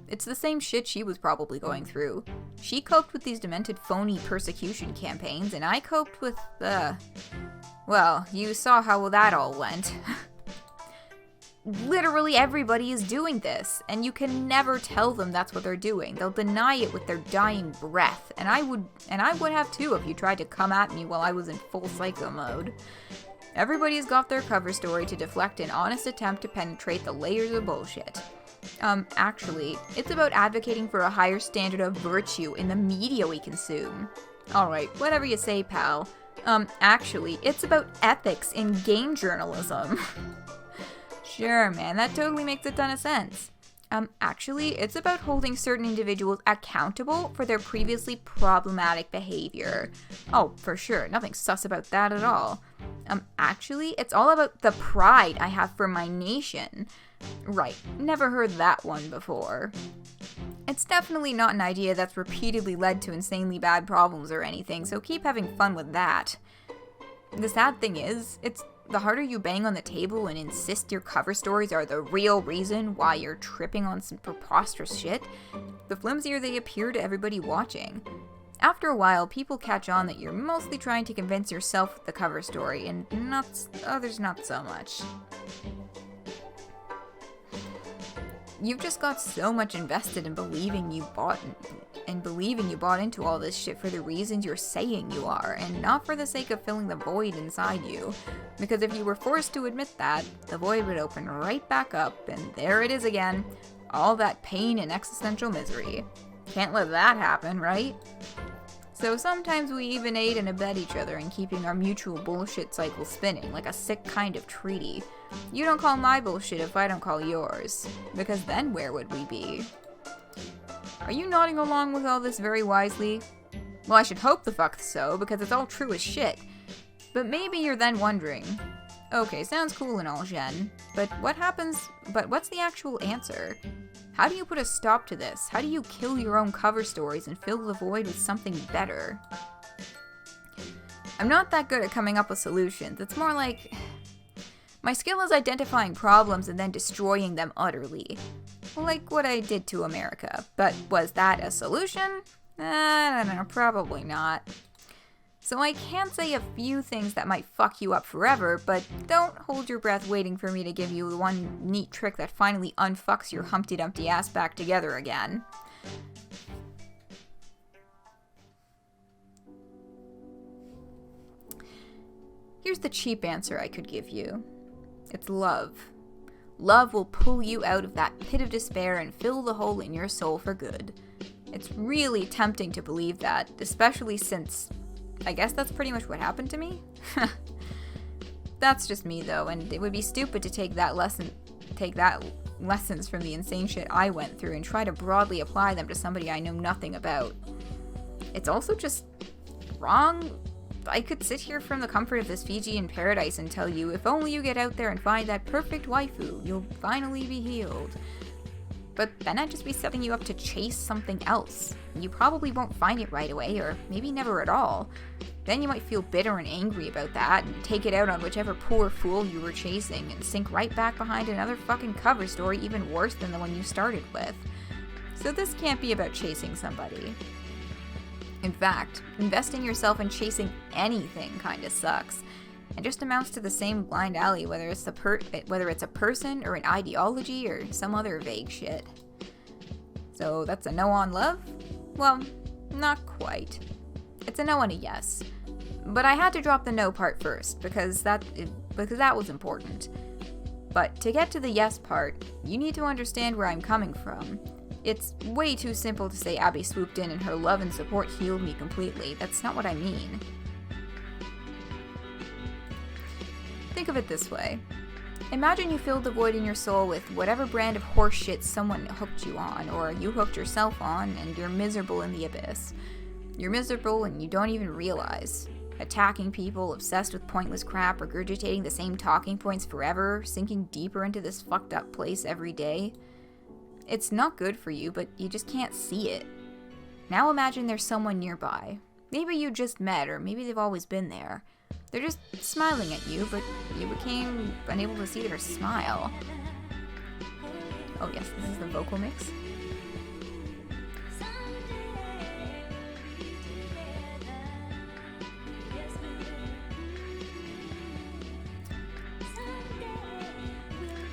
It's the same shit she was probably going through. She coped with these demented phony persecution campaigns, and I coped with, well, you saw how that all went. Literally everybody is doing this, and you can never tell them that's what they're doing. They'll deny it with their dying breath, and I would have too if you tried to come at me while I was in full psycho mode. Everybody's got their cover story to deflect an honest attempt to penetrate the layers of bullshit. Actually, it's about advocating for a higher standard of virtue in the media we consume. Alright, whatever you say, pal. Actually, it's about ethics in game journalism. Sure, man, that totally makes a ton of sense. Actually, it's about holding certain individuals accountable for their previously problematic behavior. Oh, for sure, nothing sus about that at all. Actually, it's all about the pride I have for my nation. Right, never heard that one before. It's definitely not an idea that's repeatedly led to insanely bad problems or anything, so keep having fun with that. The sad thing is, it's the harder you bang on the table and insist your cover stories are the real reason why you're tripping on some preposterous shit, the flimsier they appear to everybody watching. After a while, people catch on that you're mostly trying to convince yourself with the cover story, and others not so much. You've just got so much invested in believing you bought into all this shit for the reasons you're saying you are, and not for the sake of filling the void inside you. Because if you were forced to admit that, the void would open right back up, and there it is again, all that pain and existential misery. Can't let that happen, right? So sometimes we even aid and abet each other in keeping our mutual bullshit cycle spinning, like a sick kind of treaty. You don't call my bullshit if I don't call yours. Because then where would we be? Are you nodding along with all this very wisely? Well, I should hope the fuck so, because it's all true as shit. But maybe you're then wondering, okay, sounds cool and all, Jen, but what's the actual answer? How do you put a stop to this? How do you kill your own cover stories and fill the void with something better? I'm not that good at coming up with solutions. It's more like my skill is identifying problems and then destroying them utterly. Like what I did to America. But was that a solution? I don't know, probably not. So I can say a few things that might fuck you up forever, but don't hold your breath waiting for me to give you one neat trick that finally unfucks your Humpty Dumpty ass back together again. Here's the cheap answer I could give you. It's love. Love will pull you out of that pit of despair and fill the hole in your soul for good. It's really tempting to believe that, especially since I guess that's pretty much what happened to me. That's just me though, and it would be stupid to take that lessons from the insane shit I went through and try to broadly apply them to somebody I know nothing about. It's also just wrong. I could sit here from the comfort of this Fijian paradise and tell you, if only you get out there and find that perfect waifu, you'll finally be healed. But then I'd just be setting you up to chase something else. You probably won't find it right away, or maybe never at all. Then you might feel bitter and angry about that, and take it out on whichever poor fool you were chasing, and sink right back behind another fucking cover story even worse than the one you started with. So this can't be about chasing somebody. In fact, investing yourself in chasing anything kinda sucks. It just amounts to the same blind alley, whether it's a person or an ideology or some other vague shit. So that's a no on love? Well, not quite. It's a no and a yes. But I had to drop the no part first, because that was important. But to get to the yes part, you need to understand where I'm coming from. It's way too simple to say Abby swooped in and her love and support healed me completely. That's not what I mean. Think of it this way. Imagine you filled the void in your soul with whatever brand of horseshit someone hooked you on, or you hooked yourself on, and you're miserable in the abyss. You're miserable and you don't even realize. Attacking people, obsessed with pointless crap, regurgitating the same talking points forever, sinking deeper into this fucked up place every day. It's not good for you, but you just can't see it. Now imagine there's someone nearby. Maybe you just met, or maybe they've always been there. They're just smiling at you, but you became unable to see their smile. Oh yes, this is the vocal mix.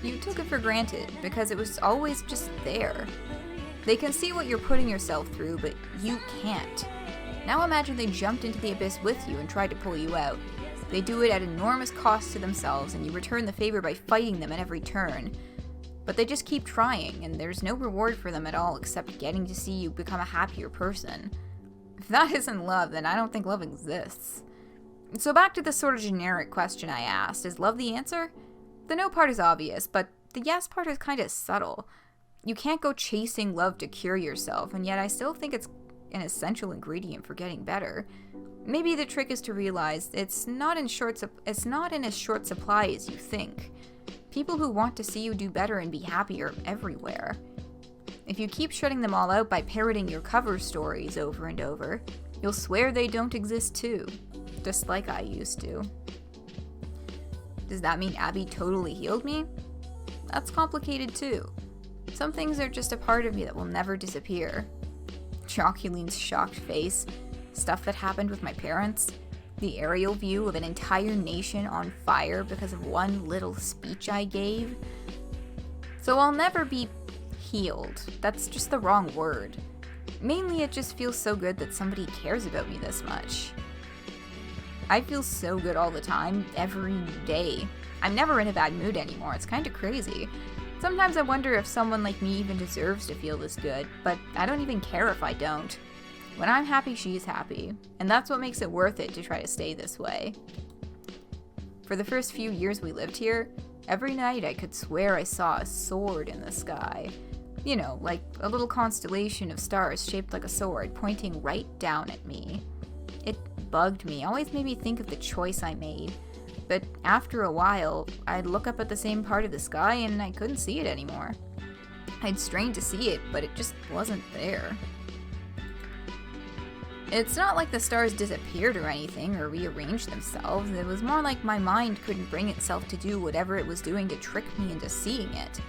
You took it for granted because it was always just there. They can see what you're putting yourself through, but you can't. Now imagine they jumped into the abyss with you and tried to pull you out. They do it at enormous cost to themselves, and you return the favor by fighting them at every turn. But they just keep trying, and there's no reward for them at all except getting to see you become a happier person. If that isn't love, then I don't think love exists. So back to the sort of generic question I asked, is love the answer? The no part is obvious, but the yes part is kind of subtle. You can't go chasing love to cure yourself, and yet I still think it's an essential ingredient for getting better. Maybe the trick is to realize it's not in as short supply as you think. People who want to see you do better and be happy are everywhere. If you keep shutting them all out by parroting your cover stories over and over, you'll swear they don't exist too, just like I used to. Does that mean Abby totally healed me? That's complicated too. Some things are just a part of me that will never disappear. Joculine's shocked face, stuff that happened with my parents, the aerial view of an entire nation on fire because of one little speech I gave. So I'll never be healed. That's just the wrong word. Mainly it just feels so good that somebody cares about me this much. I feel so good all the time, every day. I'm never in a bad mood anymore. It's kind of crazy. Sometimes I wonder if someone like me even deserves to feel this good, but I don't even care if I don't. When I'm happy, she's happy, and that's what makes it worth it to try to stay this way. For the first few years we lived here, every night I could swear I saw a sword in the sky. You know, like a little constellation of stars shaped like a sword pointing right down at me. It bugged me, always made me think of the choice I made. But after a while, I'd look up at the same part of the sky and I couldn't see it anymore. I'd strained to see it, but it just wasn't there. It's not like the stars disappeared or anything, or rearranged themselves. It was more like my mind couldn't bring itself to do whatever it was doing to trick me into seeing it.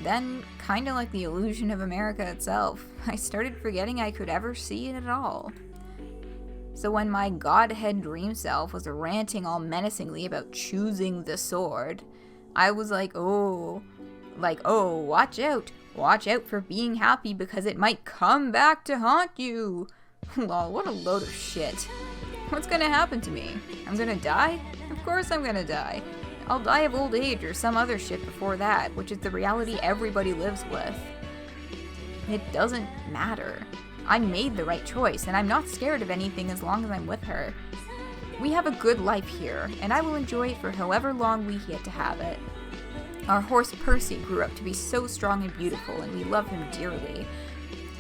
Then, kinda like the illusion of America itself, I started forgetting I could ever see it at all. So when my godhead dream self was ranting all menacingly about choosing the sword, I was like, oh, watch out for being happy because it might come back to haunt you. Lol, what a load of shit. What's gonna happen to me? I'm gonna die? Of course I'm gonna die. I'll die of old age or some other shit before that, which is the reality everybody lives with. It doesn't matter. I made the right choice, and I'm not scared of anything as long as I'm with her. We have a good life here, and I will enjoy it for however long we get to have it. Our horse Percy grew up to be so strong and beautiful, and we love him dearly.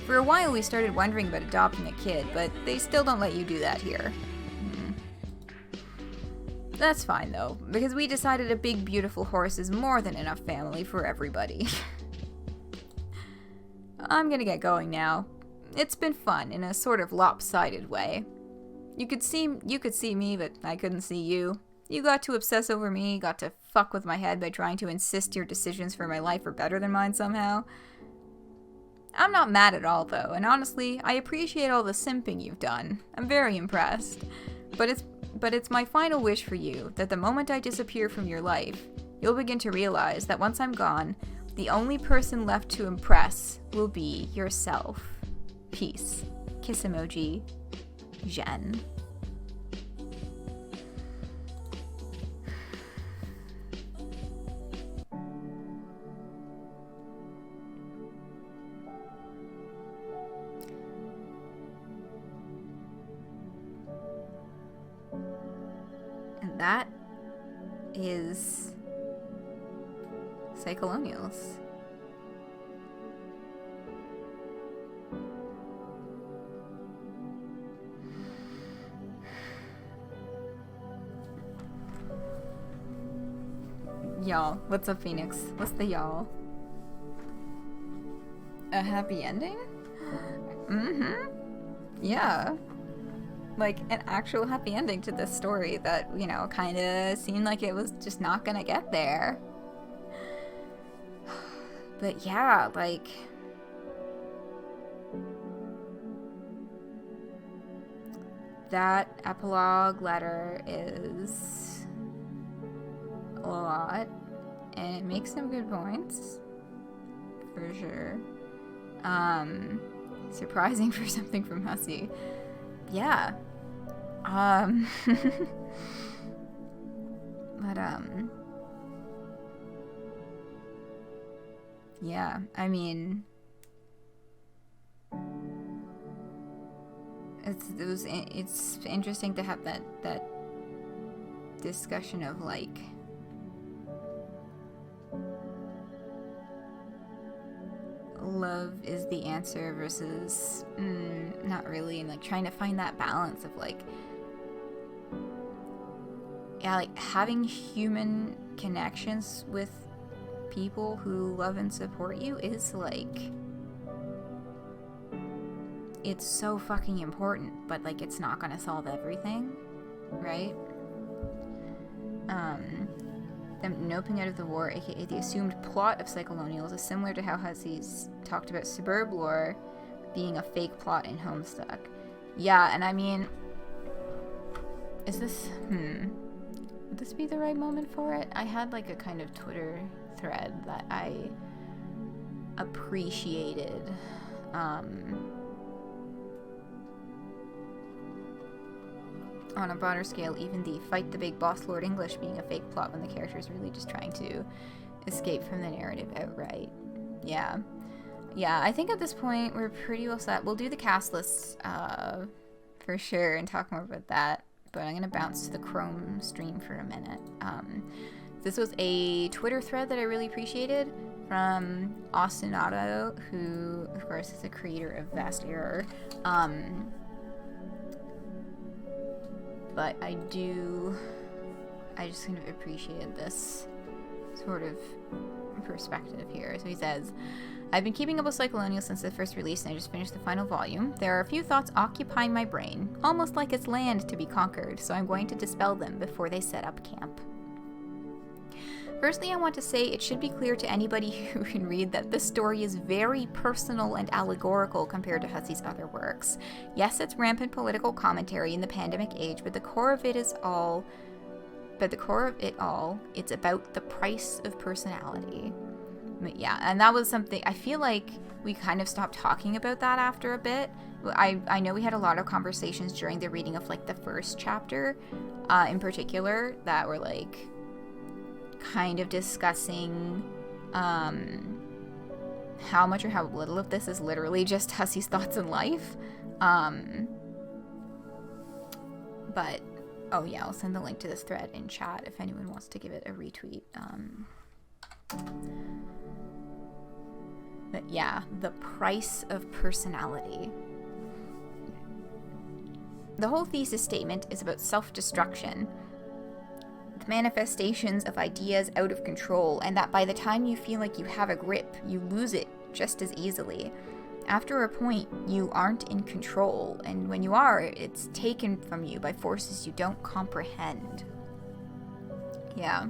For a while we started wondering about adopting a kid, but they still don't let you do that here. That's fine though, because we decided a big beautiful horse is more than enough family for everybody. I'm gonna get going now. It's been fun in a sort of lopsided way. You could see me, but I couldn't see you. You got to obsess over me, got to fuck with my head by trying to insist your decisions for my life are better than mine somehow. I'm not mad at all though, and honestly, I appreciate all the simping you've done. I'm very impressed. But it's my final wish for you that the moment I disappear from your life, you'll begin to realize that once I'm gone, the only person left to impress will be yourself. Peace. Kiss emoji. Jen. And that is Psycholonials. Y'all, what's up, Phoenix? What's the y'all? A happy ending? Mm-hmm. Yeah. Like, an actual happy ending to this story that, you know, kind of seemed like it was just not gonna get there. But yeah, like... that epilogue letter is a lot, and it makes some good points, for sure. Surprising for something from Hussie. Yeah. But, yeah, I mean, it's interesting to have that discussion of, like, love is the answer versus not really, and like trying to find that balance of like, yeah, like having human connections with people who love and support you is like, it's so fucking important, but like it's not gonna solve everything, right? The noping out of the war, aka the assumed plot of Psycholonials, is similar to how Hussie's talked about suburb lore being a fake plot in Homestuck. Yeah, and I mean, is this, would this be the right moment for it? I had like a kind of Twitter thread that I appreciated, on a broader scale, even the fight the big boss Lord English being a fake plot when the character is really just trying to escape from the narrative outright. Yeah. Yeah, I think at this point we're pretty well set. We'll do the cast list for sure and talk more about that, but I'm going to bounce to the Chrome stream for a minute. This was a Twitter thread that I really appreciated from Ostinato, who, of course, is a creator of Vast Error. But I just kind of appreciated this sort of perspective here. So he says, I've been keeping up with Psycholonials since the first release, and I just finished the final volume. There are a few thoughts occupying my brain, almost like it's land to be conquered, so I'm going to dispel them before they set up camp. Firstly, I want to say it should be clear to anybody who can read that this story is very personal and allegorical compared to Hussie's other works. Yes, it's rampant political commentary in the pandemic age, but the core of it all, it's about the price of personality. But yeah, and that was something, I feel like we kind of stopped talking about that after a bit. I know we had a lot of conversations during the reading of, like, the first chapter, in particular, that were, like, kind of discussing how much or how little of this is literally just Hussie's thoughts in life. But, oh yeah, I'll send the link to this thread in chat if anyone wants to give it a retweet. But yeah, the price of personality. The whole thesis statement is about self-destruction, the manifestations of ideas out of control, and that by the time you feel like you have a grip, you lose it just as easily. After a point, you aren't in control, and when you are, it's taken from you by forces you don't comprehend. Yeah.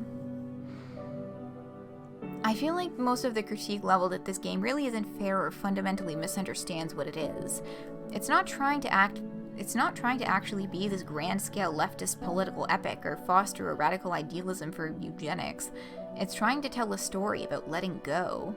I feel like most of the critique leveled at this game really isn't fair or fundamentally misunderstands what it is. It's not trying to actually be this grand-scale leftist political epic or foster a radical idealism for eugenics. It's trying to tell a story about letting go.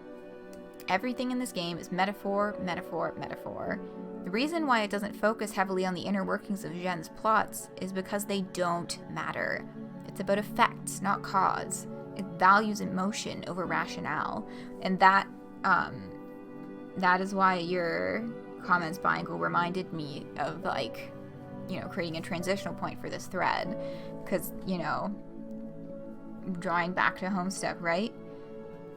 Everything in this game is metaphor, metaphor, metaphor. The reason why it doesn't focus heavily on the inner workings of Zhen's plots is because they don't matter. It's about effects, not cause. It values emotion over rationale. And that is why your comments, Triangle, reminded me of, like, you know, creating a transitional point for this thread. Because, you know, drawing back to Homestuck, right?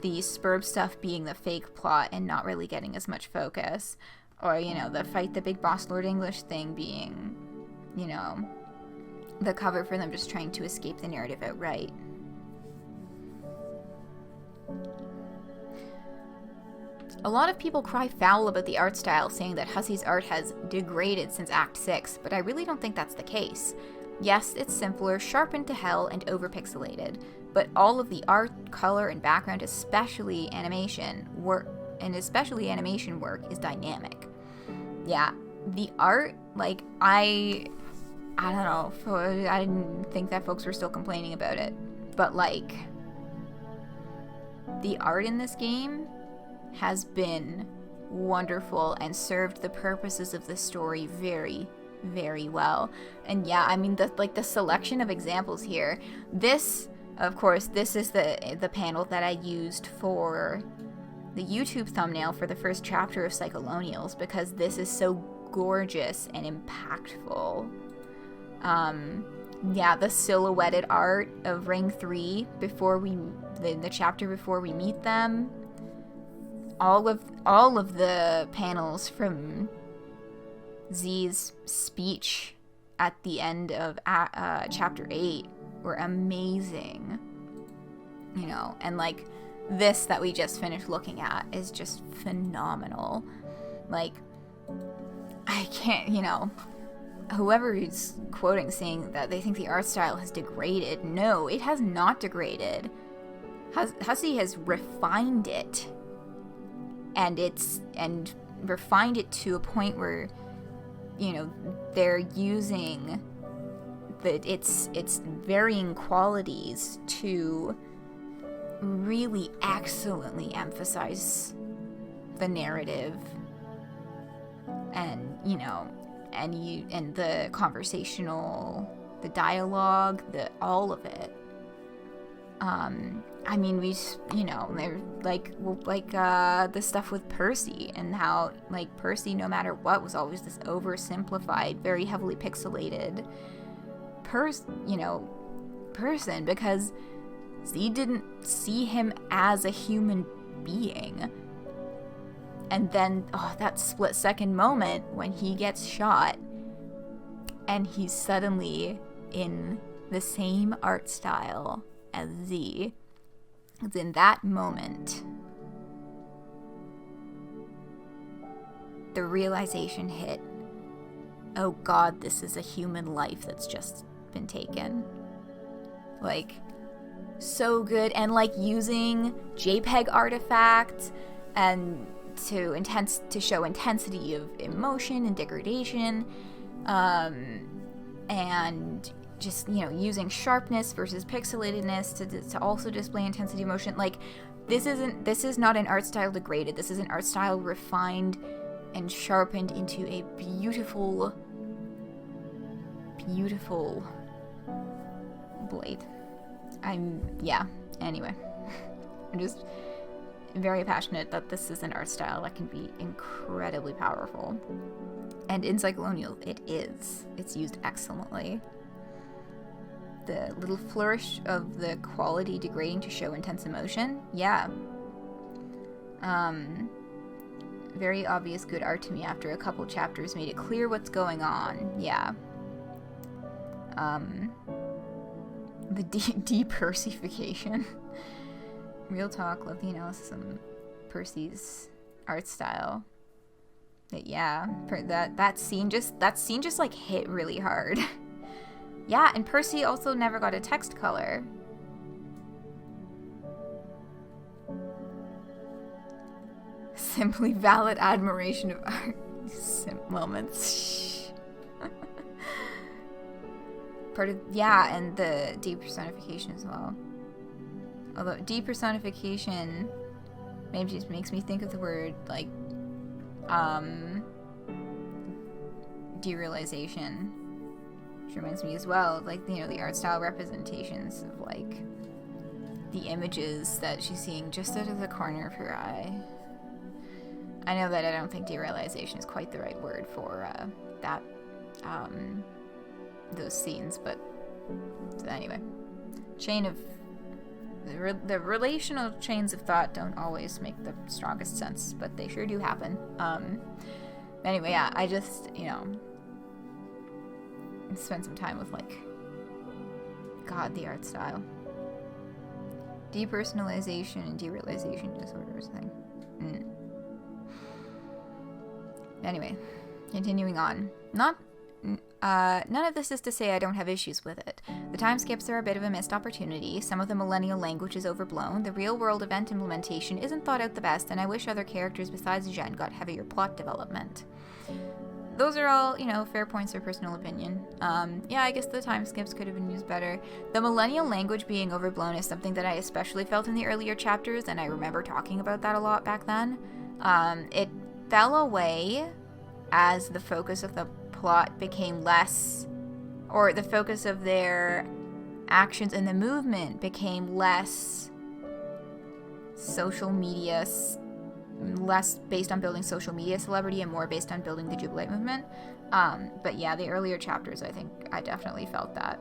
The Spurb stuff being the fake plot and not really getting as much focus. Or, you know, the fight the big boss Lord English thing being, you know, the cover for them just trying to escape the narrative outright. A lot of people cry foul about the art style, saying that Hussie's art has degraded since Act 6, but I really don't think that's the case. Yes, it's simpler, sharpened to hell, and over-pixelated, but all of the art, color, and background, especially animation work, is dynamic. Yeah, the art, like, I don't know, I didn't think that folks were still complaining about it, but, like, the art in this game has been wonderful and served the purposes of the story very, very well. And yeah, I mean, the selection of examples here. This, of course, this is the panel that I used for the YouTube thumbnail for the first chapter of Psycholonials, because this is so gorgeous and impactful. Yeah, the silhouetted art of Ring 3 the chapter before we meet them. All of the panels from Z's speech at the end of chapter 8 were amazing. You know, and like this that we just finished looking at is just phenomenal. Like, I can't, you know, whoever is quoting saying that they think the art style has degraded, no, it has not degraded. Hussie has refined it. And refined it to a point where, you know, they're using its varying qualities to really excellently emphasize the narrative and, you know, and the conversational, the dialogue, all of it. I mean, you know, they're like the stuff with Percy, and how, like, Percy, no matter what, was always this oversimplified, very heavily pixelated person, because Z didn't see him as a human being. And then, that split-second moment when he gets shot, and he's suddenly in the same art style as Z. It's in that moment the realization hit, oh god, this is a human life that's just been taken. Like, so good. And like using JPEG artifacts and to show intensity of emotion and degradation, and just, you know, using sharpness versus pixelatedness to also display intensity emotion. Like, this is not an art style degraded. This is an art style refined and sharpened into a beautiful, beautiful blade. Anyway. I'm just very passionate that this is an art style that can be incredibly powerful. And in Psycholonial, it is. It's used excellently. The little flourish of the quality degrading to show intense emotion, yeah. Very obvious good art to me after a couple chapters made it clear what's going on, yeah. The de-Persification. Real talk, love the analysis of Percy's art style. But yeah, that scene just like hit really hard. Yeah, and Percy also never got a text color. Simply valid admiration of art. Moments. And the depersonification as well. Although depersonification maybe just makes me think of the word like derealization, which reminds me as well of, like, you know, the art style representations of like the images that she's seeing just out of the corner of her eye. I know that I don't think derealization is quite the right word for that those scenes, but anyway, the relational chains of thought don't always make the strongest sense, but they sure do happen. Anyway, yeah, I just, you know, spend some time with, like, God, the art style. Depersonalization and derealization disorders thing. Anyway, continuing on. None of this is to say I don't have issues with it. The time skips are a bit of a missed opportunity, some of the millennial language is overblown, the real-world event implementation isn't thought out the best, and I wish other characters besides Jen got heavier plot development. Those are all, you know, fair points or personal opinion. Yeah, I guess the time skips could have been used better. The millennial language being overblown is something that I especially felt in the earlier chapters, and I remember talking about that a lot back then. It fell away as the focus of the plot became less, or the focus of their actions in the movement became less social media, less based on building social media celebrity and more based on building the Jubilite movement. But yeah, the earlier chapters, I think I definitely felt that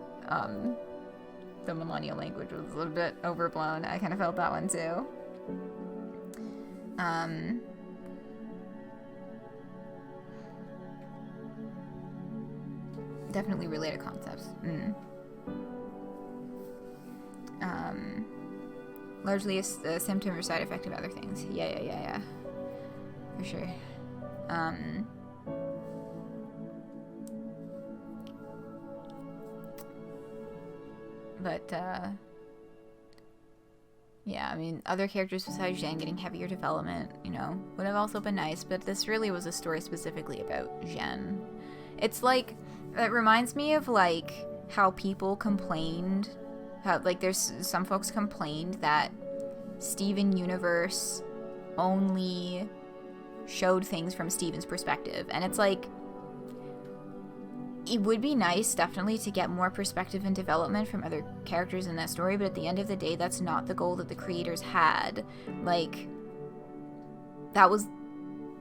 the millennial language was a little bit overblown. I kind of felt that one too. Definitely related concepts. Largely a symptom or side effect of other things. Yeah. For sure. Yeah, I mean, other characters besides Jen getting heavier development, you know, would have also been nice, but this really was a story specifically about Jen. It's like, it reminds me of, like, how people complained, how, like, there's some folks complained that Steven Universe only showed things from Steven's perspective, and it's like, it would be nice, definitely, to get more perspective and development from other characters in that story, but at the end of the day, that's not the goal that the creators had. Like, that was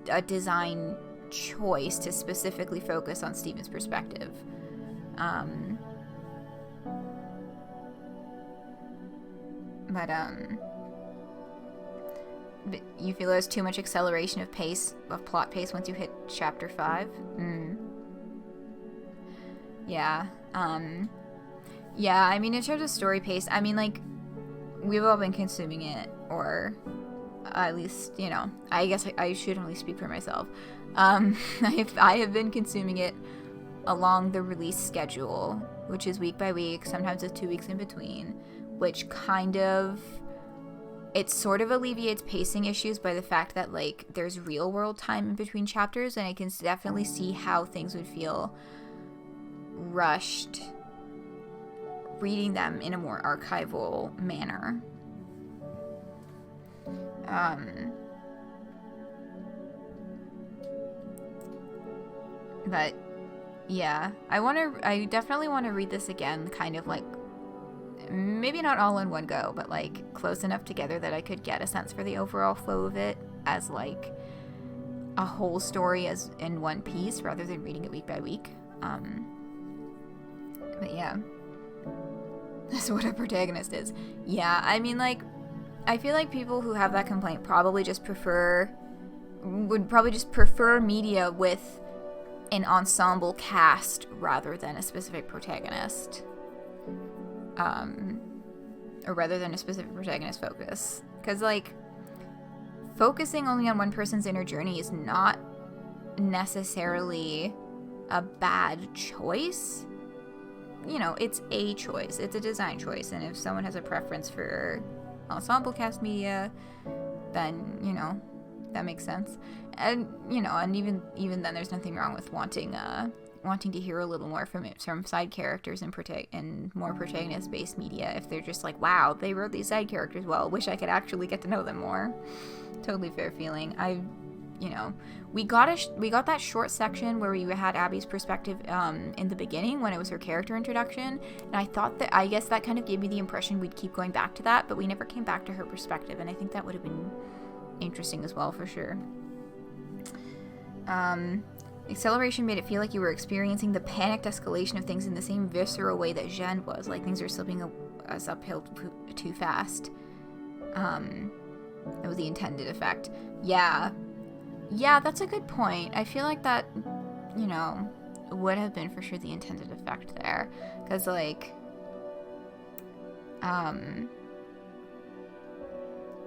a design choice to specifically focus on Steven's perspective. But you feel there's too much acceleration of plot pace once you hit chapter 5? Yeah. Yeah, I mean, in terms of story pace, I mean, like, we've all been consuming it, or at least, you know, I guess I shouldn't really speak for myself. I have been consuming it along the release schedule, which is week by week, sometimes with 2 weeks in between, which kind of, it sort of alleviates pacing issues by the fact that, like, there's real world time in between chapters, and I can definitely see how things would feel rushed reading them in a more archival manner. But yeah, I definitely want to read this again, kind of like, maybe not all in one go, but like close enough together that I could get a sense for the overall flow of it as like a whole story as in one piece rather than reading it week by week. But yeah, that's what a protagonist is. Yeah, I mean, like, I feel like people who have that complaint would probably just prefer media with an ensemble cast rather than a specific protagonist. Or rather than a specific protagonist focus. Because, like, focusing only on one person's inner journey is not necessarily a bad choice. You know, it's a choice. It's a design choice. And if someone has a preference for ensemble cast media, then, you know, that makes sense. And, you know, and even then there's nothing wrong with wanting to hear a little more from side characters and more protagonist-based media if they're just like, wow, they wrote these side characters well, wish I could actually get to know them more. Totally fair feeling. We got that short section where we had Abby's perspective in the beginning when it was her character introduction, and I guess that kind of gave me the impression we'd keep going back to that, but we never came back to her perspective, and I think that would have been interesting as well, for sure. Acceleration made it feel like you were experiencing the panicked escalation of things in the same visceral way that Jeanne was, like things are slipping us uphill too fast. It was the intended effect. Yeah, that's a good point. I feel like that, you know, would have been for sure the intended effect there. Because, like,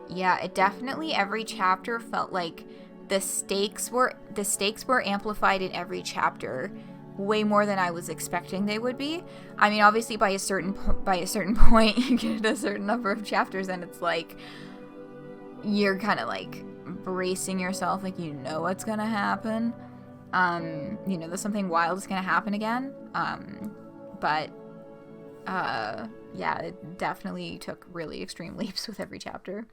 yeah, it definitely, every chapter felt like the stakes were amplified in every chapter way more than I was expecting they would be. I mean, obviously by a certain point you get a certain number of chapters and it's like you're kind of like bracing yourself, like, you know what's gonna happen. You know, there's something wild is gonna happen again. But yeah, it definitely took really extreme leaps with every chapter.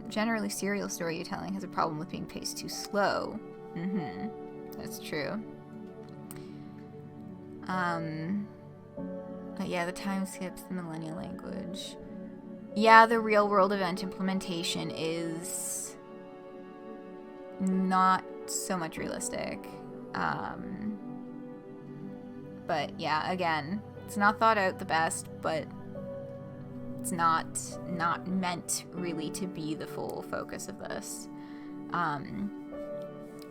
Generally, serial storytelling has a problem with being paced too slow. That's true. But yeah, the time skips, the millennial language. Yeah, the real world event implementation is not so much realistic. But yeah, again, it's not thought out the best, but it's not meant really to be the full focus of this.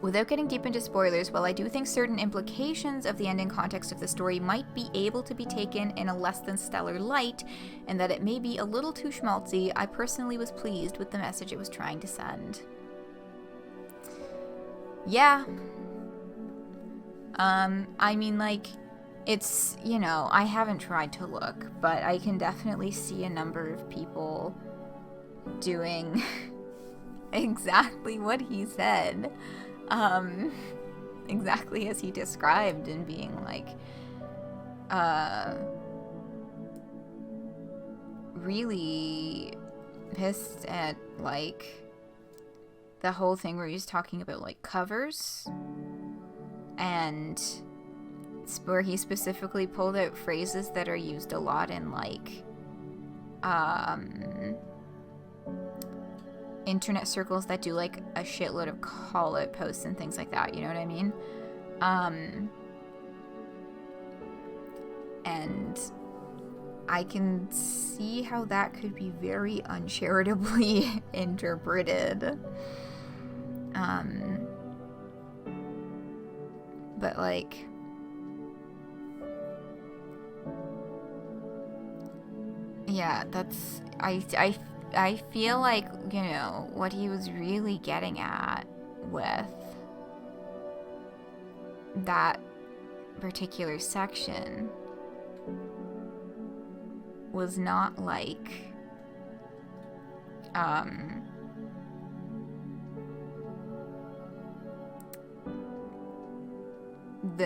Without getting deep into spoilers, while I do think certain implications of the ending context of the story might be able to be taken in a less than stellar light, and that it may be a little too schmaltzy, I personally was pleased with the message it was trying to send. Yeah. I mean, like, it's, you know, I haven't tried to look, but I can definitely see a number of people doing exactly what he said. Exactly as he described, and being like, really pissed at, like, the whole thing where he's talking about, like, covers, and where he specifically pulled out phrases that are used a lot in, like, internet circles that do, like, a shitload of call-out posts and things like that, you know what I mean? And I can see how that could be very uncharitably interpreted. But, like, yeah, that's, I feel like, you know, what he was really getting at with that particular section was not like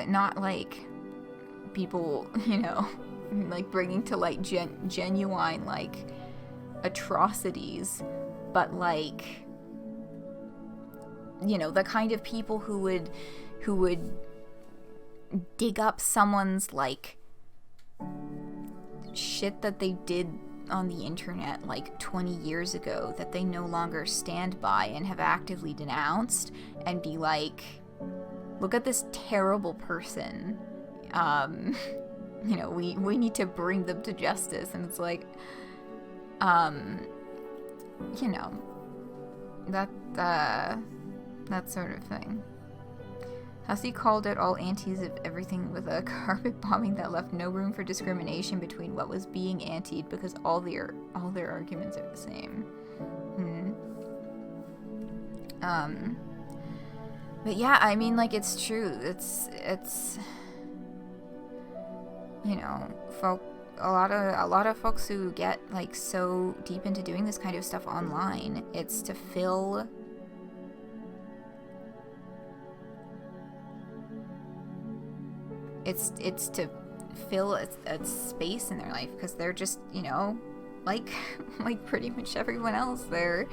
not like people, you know, like bringing to light genuine like atrocities, but like, you know, the kind of people who would dig up someone's like shit that they did on the internet like 20 years ago that they no longer stand by and have actively denounced, and be like, look at this terrible person, you know, we need to bring them to justice. And it's like, you know, that sort of thing. Hussie called out all antis of everything with a carpet bombing that left no room for discrimination between what was being antied, because all their arguments are the same. But yeah, I mean, like, it's true. It's you know, a lot of folks who get like so deep into doing this kind of stuff online, it's to fill it's to fill a space in their life, because they're just, you know, like pretty much everyone else, they're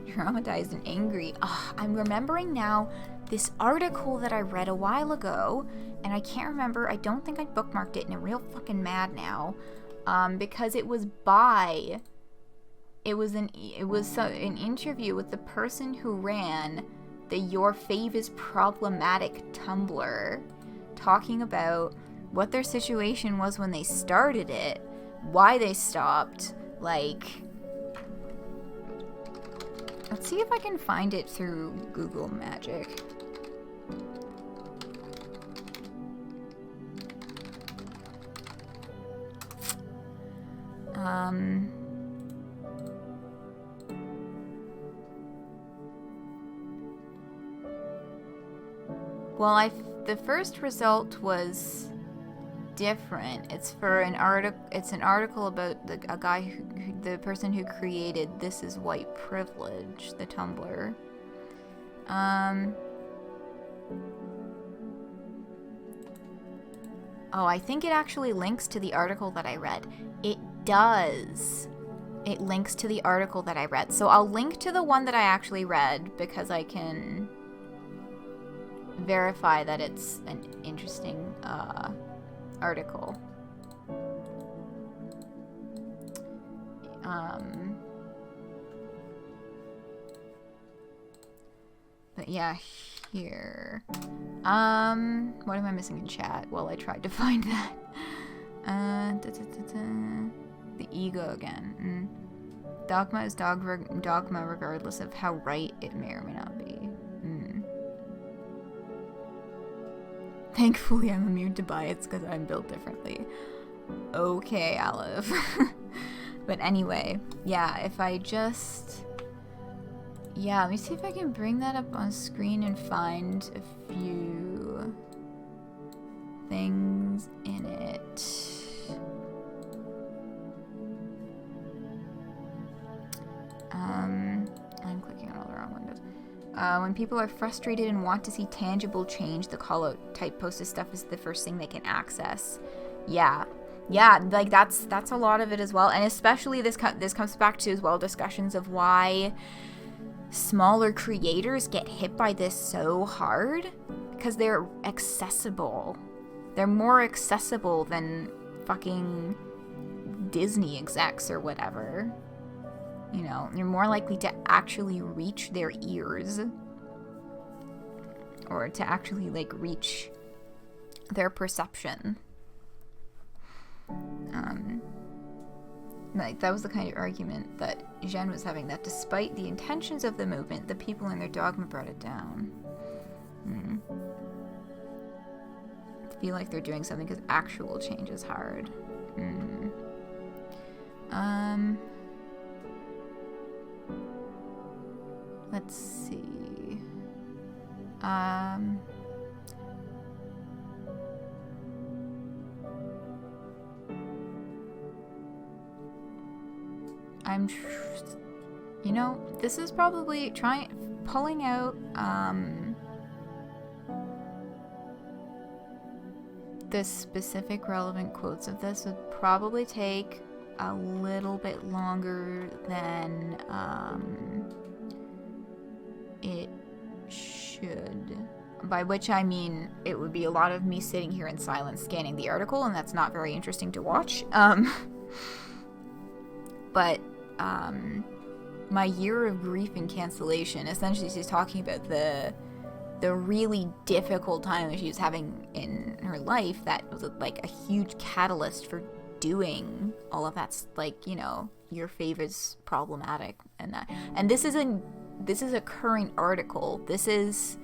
traumatized and angry. I'm remembering now this article that I read a while ago, and I can't remember, I don't think I bookmarked it, and I'm real fucking mad now, because it was an interview with the person who ran the Your Fave is Problematic Tumblr, talking about what their situation was when they started it, why they stopped, like, let's see if I can find it through Google Magic. Well, the first result was different. It's for an article. It's an article about a guy the person who created This Is White Privilege, the Tumblr. Oh, I think it actually links to the article that I read. It does. It links to the article that I read. So I'll link to the one that I actually read, because I can verify that it's an interesting article. But yeah, here. What am I missing in chat? Well, I tried to find that. The ego again. Dogma is dogma regardless of how right it may or may not be. Thankfully, I'm immune to bias because I'm built differently. Okay, Olive. But anyway, yeah, if I just... Yeah, let me see if I can bring that up on screen and find a few things in it. I'm clicking on all the wrong windows. When people are frustrated and want to see tangible change, the call-out type posted stuff is the first thing they can access. Yeah, like that's a lot of it as well, and especially this comes back to as well discussions of why smaller creators get hit by this so hard, because they're accessible. They're more accessible than fucking Disney execs or whatever. You know, you're more likely to actually reach their ears, or to actually like reach their perception. Like, that was the kind of argument that Jen was having, that despite the intentions of the movement, the people in their dogma brought it down. I feel like they're doing something because actual change is hard. Let's see. You know, this is probably pulling out, the specific relevant quotes of this would probably take a little bit longer than, it should. By which I mean it would be a lot of me sitting here in silence scanning the article, and that's not very interesting to watch. But my year of grief and cancellation, essentially she's talking about the really difficult time that she was having in her life that was like a huge catalyst for doing all of that, like, you know, your favorite's problematic and that. And this is a current article. This is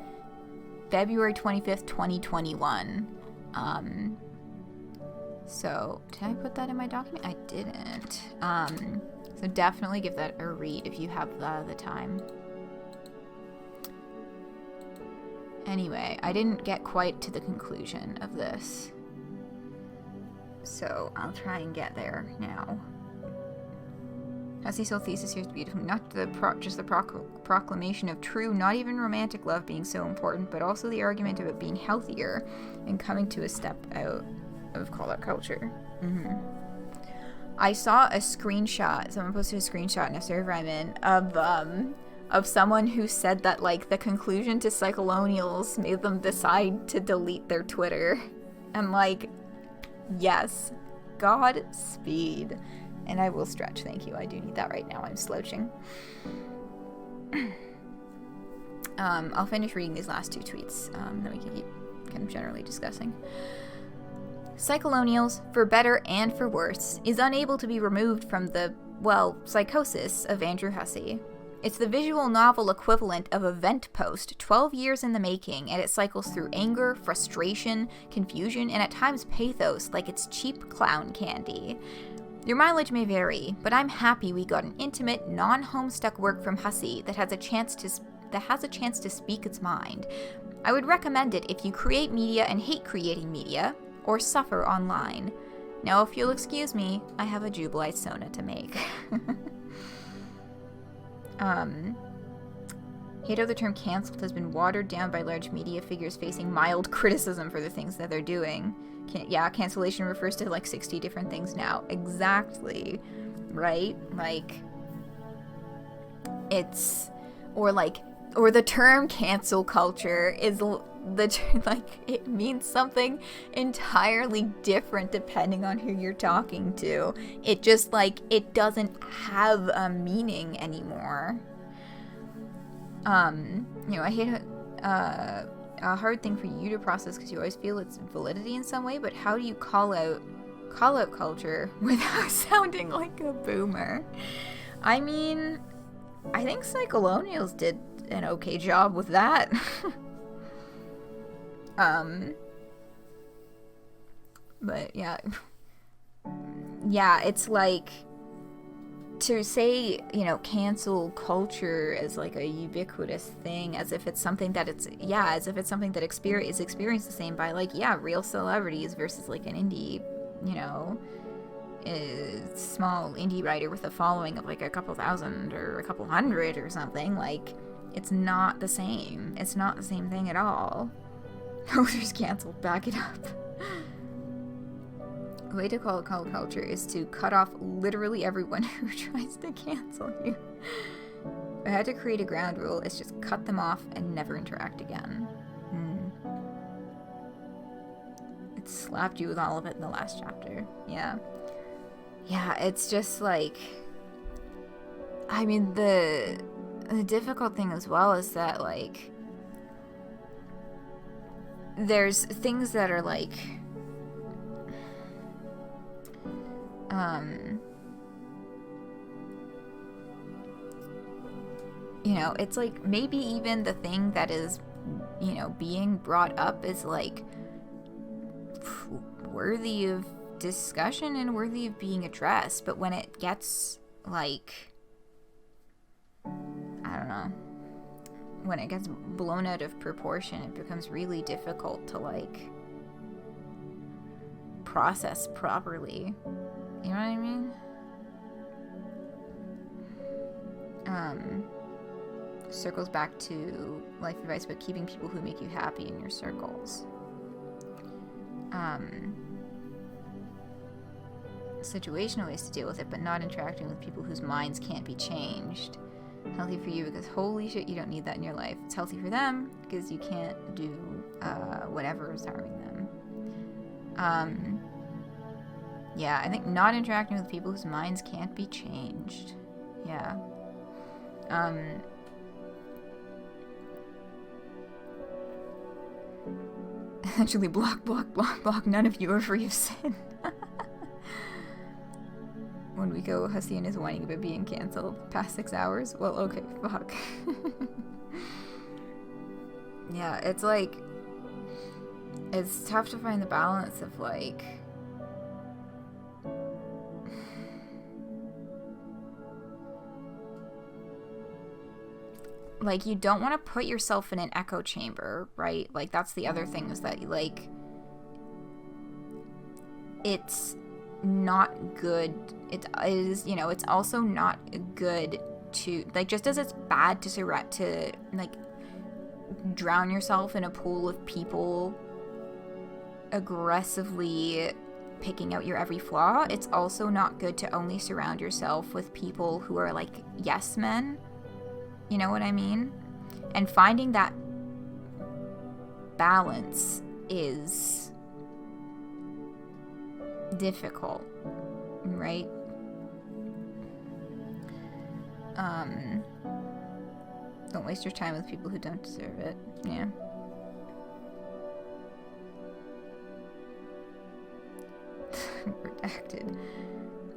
February 25th, 2021. So did I put that in my document? I didn't. So definitely give that a read if you have the time. Anyway, I didn't get quite to the conclusion of this, so I'll try and get there now. Hussie's whole thesis here is beautiful. Not just the proclamation of true, not even romantic love being so important, but also the argument about being healthier and coming to a step out of call-out culture. Mm-hmm. I saw a screenshot, someone posted a screenshot in a server I'm in, of someone who said that, like, the conclusion to Psycholonials made them decide to delete their Twitter. And, like, yes, Godspeed. And I will stretch, thank you. I do need that right now. I'm slouching. I'll finish reading these last two tweets, then we can keep kind of generally discussing. Psycholonials, for better and for worse, is unable to be removed from the, well, psychosis of Andrew Hussie. It's the visual novel equivalent of a vent post 12 years in the making, and it cycles through anger, frustration, confusion, and at times pathos like it's cheap clown candy. Your mileage may vary, but I'm happy we got an intimate, non-Homestuck work from Hussie that has a chance to speak its mind. I would recommend it if you create media and hate creating media, or suffer online. Now, if you'll excuse me, I have a Jubilite Sona to make. Hate how the term cancelled has been watered down by large media figures facing mild criticism for the things that they're doing. Cancellation refers to like 60 different things now. Exactly. Right? Like, it's, or the term cancel culture is it means something entirely different depending on who you're talking to. It just, it doesn't have a meaning anymore. I hate a hard thing for you to process because you always feel its validity in some way, but how do you call out culture without sounding like a boomer? I mean, I think Psycholonials did an okay job with that. But yeah, it's like, to say, cancel culture as like a ubiquitous thing, as if it's something that is experienced the same by real celebrities versus like an indie, small indie writer with a following of like a couple thousand or a couple hundred or something. Like, it's not the same. It's not the same thing at all. Culture's canceled. Back it up. The way to call culture is to cut off literally everyone who tries to cancel you. If I had to create a ground rule, it's just cut them off and never interact again. It slapped you with all of it in the last chapter. Yeah, it's just like, I mean, the difficult thing as well is that, like, there's things that are like, it's like maybe even the thing that is, being brought up is like worthy of discussion and worthy of being addressed, but when it gets like, I don't know, when it gets blown out of proportion, it becomes really difficult to, like, process properly. You know what I mean? Circles back to life advice about keeping people who make you happy in your circles. Situational ways to deal with it, but not interacting with people whose minds can't be changed. Healthy for you because holy shit, you don't need that in your life. It's healthy for them because you can't do whatever is harming them. Yeah, I think not interacting with people whose minds can't be changed. Yeah. Actually, block, none of you are free of sin. When we go, Hussie and is whining about being cancelled. Past 6 hours? Well, okay, fuck. Yeah, it's like, it's tough to find the balance of, like, you don't want to put yourself in an echo chamber, right? Like, that's the other thing, is that, like, it's not good. It is, you know, it's also not good to, like, just as it's bad to like, drown yourself in a pool of people aggressively picking out your every flaw, it's also not good to only surround yourself with people who are, like, yes men. You know what I mean? And finding that balance is difficult, right? Don't waste your time with people who don't deserve it. Yeah. Redacted.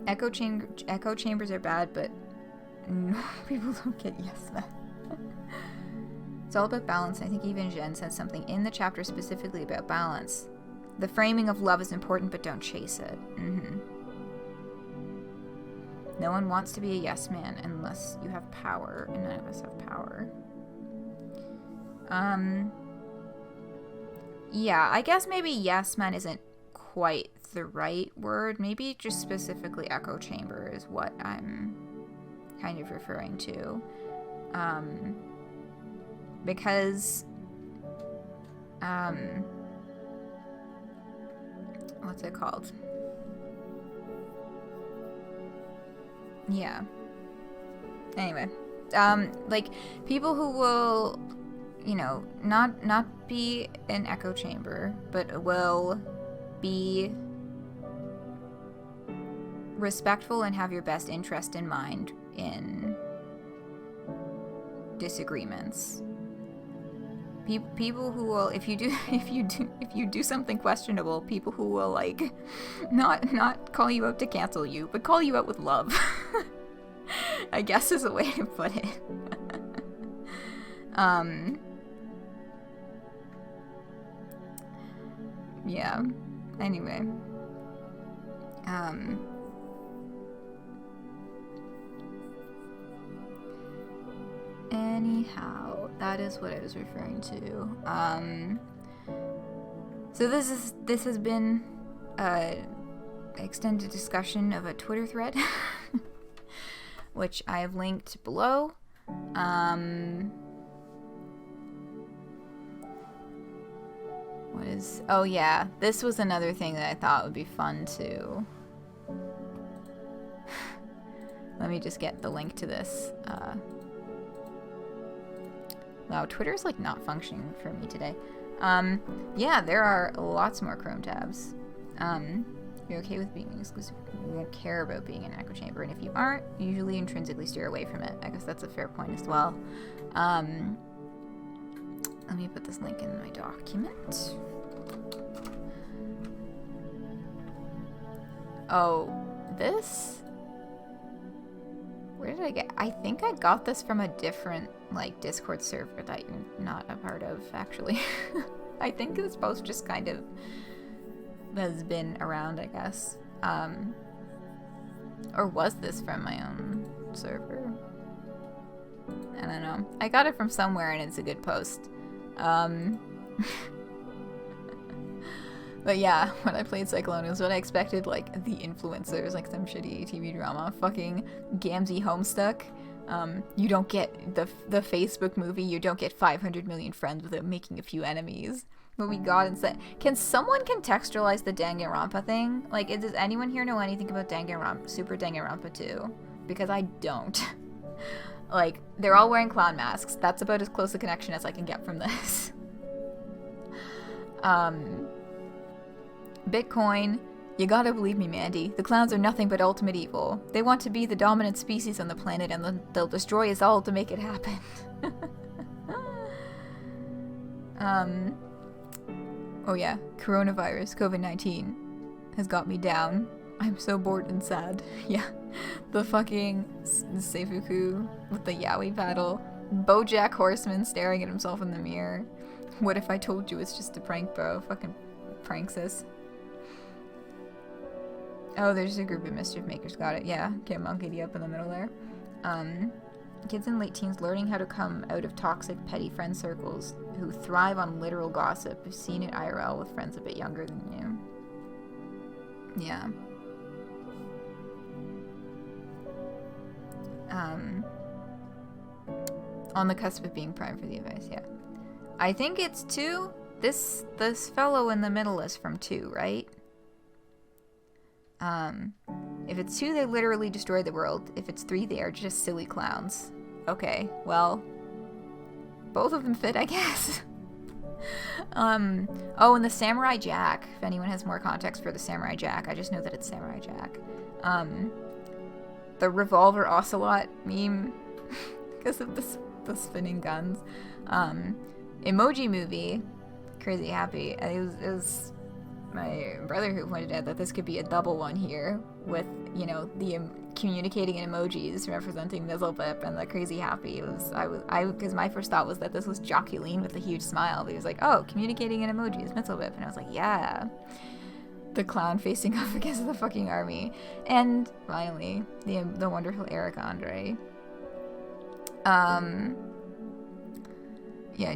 Echo chambers are bad, but no, people don't get yes men. It's all about balance. I think even Jen said something in the chapter specifically about balance. The framing of love is important, but don't chase it. No one wants to be a yes man unless you have power, and none of us have power. Yeah, I guess maybe yes man isn't quite the right word. Maybe just specifically echo chamber is what I'm kind of referring to. Because what's it called? Yeah. Anyway, like, people who will, you know, not be an echo chamber, but will be respectful and have your best interest in mind in disagreements. People who will, if you do something questionable, people who will, like, not call you out to cancel you, but call you out with love. I guess is a way to put it. Yeah. Anyway. Anyhow, that is what I was referring to. So this has been an extended discussion of a Twitter thread, which I have linked below. Oh yeah, this was another thing that I thought would be fun to. Let me just get the link to this. Wow, Twitter's, like, not functioning for me today. Yeah, there are lots more Chrome tabs. You're okay with being an exclusive, you won't care about being an echo chamber, and if you aren't, you usually intrinsically steer away from it. I guess that's a fair point as well. Let me put this link in my document. Oh, this? Where did I get? I think I got this from a different, like, Discord server that you're not a part of, actually. I think this post just kind of has been around, I guess. Or was this from my own server? I don't know. I got it from somewhere and it's a good post. But yeah, when I played Psycholonials, what I expected, like, the influencers, like some shitty TV drama, fucking Accompanying Homestuck. You don't get the Facebook movie, you don't get 500 million friends without making a few enemies. But we got instead. Can someone contextualize the Danganronpa thing? Like, does anyone here know anything about Super Danganronpa 2? Because I don't. Like, they're all wearing clown masks. That's about as close a connection as I can get from this. Bitcoin, you gotta believe me, Mandy. The clowns are nothing but ultimate evil. They want to be the dominant species on the planet and they'll destroy us all to make it happen. Oh yeah, coronavirus, COVID-19 has got me down. I'm so bored and sad. Yeah, the fucking Seifuku with the yaoi paddle. BoJack Horseman staring at himself in the mirror. What if I told you it's just a prank, bro? Fucking pranks us. Oh, there's a group of mischief makers. Got it. Yeah, get Monkey up in the middle there. Kids in late teens learning how to come out of toxic, petty friend circles who thrive on literal gossip. Who've seen it IRL with friends a bit younger than you. Yeah. On the cusp of being primed for the advice. Yeah. I think it's 2. This fellow in the middle is from 2, right? If it's 2, they literally destroy the world. If it's 3, they are just silly clowns. Okay, well, both of them fit, I guess. Oh, and the Samurai Jack. If anyone has more context for the Samurai Jack, I just know that it's Samurai Jack. The Revolver Ocelot meme, because of the spinning guns. Emoji Movie, Crazy Happy. It was my brother who pointed out that this could be a double one here with, you know, the communicating in emojis representing Nizzlebip and the Crazy Happy. Because my first thought was that this was Joculine with a huge smile. But he was like, oh, communicating in emojis, Nizzlebip. And I was like, yeah. The clown facing off against the fucking army. And finally, the wonderful Eric Andre. Yeah, I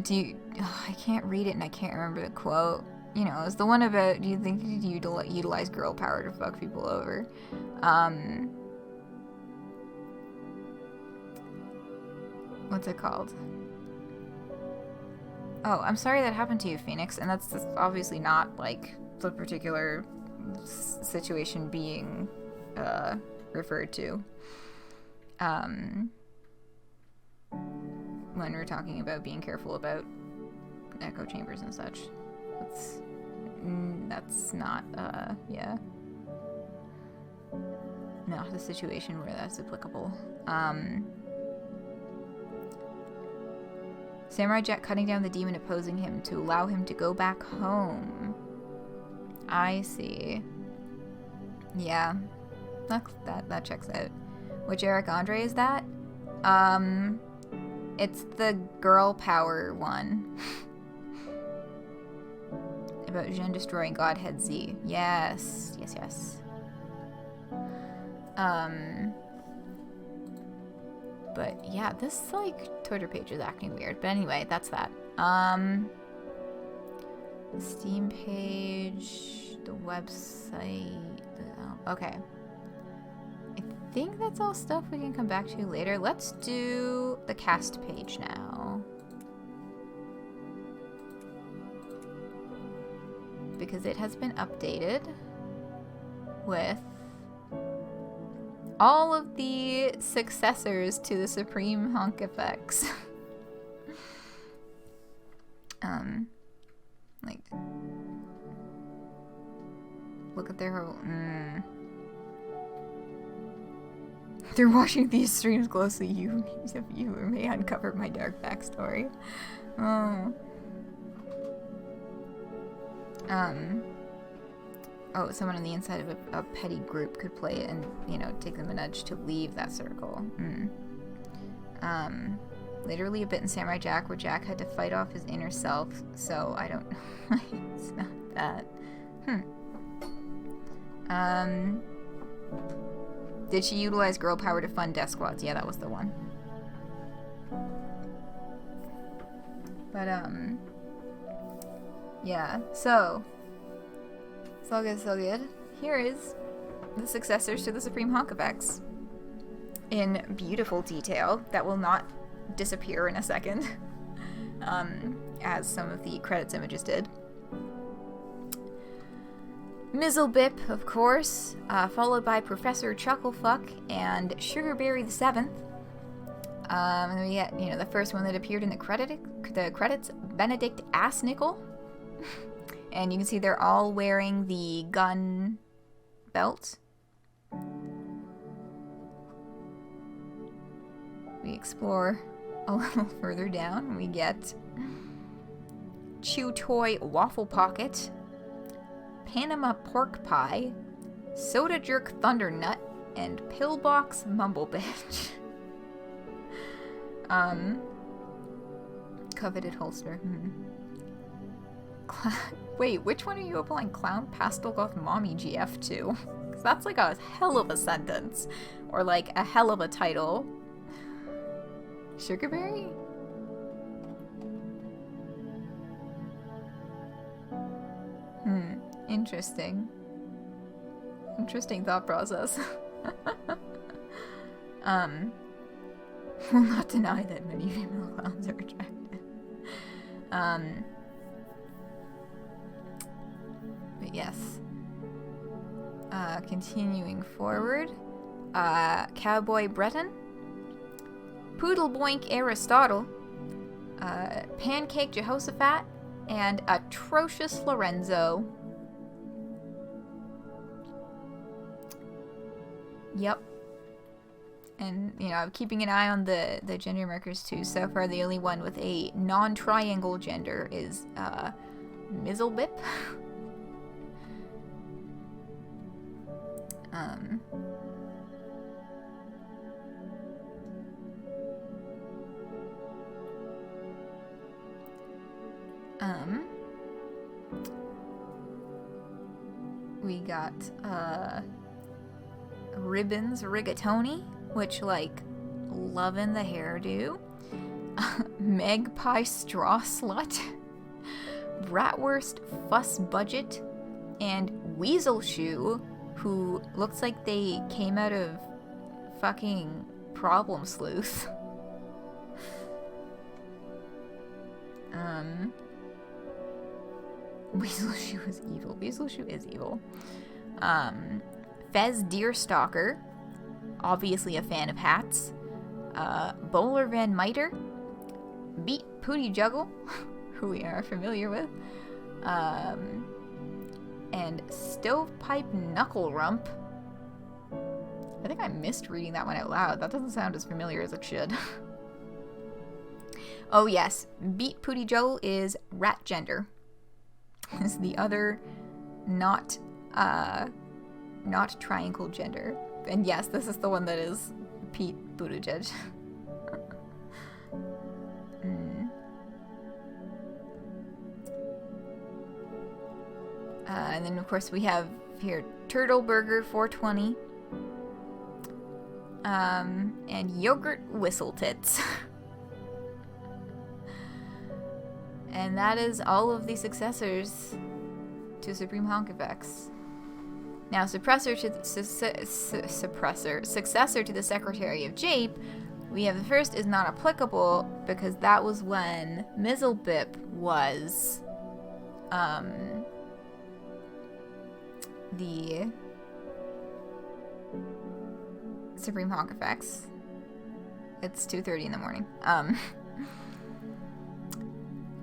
can't read it and I can't remember the quote. You know, it's the one about, do you think you utilize girl power to fuck people over? What's it called? Oh, I'm sorry that happened to you, Phoenix. And that's obviously not, like, the particular situation being referred to. When we're talking about being careful about echo chambers and such. That's not, yeah. Not the situation where that's applicable. Samurai Jack cutting down the demon opposing him to allow him to go back home. I see. Yeah. That checks out. Which Eric Andre is that? It's the girl power one. About Jean destroying Godhead Z. Yes. But yeah, this, like, Twitter page is acting weird. But anyway, that's that. The Steam page, the website. Okay. I think that's all stuff we can come back to later. Let's do the cast page now. Because it has been updated with all of the successors to the Supreme Honk effects. Like, look at their whole, Through watching these streams closely, you may uncover my dark backstory. Oh, someone on the inside of a petty group could play it and, you know, take them a nudge to leave that circle. Literally a bit in Samurai Jack where Jack had to fight off his inner self, so I don't know. It's not that. Did she utilize girl power to fund death squads? Yeah, that was the one. But, yeah, so good, so good. Here is the successors to the Supreme Honk effects in beautiful detail that will not disappear in a second, as some of the credits images did. Mizzlebip, of course, followed by Professor Chucklefuck and Sugarberry the Seventh. And then we get, the first one that appeared in the credits, Benedict Assnickel. And you can see they're all wearing the gun belt. We explore a little further down. We get Chew Toy Waffle Pocket, Panama Pork Pie, Soda Jerk Thundernut, and Pillbox Mumblebitch. Coveted holster. Wait, which one are you applying Clown Pastel Goth Mommy GF to? Because that's like a hell of a sentence. Or like a hell of a title. Sugarberry? Interesting. Interesting thought process. Will not deny that many female clowns are attractive. But yes. Continuing forward. Cowboy Breton. Poodle Boink Aristotle. Pancake Jehoshaphat. And Atrocious Lorenzo. Yep. And, I'm keeping an eye on the gender markers too. So far, the only one with a non-triangle gender is Mizzlebip. We got Ribbons Rigatoni, which, loving the hairdo. Magpie Straw Slut, Bratwurst Fuss Budget, and Weasel Shoe, who looks like they came out of fucking Problem Sleuth. Weasel Shoe is evil. Weasel Shoe is evil. Fez Deerstalker, obviously a fan of hats. Bowler Van Miter, Beat Pooty Juggle, who we are familiar with. And Stovepipe Knuckle Rump. I think I missed reading that one out loud. That doesn't sound as familiar as it should. Oh yes, Beat Pooty Juggle is rat gender. Is the other not triangle gender. And yes, this is the one that is Pete Buttigieg. And then of course we have here Turtle Burger 420. And Yogurt Whistle Tits. And that is all of the successors to Supreme Honk effects. Now, successor to the Secretary of Jape, we have the first is not applicable because that was when Mizzlebip was the Supreme Honk effects. It's 2:30 in the morning.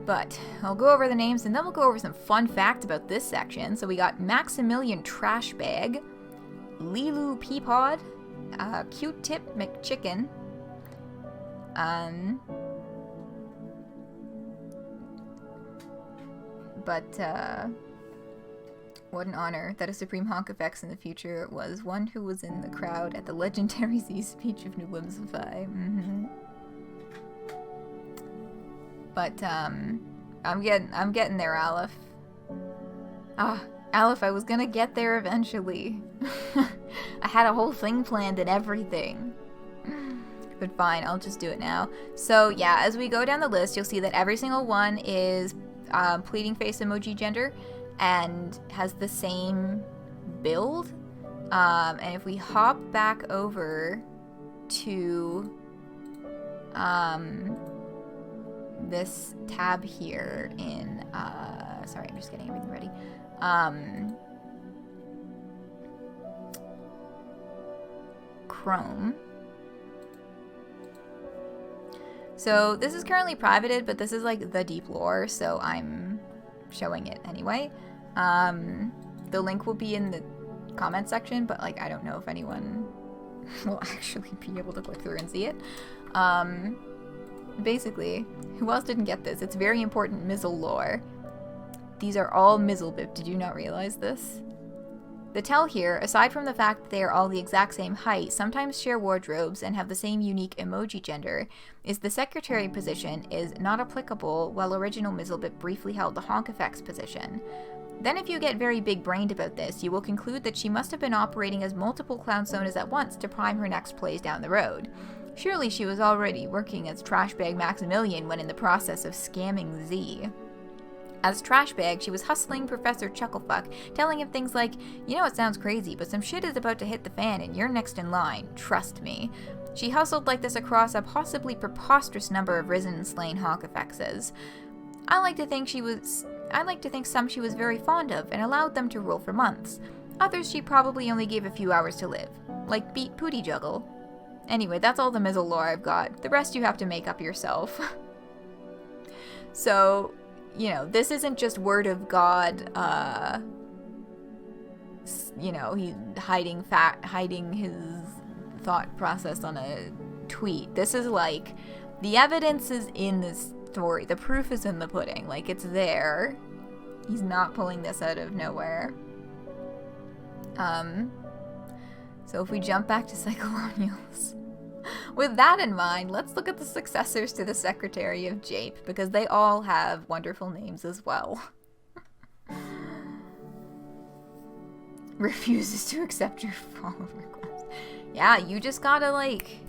But I'll go over the names and then we'll go over some fun facts about this section. So we got Maximilian Trashbag, Lilu Peapod, Q-Tip McChicken, but what an honor that a Supreme Honk effects in the future was one who was in the crowd at the legendary Z speech of New Whimsify. But, I'm getting there, Aleph. Aleph, I was gonna get there eventually. I had a whole thing planned and everything. But fine, I'll just do it now. So yeah, as we go down the list, you'll see that every single one is pleading face emoji gender and has the same build. And if we hop back over to this tab here in sorry, I'm just getting everything ready. Chrome. So this is currently privated, but this is like the deep lore, so I'm showing it anyway. The link will be in the comment section, but like I don't know if anyone will actually be able to click through and see it. Basically, who else didn't get this? It's very important Mizzle lore. These are all Mizzlebip. Did you not realize this? The tell here, aside from the fact that they are all the exact same height, sometimes share wardrobes, and have the same unique emoji gender, is the secretary position is not applicable while original Mizzlebip briefly held the honk effects position. Then if you get very big-brained about this, you will conclude that she must have been operating as multiple clownsonas at once to prime her next plays down the road. Surely she was already working as Trashbag Maximilian when in the process of scamming Z. As Trashbag, she was hustling Professor Chucklefuck, telling him things like, "You know it sounds crazy, but some shit is about to hit the fan and you're next in line. Trust me." She hustled like this across a possibly preposterous number of risen and slain honk effects. I like to think some she was very fond of and allowed them to rule for months. Others she probably only gave a few hours to live, like Beat Pooty Juggle. Anyway, that's all the Mizzle lore I've got. The rest you have to make up yourself. So, you know, this isn't just word of God, you know, he hiding his thought process on a tweet. This is like, the evidence is in this story. The proof is in the pudding. Like, it's there. He's not pulling this out of nowhere. So if we jump back to Psycholonials, with that in mind, let's look at the successors to the Secretary of Jape, because they all have wonderful names as well. Refuses to accept your follow request. Yeah, you just gotta, like,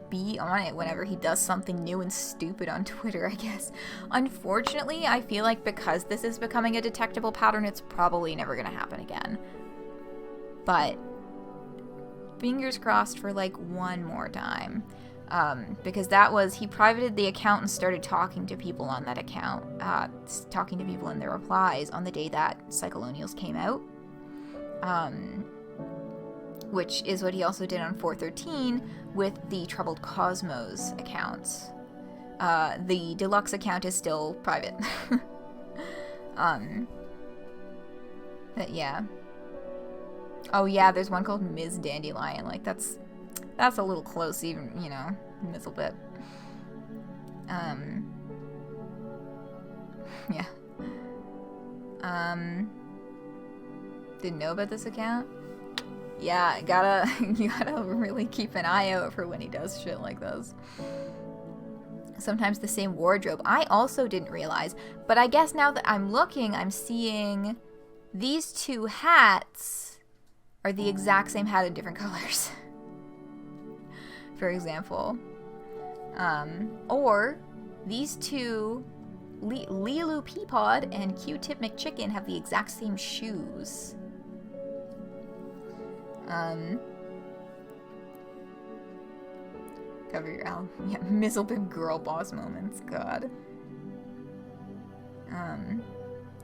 be on it whenever he does something new and stupid on Twitter, I guess. Unfortunately, I feel like because this is becoming a detectable pattern, it's probably never gonna happen again. But fingers crossed for like one more time, because that was, he privated the account and started talking to people on that account, talking to people in their replies on the day that Psycholonials came out, which is what he also did on 413 with the Troubled Cosmos accounts. The deluxe account is still private. But yeah. Oh yeah, there's one called Ms. Dandelion. Like, that's a little close, even, you know, a little bit. Yeah. Didn't know about this account? Yeah, you gotta really keep an eye out for when he does shit like this. Sometimes the same wardrobe. I also didn't realize, but I guess now that I'm looking, I'm seeing these two hats are the exact same hat in different colors. For example. Or these two, Lilu Peapod and Q-Tip McChicken, have the exact same shoes. Cover your album. Yeah, Mizzlebip girl boss moments. God.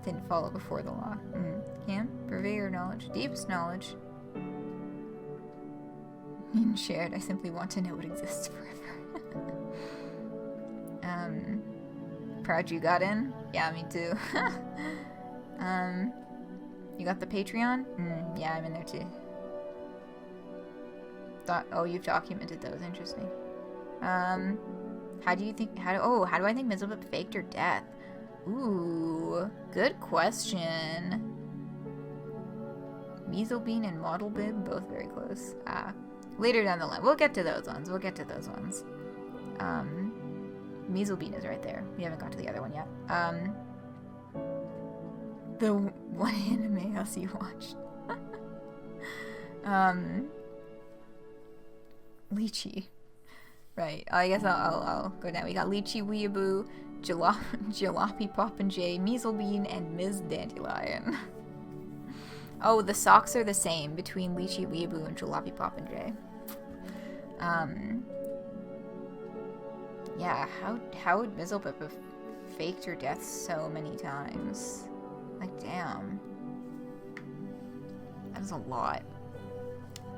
Didn't follow before the law. Can purveyor knowledge, deepest knowledge. In shared, I simply want to know what exists forever. Proud you got in? Yeah, me too. You got the Patreon? Yeah, I'm in there too. Oh, you've documented those. Interesting. How do I think Mizzlebip faked her death? Ooh, good question. Measlebean and Modelbib, both very close. Later down the line. We'll get to those ones. Measlebean is right there. We haven't got to the other one yet. The one anime Hussie watched. Lychee. Right. I guess I'll go down. We got Lychee Weeaboo, Jalopy Popinjay, Measlebean, and Ms. Dandelion. Oh, the socks are the same between Lychee Weeaboo and Jalopy Popinjay. Yeah, how would Mizzlepip have faked her death so many times? Like, damn. That is a lot.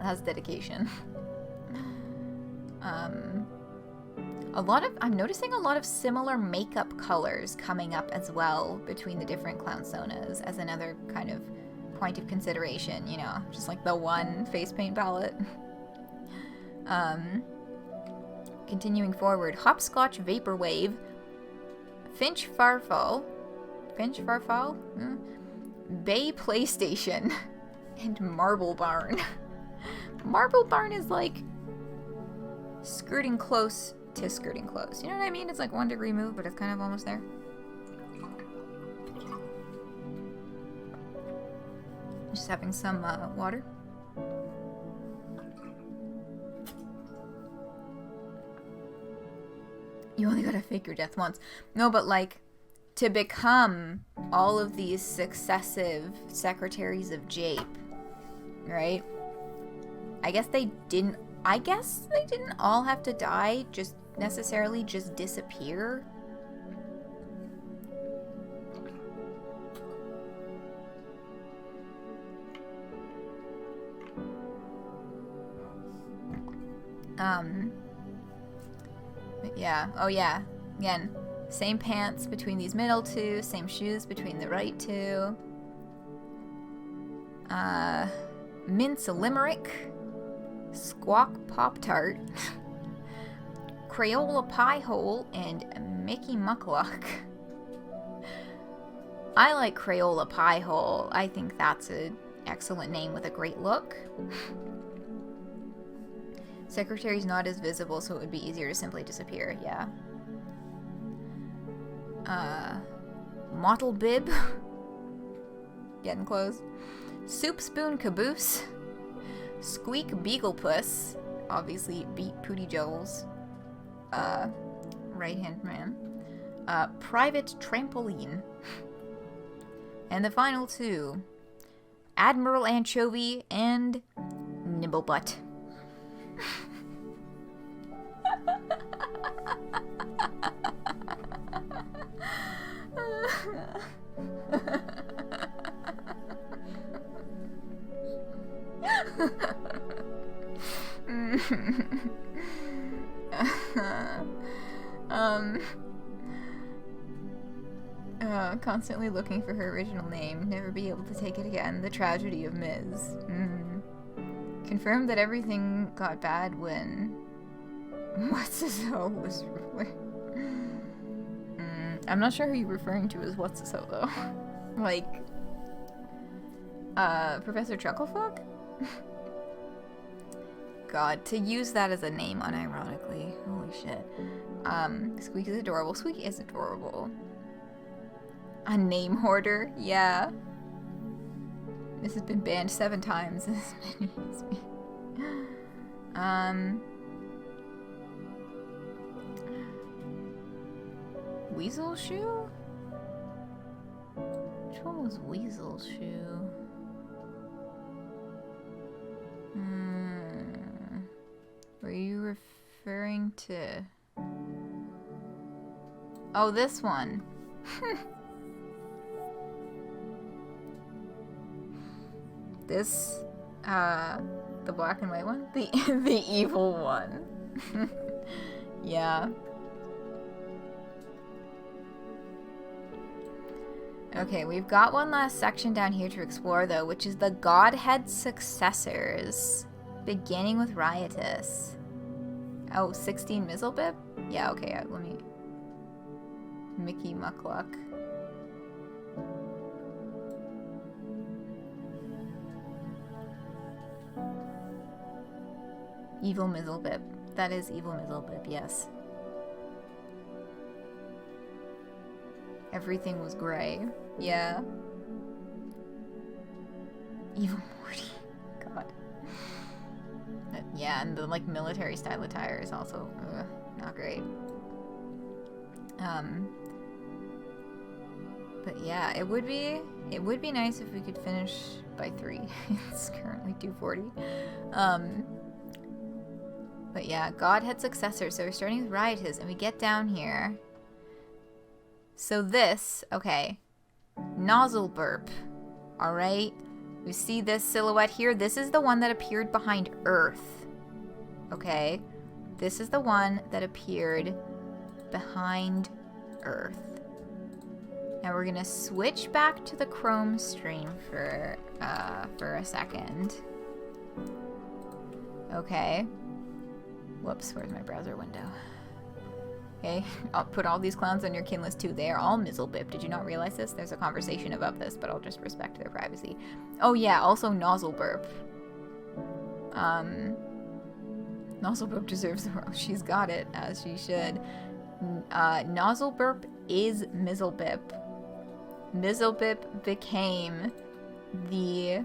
That's dedication. I'm noticing a lot of similar makeup colors coming up as well between the different Clownsonas as another kind of point of consideration, you know, just like the one face paint palette. Continuing forward, Hopscotch Vaporwave, Finch Farfall, Bay PlayStation, and Marble Barn. Marble Barn is like skirting close to skirting close. You know what I mean? It's like 1 degree move, but it's kind of almost there. Just having some water. You only gotta fake your death once. No, but like, to become all of these successive secretaries of Jape, right? I guess they didn't all have to die, just necessarily just disappear. But yeah, oh yeah, again, same pants between these middle two, same shoes between the right two. Mince Limerick, Squawk Pop-Tart, Crayola Pie Hole, and Mickey Muckluck. I like Crayola Pie Hole. I think that's an excellent name with a great look. Secretary's not as visible, so it would be easier to simply disappear, yeah. Mottle Bib. Getting close. Soup Spoon Caboose. Squeak Beaglepuss. Obviously beat Pooty Joel's right-hand man. Private Trampoline. And the final two. Admiral Anchovy and Nibblebutt. Constantly looking for her original name, never be able to take it again. The tragedy of Ms. Confirmed that everything got bad when What's-His-Ho was I'm not sure who you're referring to as What's-His-Ho though. Like Professor Chucklefuck? God, to use that as a name unironically. Holy shit. Squeak is adorable. Squeak is adorable. A name hoarder? Yeah. This has been banned 7 times as many as me. Weasel Shoe? Which one was Weasel Shoe? Were you referring to... Oh, this one. This, the black and white one? The evil one. Yeah. Okay, we've got one last section down here to explore, though, which is the Godhead Successors, beginning with Riotous. Oh, 16 Mizzlebib? Yeah, okay, let me... Mickey Muckluck. Evil Mizzlebib. That is Evil Mizzlebib, yes. Everything was gray. Yeah. Evil Morty. God. Yeah, and the like military style attire is also not great. But yeah, it would be nice if we could finish by 3. It's currently 2:40. But yeah, Godhead successor. So we're starting with riotous, and we get down here. So this, okay, nozzle burp. All right, we see this silhouette here. This is the one that appeared behind Earth. Okay, this is the one that appeared behind Earth. Now we're gonna switch back to the Chrome stream for a second. Okay. Whoops, where's my browser window? Okay, I'll put all these clowns on your kin list too. They are all Mizzlebip. Did you not realize this? There's a conversation about this, but I'll just respect their privacy. Oh yeah, also Nozzle Burp. Nozzle Burp deserves the world. She's got it, as she should. Nozzle Burp is Mizzlebip. Mizzlebip became the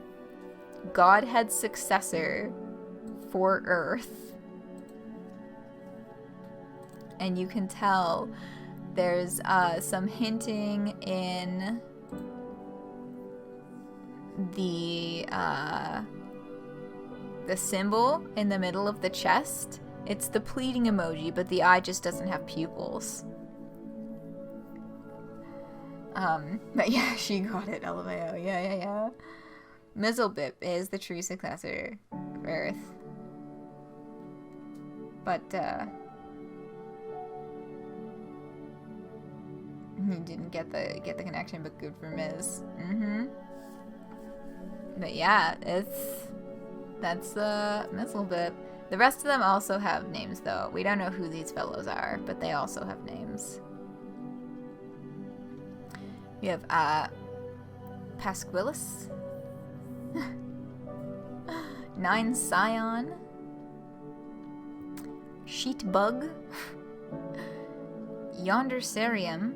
Godhead successor for Earth. And you can tell there's some hinting in the symbol in the middle of the chest. It's the pleading emoji, but the eye just doesn't have pupils. But yeah, she got it, LMAO. Yeah. Mizzlebip is the true successor of Earth. But, he didn't get the connection, but good for Miz. But yeah, that's Mizzlebip. The rest of them also have names, though. We don't know who these fellows are, but they also have names. We have Pasquillus, 9 Scion, Sheetbug, Yonder Cerium,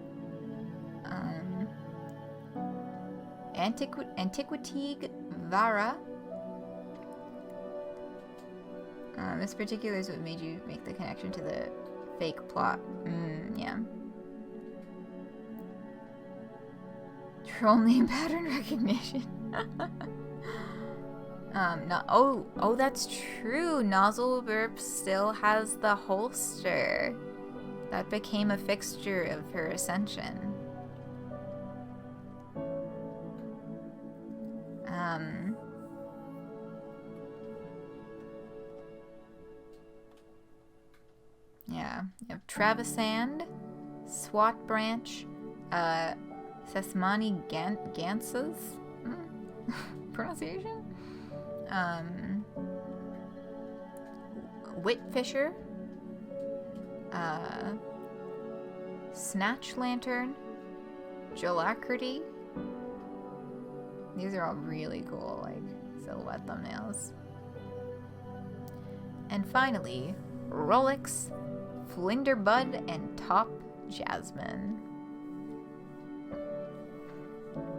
Antiquity Vara. This particular is what made you make the connection to the fake plot. Yeah. Troll name pattern recognition. Oh, that's true. Nozzle Burp still has the holster. That became a fixture of her ascension. Yeah, you have Travisand, Swat Branch, Sesmani Gansas, pronunciation? Whitfisher, Snatch Lantern, Jalacrity. These are all really cool, like, silhouette thumbnails. And finally, Rolex, Flinderbud, and Top Jasmine.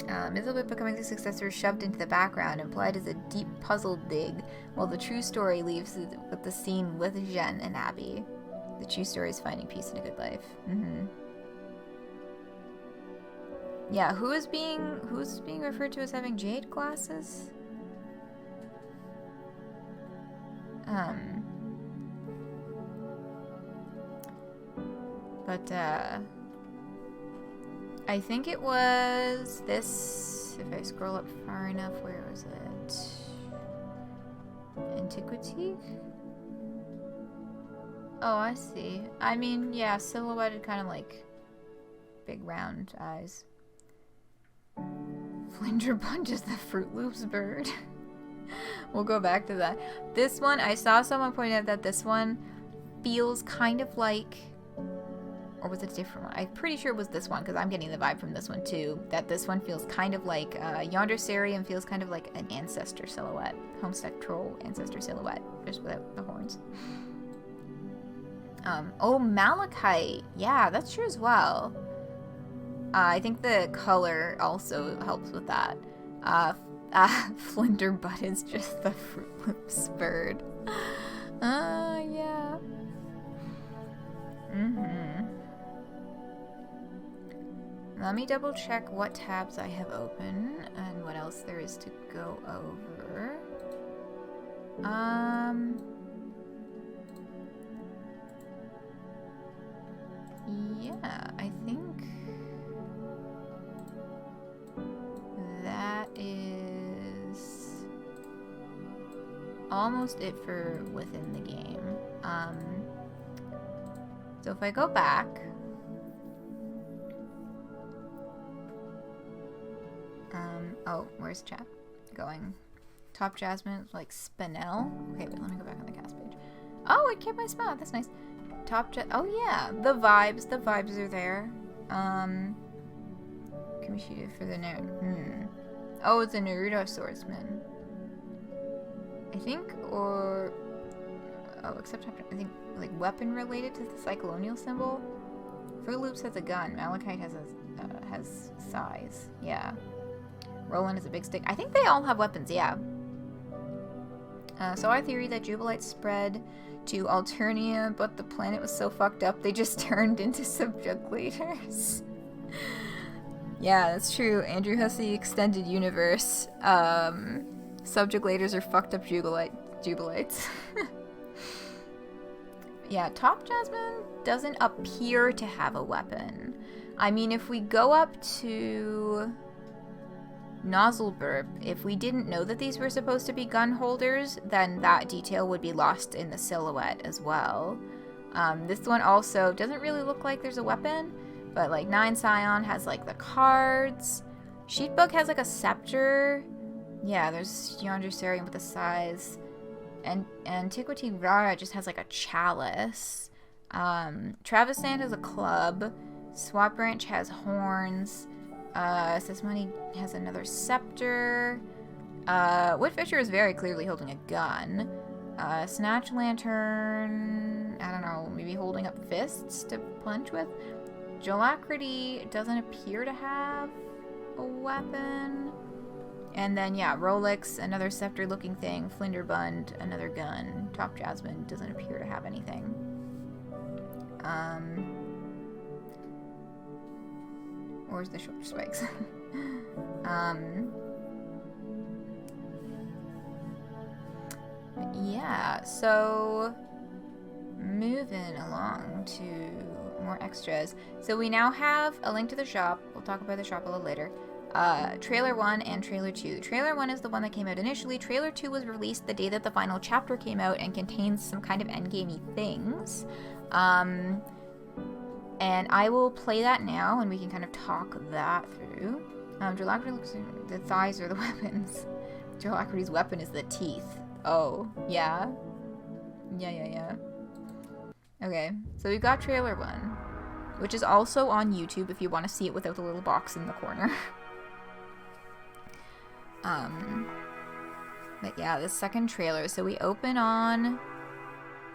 Mizzlebip becoming the successor is shoved into the background, implied as a deep puzzle dig, while the true story leaves with the scene with Jen and Abby. The true story is finding peace and a good life. Yeah, who's being referred to as having jade glasses? But I think it was this, if I scroll up far enough, where was it? Antiquity? Oh, I see. I mean, yeah, silhouetted, kind of like big round eyes. Flinderbund is the Fruit Loops bird. We'll go back to that. This one, I saw someone point out that this one feels kind of like, or was it a different one? I'm pretty sure it was this one, because I'm getting the vibe from this one too, that this one feels kind of like, Yonder Cerium feels kind of like an ancestor silhouette. Homestuck troll ancestor silhouette, just without the horns. Oh, Malachite. Yeah, that's true as well. I think the color also helps with that. Flinderbud is just the Fruit Loops bird. Yeah. Mm-hmm. Let me double check what tabs I have open and what else there is to go over. Yeah, I think that is almost it for within the game. So if I go back, oh, where's chat going? Top Jasmine, like Spinel. Okay, wait, let me go back on the cast page. Oh, it kept my spot. That's nice. Oh yeah, the vibes are there. Can we shoot it for the note? Oh, it's a Naruto swordsman. I think, or oh, except I think like weapon related to the Psycholonial symbol. Fruit Loops has a gun. Malachite has size. Yeah. Roland has a big stick. I think they all have weapons. Yeah. So our theory that Jubilite spread to Alternia, but the planet was so fucked up they just turned into subjugators. Yeah, that's true. Andrew Hussie Extended Universe. Subjugators are fucked up Jubilites. Yeah, Top Jasmine doesn't appear to have a weapon. I mean, if we go up to Nozzle Burp, if we didn't know that these were supposed to be gun holders, then that detail would be lost in the silhouette as well. This one also doesn't really look like there's a weapon, but like Nine Scion has like the cards. Sheetbook has like a scepter. Yeah, there's Yonder Sarian with the size. And Antiquity Rara just has like a chalice. Travis Sand has a club. Swap Branch has horns. Sesmoney has another scepter. Woodfisher is very clearly holding a gun. Snatch Lantern, I don't know, maybe holding up fists to punch with. Jolacrity doesn't appear to have a weapon. And then, yeah, Rolex, another scepter-looking thing. Flinderbund, another gun. Top Jasmine doesn't appear to have anything. Where's the short spikes? Yeah, so moving along to more extras. So we now have a link to the shop. We'll talk about the shop a little later. Trailer 1 and Trailer 2. Trailer 1 is the one that came out initially. Trailer 2 was released the day that the final chapter came out and contains some kind of endgamey things. And I will play that now and we can kind of talk that through. Jolacrity looks like the thighs are the weapons. Jolacrity's weapon is the teeth. Oh, yeah. Yeah. Okay, so we've got Trailer 1, which is also on YouTube if you want to see it without the little box in the corner. But yeah, the second trailer. So we open on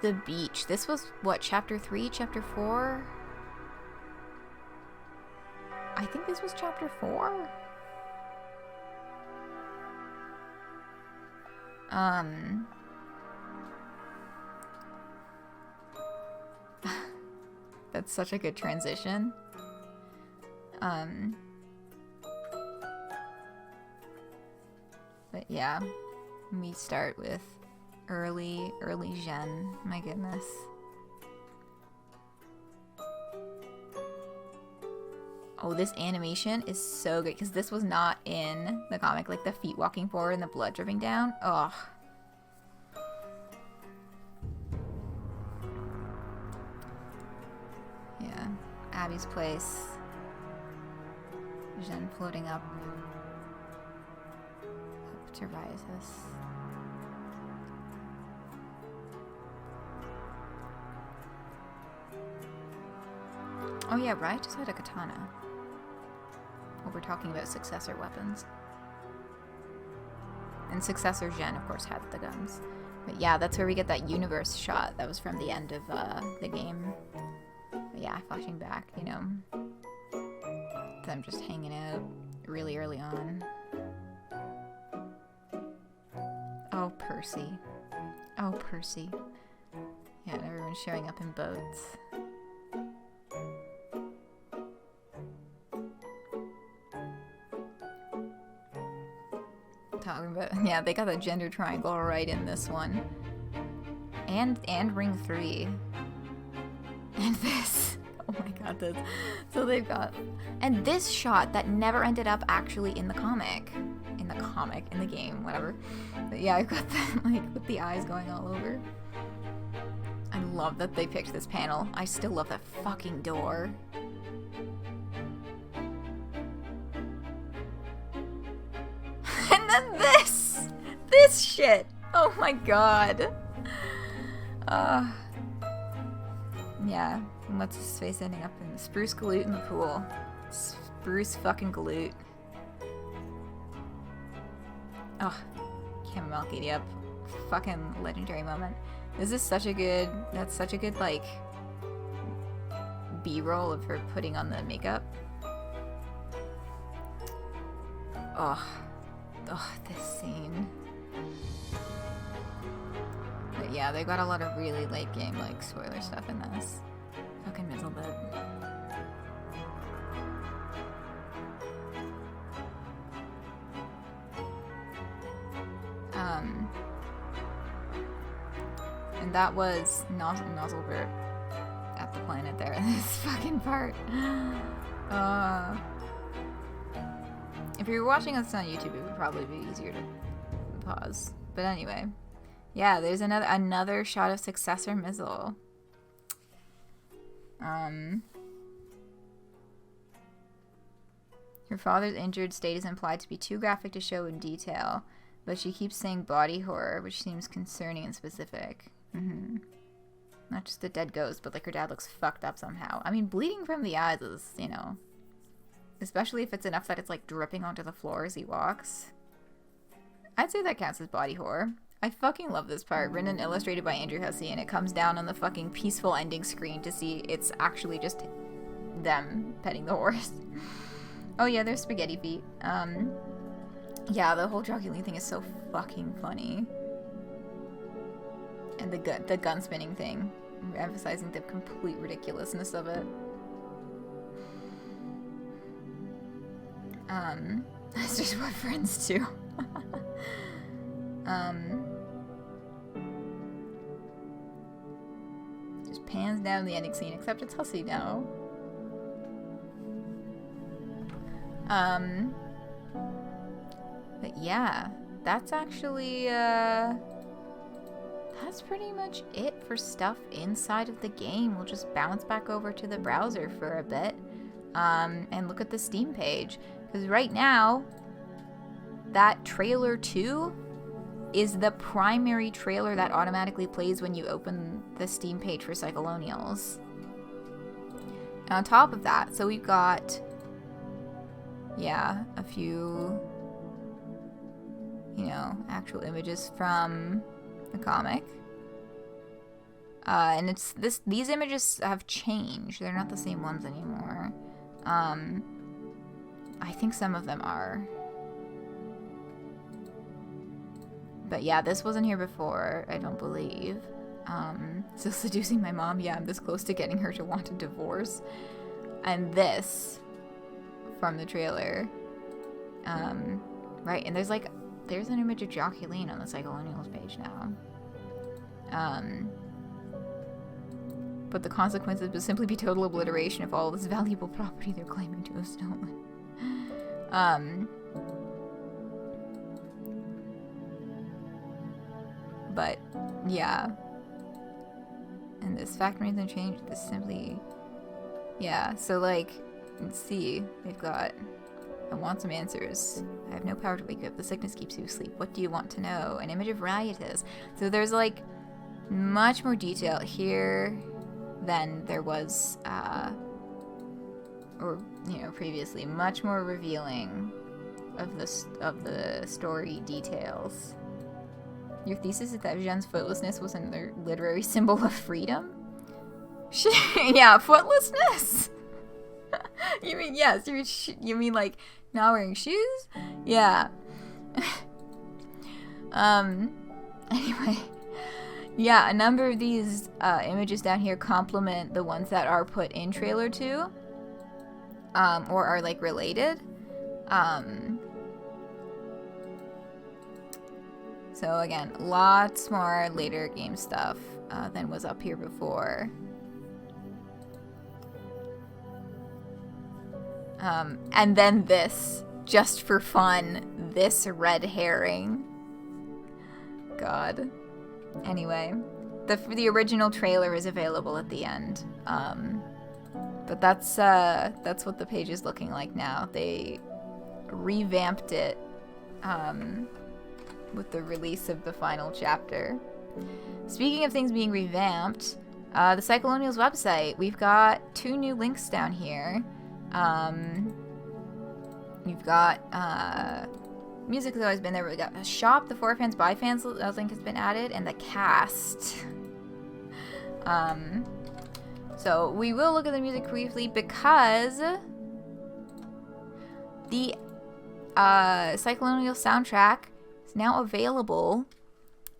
the beach. This was, what, Chapter 3? Chapter 4? I think this was Chapter 4? That's such a good transition. But yeah, we start with early Gen. My goodness. Oh, this animation is so good because this was not in the comic. Like the feet walking forward and the blood dripping down. Ugh. Yeah. Abby's place. Gen floating up to Rises. Oh yeah, Riot just had a katana. Well, we're talking about successor weapons. And successor Gen, of course, had the guns. But yeah, that's where we get that universe shot. That was from the end of the game. But yeah, flashing back, you know. Them just hanging out really early on. Oh, Percy. Oh, Percy. Yeah, and everyone's showing up in boats. Talking about, yeah, they got the gender triangle right in this one. And ring 3. And this. Oh my god, this. So they've got... And this shot that never ended up actually in the comic. In the game, whatever. But yeah, I've got that, like, with the eyes going all over. I love that they picked this panel. I still love that fucking door. And then this! This shit! Oh my god. Yeah. And what's his face ending up in? Spruce Galoot in the pool. Spruce fucking Galoot. Oh. ChamomileGothic, yep. Fucking legendary moment. This is such a good, that's such a good, like, B-roll of her putting on the makeup. Oh. Oh, this scene. But yeah, they got a lot of really late game, like, spoiler stuff in this. Fucking middle bit. And that was Nozzlebert at the planet there. This fucking part. If you were watching this on YouTube, it would probably be easier to pause. But anyway, yeah, there's another shot of Successor Mizzle. Her father's injured state is implied to be too graphic to show in detail, but she keeps saying body horror, which seems concerning and specific. Not just a dead ghost, but like her dad looks fucked up somehow. I mean, bleeding from the eyes is, you know, especially if it's enough that it's like dripping onto the floor as he walks. I'd say that counts as body horror. I fucking love this part, written and illustrated by Andrew Hussie, and it comes down on the fucking peaceful ending screen to see it's actually just them petting the horse. Oh yeah, there's spaghetti feet. Yeah, the whole Joculine thing is so fucking funny. And the gun spinning thing, emphasizing the complete ridiculousness of it. That's just what friends do. Just pans down the ending scene, except it's Hussie now. But yeah, that's actually, that's pretty much it for stuff inside of the game. We'll just bounce back over to the browser for a bit, and look at the Steam page. Because right now, that trailer 2 is the primary trailer that automatically plays when you open the Steam page for Psycholonials. And on top of that, so we've got, yeah, a few, you know, actual images from the comic. And it's these images have changed. They're not the same ones anymore. I think some of them are. But yeah, this wasn't here before, I don't believe. Still seducing my mom. Yeah, I'm this close to getting her to want a divorce. And this from the trailer. Right, and there's an image of Joculine on the Psycholonials page now. But the consequences would simply be total obliteration of all this valuable property they're claiming to have stolen. But, yeah. And this fact remains unchanged. This simply... Yeah, so, like, let's see. They've got... I want some answers. I have no power to wake you up. The sickness keeps you asleep. What do you want to know? An image of riotous. So there's, like, much more detail here than there was, or, you know, previously. Much more revealing of the story details. Your thesis is that Jeanne's footlessness was a literary symbol of freedom? Yeah, footlessness? You mean, yes, you mean like not wearing shoes? Yeah. Anyway. Yeah, a number of these images down here complement the ones that are put in trailer 2, or are like related. So again, lots more later game stuff than was up here before. And then this, just for fun, this red herring. God. Anyway, the original trailer is available at the end. But that's what the page is looking like now. They revamped it with the release of the final chapter. Speaking of things being revamped, the Psycholonials website, we've got 2 new links down here. You've got music has always been there. We got a shop, the for fans by fans link has been added, and the cast. So we will look at the music briefly because the Psycholonial soundtrack is now available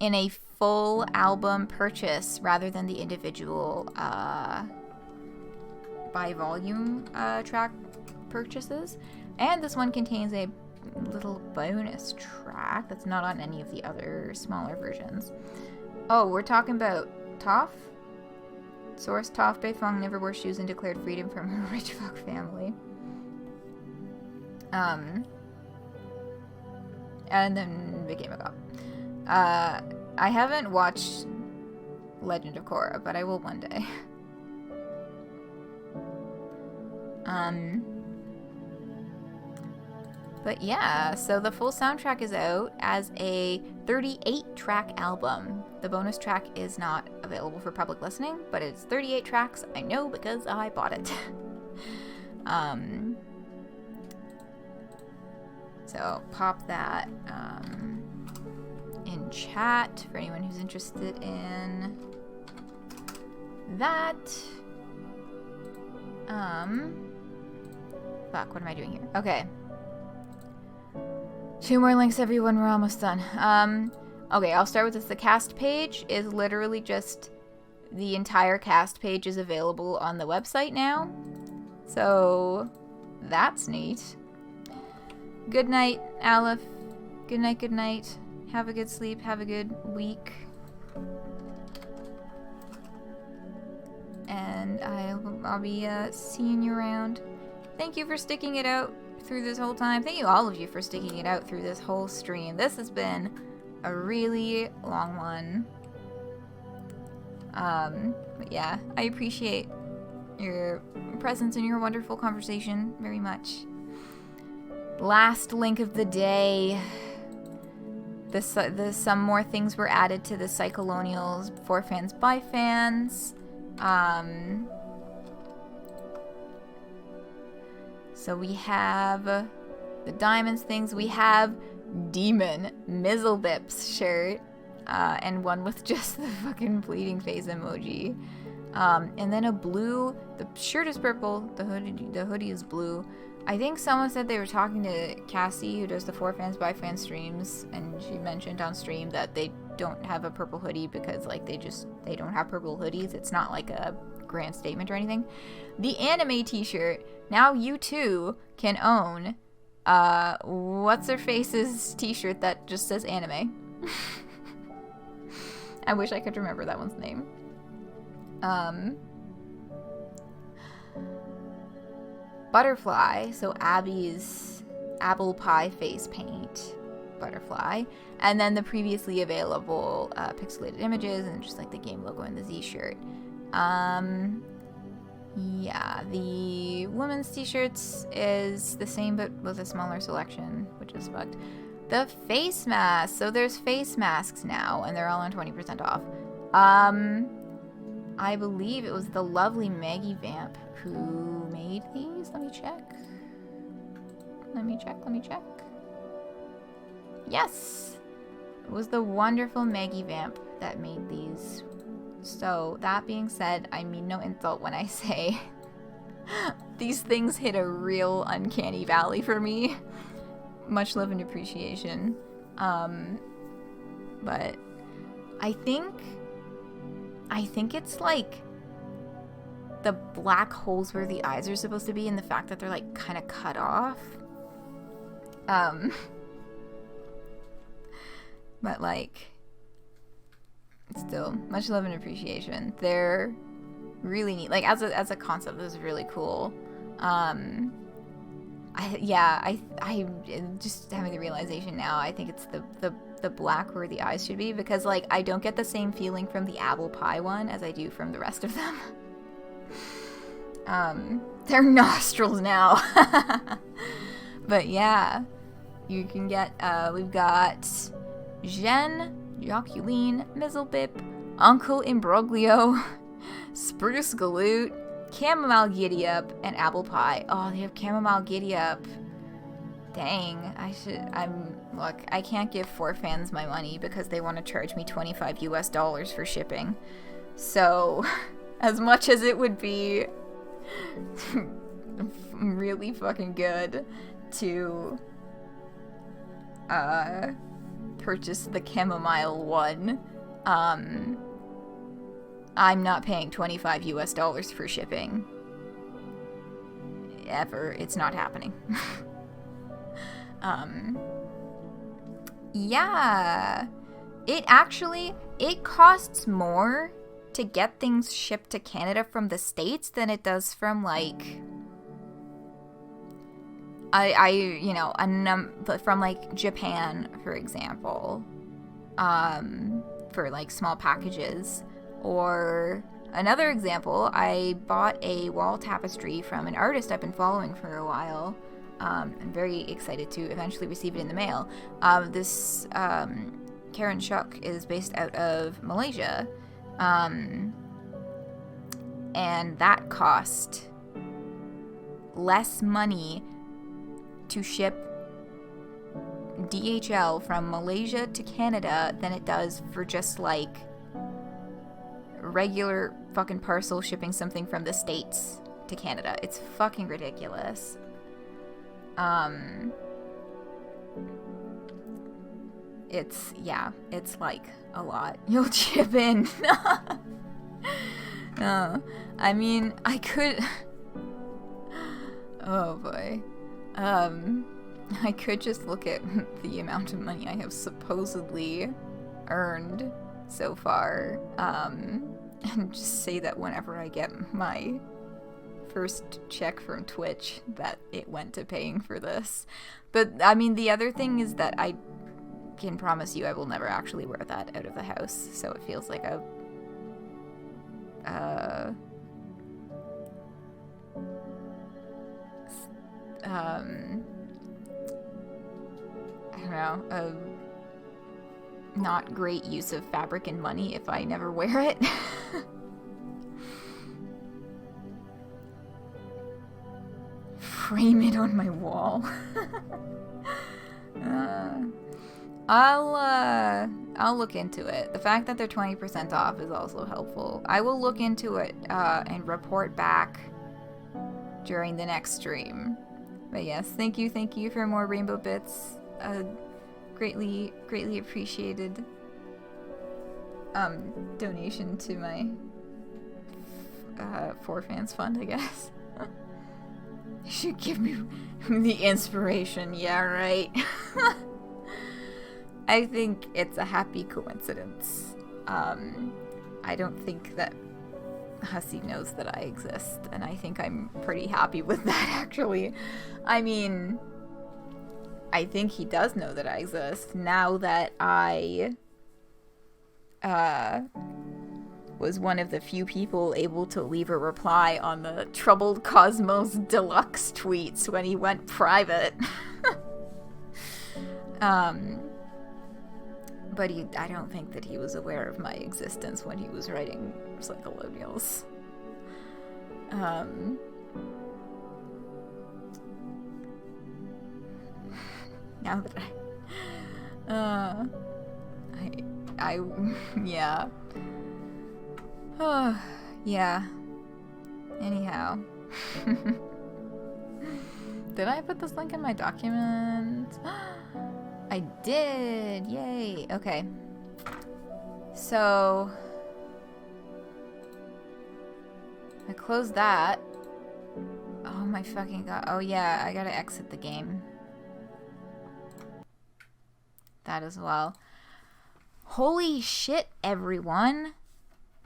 in a full album purchase rather than the individual by volume track purchases. And this one contains a little bonus track that's not on any of the other smaller versions. Oh, we're talking about Toph? Source: Toph Beifong never wore shoes and declared freedom from her rich fuck family. And then became a cop. I haven't watched Legend of Korra, but I will one day. But yeah, so the full soundtrack is out as a 38-track album. The bonus track is not available for public listening, but it's 38 tracks. I know because I bought it. So pop that in chat for anyone who's interested in that. Fuck, what am I doing here? Okay. 2 more links, everyone. We're almost done. Okay, I'll start with this. The cast page is literally just the entire cast page is available on the website now. So that's neat. Good night, Aleph. Good night, good night. Have a good sleep. Have a good week. And I'll be seeing you around. Thank you for sticking it out through this whole time. Thank you, all of you, for sticking it out through this whole stream. This has been a really long one. But yeah, I appreciate your presence and your wonderful conversation very much. Last link of the day. Some more things were added to the Psycholonials for fans by fans. So we have the diamonds things. We have Demon Mizzlebip's shirt, and one with just the fucking bleeding face emoji. And then a blue. The shirt is purple. The hoodie is blue. I think someone said they were talking to Cassie, who does the For Fans by Fans streams, and she mentioned on stream that they don't have a purple hoodie because like they don't have purple hoodies. It's not like a grand statement or anything. The anime t-shirt, now you too can own what's her face's t-shirt that just says anime. I wish I could remember that one's name. Butterfly, so Abby's apple pie face paint butterfly, and then the previously available pixelated images and just like the game logo and the Z shirt. Yeah, the women's t-shirts is the same but with a smaller selection, which is fucked. The face masks, so there's face masks now, and they're all on 20% off. I believe it was the lovely Maggie Vamp who made these. Let me check. Yes! It was the wonderful Maggie Vamp that made these. So, that being said, I mean no insult when I say these things hit a real uncanny valley for me. Much love and appreciation. But I think I think it's like the black holes where the eyes are supposed to be and the fact that they're like kind of cut off. But like, still, much love and appreciation. They're really neat. Like as a concept, this is really cool. I just having the realization now, I think it's the black where the eyes should be, because like I don't get the same feeling from the apple pie one as I do from the rest of them. They're nostrils now. But yeah, you can get we've got Jen, Joculine, Mizzlebip, Uncle Imbroglio, Spruce Galoot, Chamomile Giddy-Up, and Apple Pie. Oh, they have Chamomile Giddy-Up. Dang, look, I can't give 4 fans my money because they want to charge me $25 US for shipping. So, as much as it would be really fucking good to purchase the chamomile one, I'm not paying $25 US for shipping. Ever. It's not happening. Yeah. It costs more to get things shipped to Canada from the States than it does from, like, from, like, Japan, for example, for, like, small packages. Or another example, I bought a wall tapestry from an artist I've been following for a while. I'm very excited to eventually receive it in the mail. This Karen Shuk is based out of Malaysia. And that cost less money to ship DHL from Malaysia to Canada than it does for just like regular fucking parcel shipping something from the States to Canada. It's fucking ridiculous. It's like a lot. You'll chip in. No, I mean, I could. Oh boy. I could just look at the amount of money I have supposedly earned so far, and just say that whenever I get my first check from Twitch, that it went to paying for this. But, I mean, the other thing is that I can promise you I will never actually wear that out of the house, so it feels like a I don't know, a not great use of fabric and money if I never wear it. Frame it on my wall. I'll look into it. The fact that they're 20% off is also helpful. I will look into it and report back during the next stream. But yes, thank you for more rainbow bits. Greatly appreciated donation to my 4fans fund, I guess. You should give me the inspiration. Yeah, right. I think it's a happy coincidence. I don't think that Hussie knows that I exist, and I think I'm pretty happy with that, actually. I mean, I think he does know that I exist now that I was one of the few people able to leave a reply on the Troubled Cosmos Deluxe tweets when he went private. But I don't think that he was aware of my existence when he was writing Psycholonials. Now that yeah. Yeah. Anyhow. Did I put this link in my document? I did! Yay! Okay. So, I closed that. Oh my fucking god. Oh yeah, I gotta exit the game. That as well. Holy shit, everyone.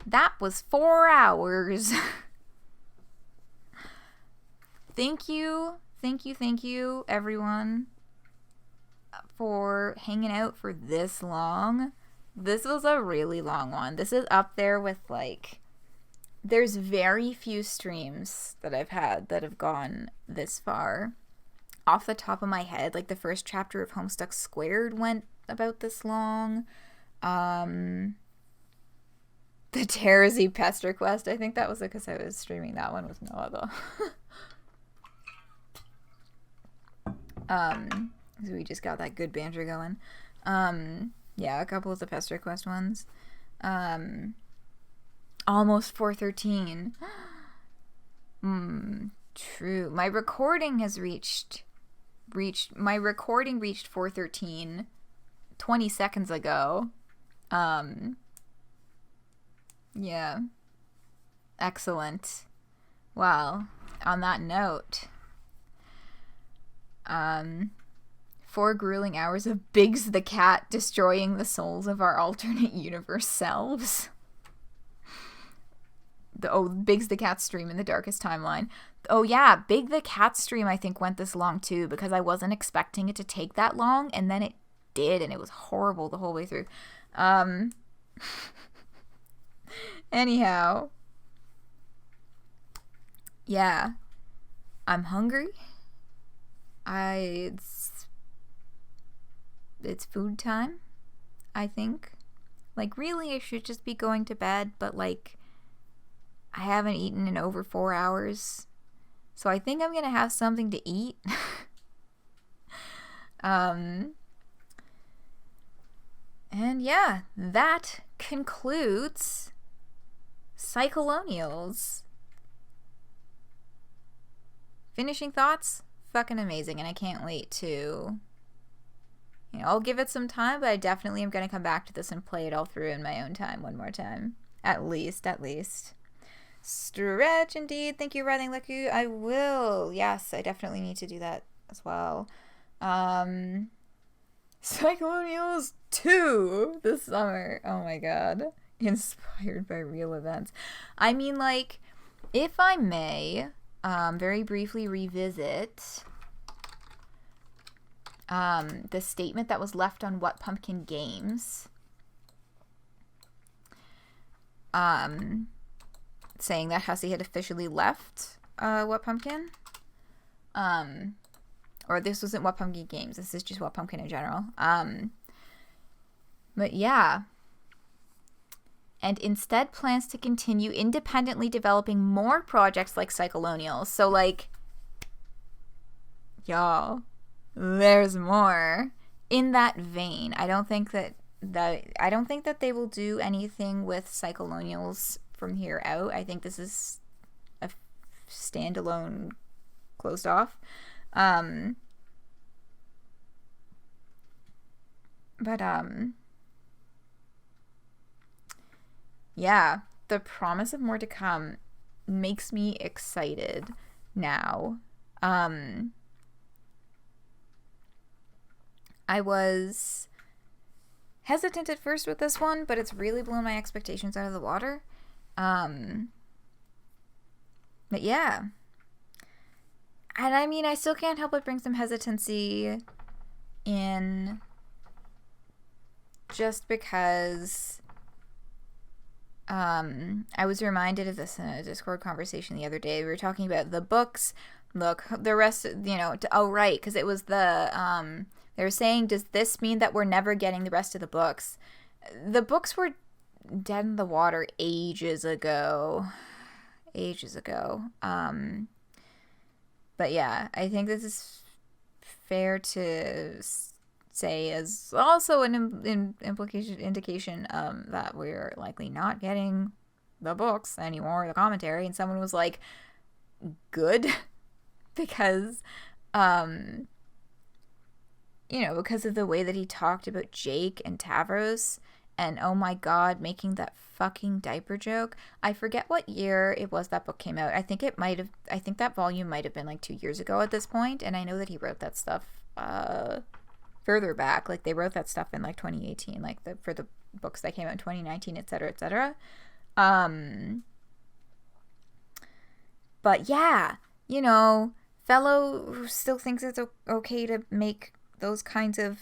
That was 4 hours. Thank you, everyone, for hanging out for this long. This was a really long one. This is up there with, like, there's very few streams that I've had that have gone this far. Off the top of my head, like, the first chapter of Homestuck Squared went about this long. The Terrazy Pester Quest, I think that was because I was streaming that one with Noah, though. So we just got that good banter going. Yeah, a couple of the Pester Quest ones. Almost 413. True. My recording has reached 413 20 seconds ago. Yeah. Excellent. Well, on that note, 4 grueling hours of Biggs the cat destroying the souls of our alternate universe selves. Biggs the cat stream in the darkest timeline. Oh yeah, Big the cat stream I think went this long too, because I wasn't expecting it to take that long, and then it did, and it was horrible the whole way through. Anyhow. Yeah. I'm hungry. It's food time, I think. Like, really, I should just be going to bed, but, like, I haven't eaten in over 4 hours. So I think I'm gonna have something to eat. And yeah, that concludes Psycholonials. Finishing thoughts? Fucking amazing, and I can't wait to... I'll give it some time, but I definitely am going to come back to this and play it all through in my own time one more time. At least. Stretch, indeed. Thank you, Writhing Leku. I will. Yes, I definitely need to do that as well. Psycholonials 2 this summer. Oh my god. Inspired by real events. I mean, like, if I may, very briefly revisit the statement that was left on What Pumpkin Games, saying that Hussie had officially left What Pumpkin, or this wasn't What Pumpkin Games, this is just What Pumpkin in general, but yeah, and instead plans to continue independently developing more projects like Psycholonials. So, like, y'all, there's more in that vein. I don't think that they will do anything with Psycholonials from here out. I think this is a standalone, closed off. Yeah, the promise of more to come makes me excited now. I was hesitant at first with this one, but it's really blown my expectations out of the water. But yeah. And I mean, I still can't help but bring some hesitancy in, just because I was reminded of this in a Discord conversation the other day. We were talking about the books. Look, the rest, oh, right, because it was the, they were saying, does this mean that we're never getting the rest of the books? The books were dead in the water ages ago. But yeah, I think this is fair to say as also an indication that we're likely not getting the books anymore, the commentary. And someone was like, good, because because of the way that he talked about Jake and Tavros, And oh my god, making that fucking diaper joke. I forget what year it was that book came out. I think that volume might have been like 2 years ago at this point, and I know that he wrote that stuff further back. Like, they wrote that stuff in like 2018, like for the books that came out in 2019, etc., etc. But yeah, you know, Fellow who still thinks it's okay to make those kinds of,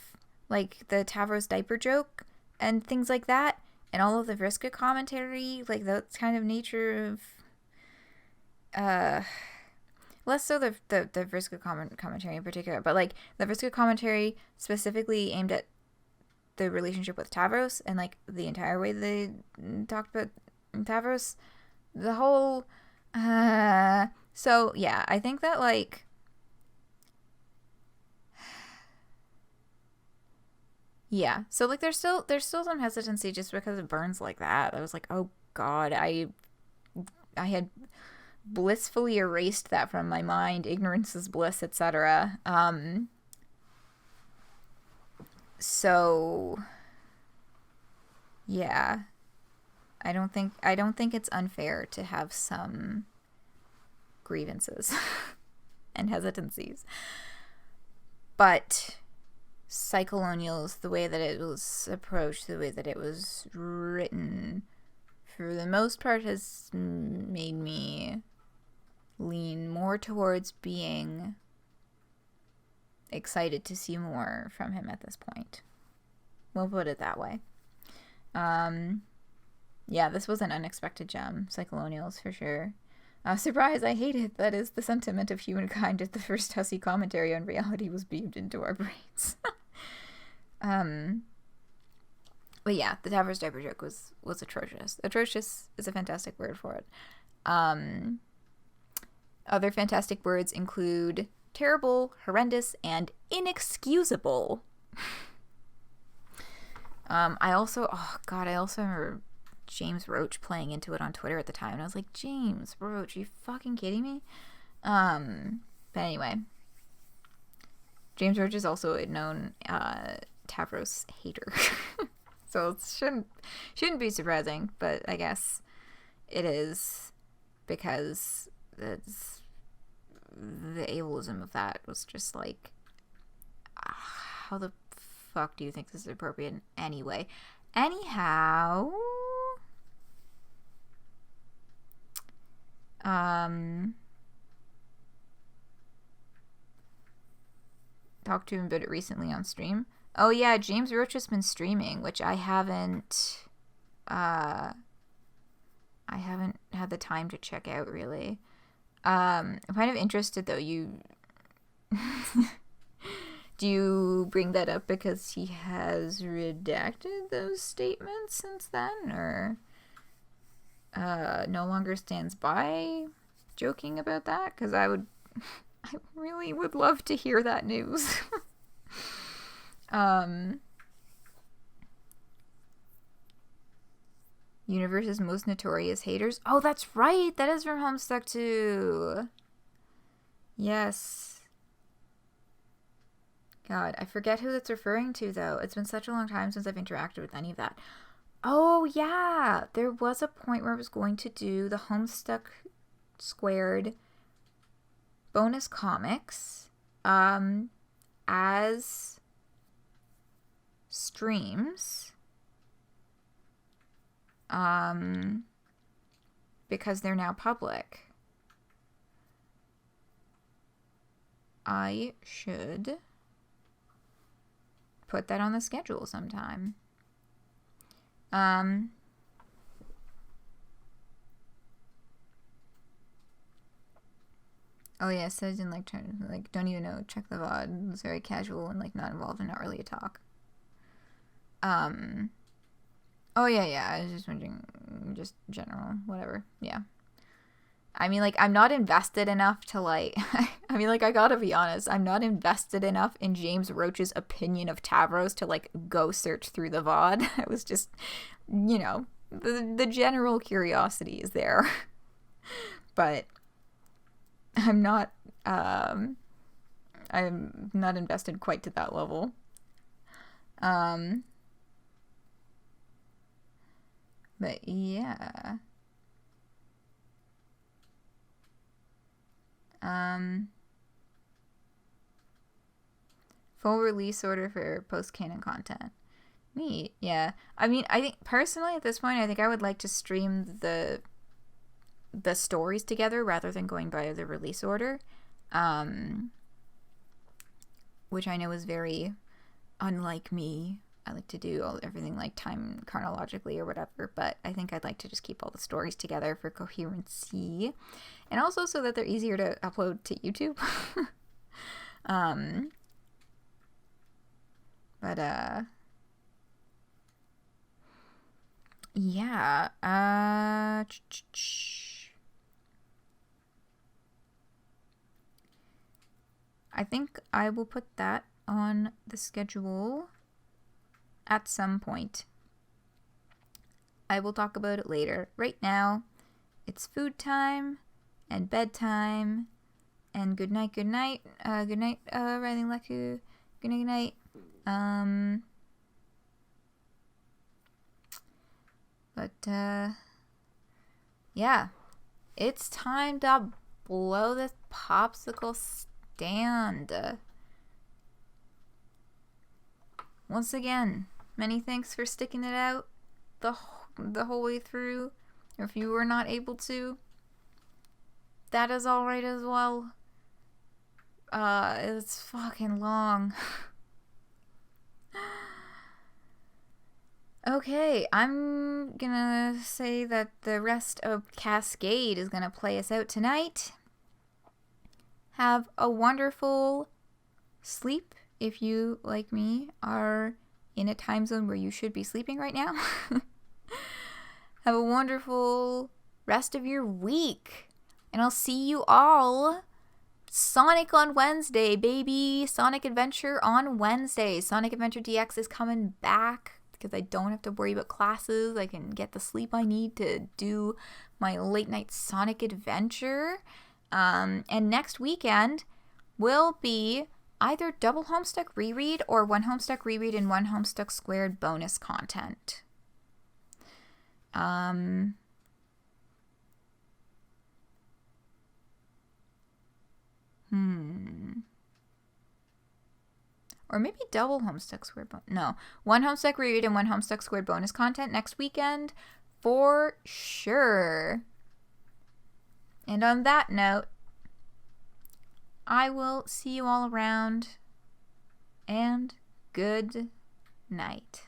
like, the Tavros diaper joke and things like that, and all of the Vriska commentary, like, that kind of nature of, less so the Vriska commentary in particular, but, like, the Vriska commentary specifically aimed at the relationship with Tavros, and, like, the entire way they talked about Tavros, the whole, so, yeah, I think that, like, yeah, so, like, there's still some hesitancy just because it burns like that. I was like, oh god, I had blissfully erased that from my mind. Ignorance is bliss, etc. So, yeah, I don't think it's unfair to have some grievances and hesitancies, but Psycholonials, the way that it was approached, the way that it was written, for the most part, has made me lean more towards being excited to see more from him at this point. We'll put it that way. Yeah, this was an unexpected gem, Psycholonials, for sure. Surprise, I hate it. That is the sentiment of humankind at the first Hussie commentary on reality was beamed into our brains. But yeah, the Tavros diaper joke was atrocious. Atrocious is a fantastic word for it. Other fantastic words include terrible, horrendous, and inexcusable. I also remember James Roach playing into it on Twitter at the time, and I was like, James Roach, are you fucking kidding me? But anyway, James Roach is also a known Tavros hater, so it shouldn't be surprising, but I guess it is, because it's, the ableism of that was just like, how the fuck do you think this is appropriate in any way? Anyhow, talked to him about it recently on stream. Oh yeah, James Roach has been streaming, which I haven't had the time to check out, really. I'm kind of interested, though. Do you bring that up because he has redacted those statements since then, or no longer stands by joking about that? Because I really would love to hear that news. Universe's most notorious haters. Oh, that's right. That is from Homestuck too. Yes. God, I forget who that's referring to, though. It's been such a long time since I've interacted with any of that. Oh, yeah. There was a point where I was going to do the Homestuck Squared bonus comics as streams, because they're now public. I should put that on the schedule sometime. Oh yeah, says in like don't even know, check the VOD. It's very casual and like not involved and not really a talk. Oh yeah, I was just wondering, just general, whatever. Yeah. I mean, like, I'm not invested enough to, like, I mean, like, I gotta be honest, I'm not invested enough in James Roach's opinion of Tavros to, like, go search through the VOD. I was just, you know, the general curiosity is there. But I'm not invested quite to that level. But yeah. Full release order for post-canon content. Neat. Yeah. I mean, I think personally at this point, I think I would like to stream the stories together rather than going by the release order. Which I know is very unlike me. I like to do everything like time chronologically or whatever, but I think I'd like to just keep all the stories together for coherency. And also so that they're easier to upload to YouTube. Yeah. I think I will put that on the schedule at some point. I will talk about it later. Right now, it's food time and bedtime and good night, good night. Good night, Riley Leku. Good night, good night. Yeah. It's time to blow this popsicle stand. Once again, many thanks for sticking it out the whole way through. Or if you were not able to, that is alright as well. It's fucking long. Okay, I'm gonna say that the rest of Cascade is gonna play us out tonight. Have a wonderful sleep if you, like me, are in a time zone where you should be sleeping right now. Have a wonderful rest of your week. And I'll see you all Sonic on Wednesday, baby. Sonic Adventure on Wednesday. Sonic Adventure DX is coming back because I don't have to worry about classes. I can get the sleep I need to do my late night Sonic Adventure. And next weekend will be either double Homestuck reread or one Homestuck reread and one Homestuck squared bonus content. Or maybe double Homestuck squared bonus. No, one Homestuck reread and one Homestuck squared bonus content next weekend for sure. And on that note, I will see you all around, and good night.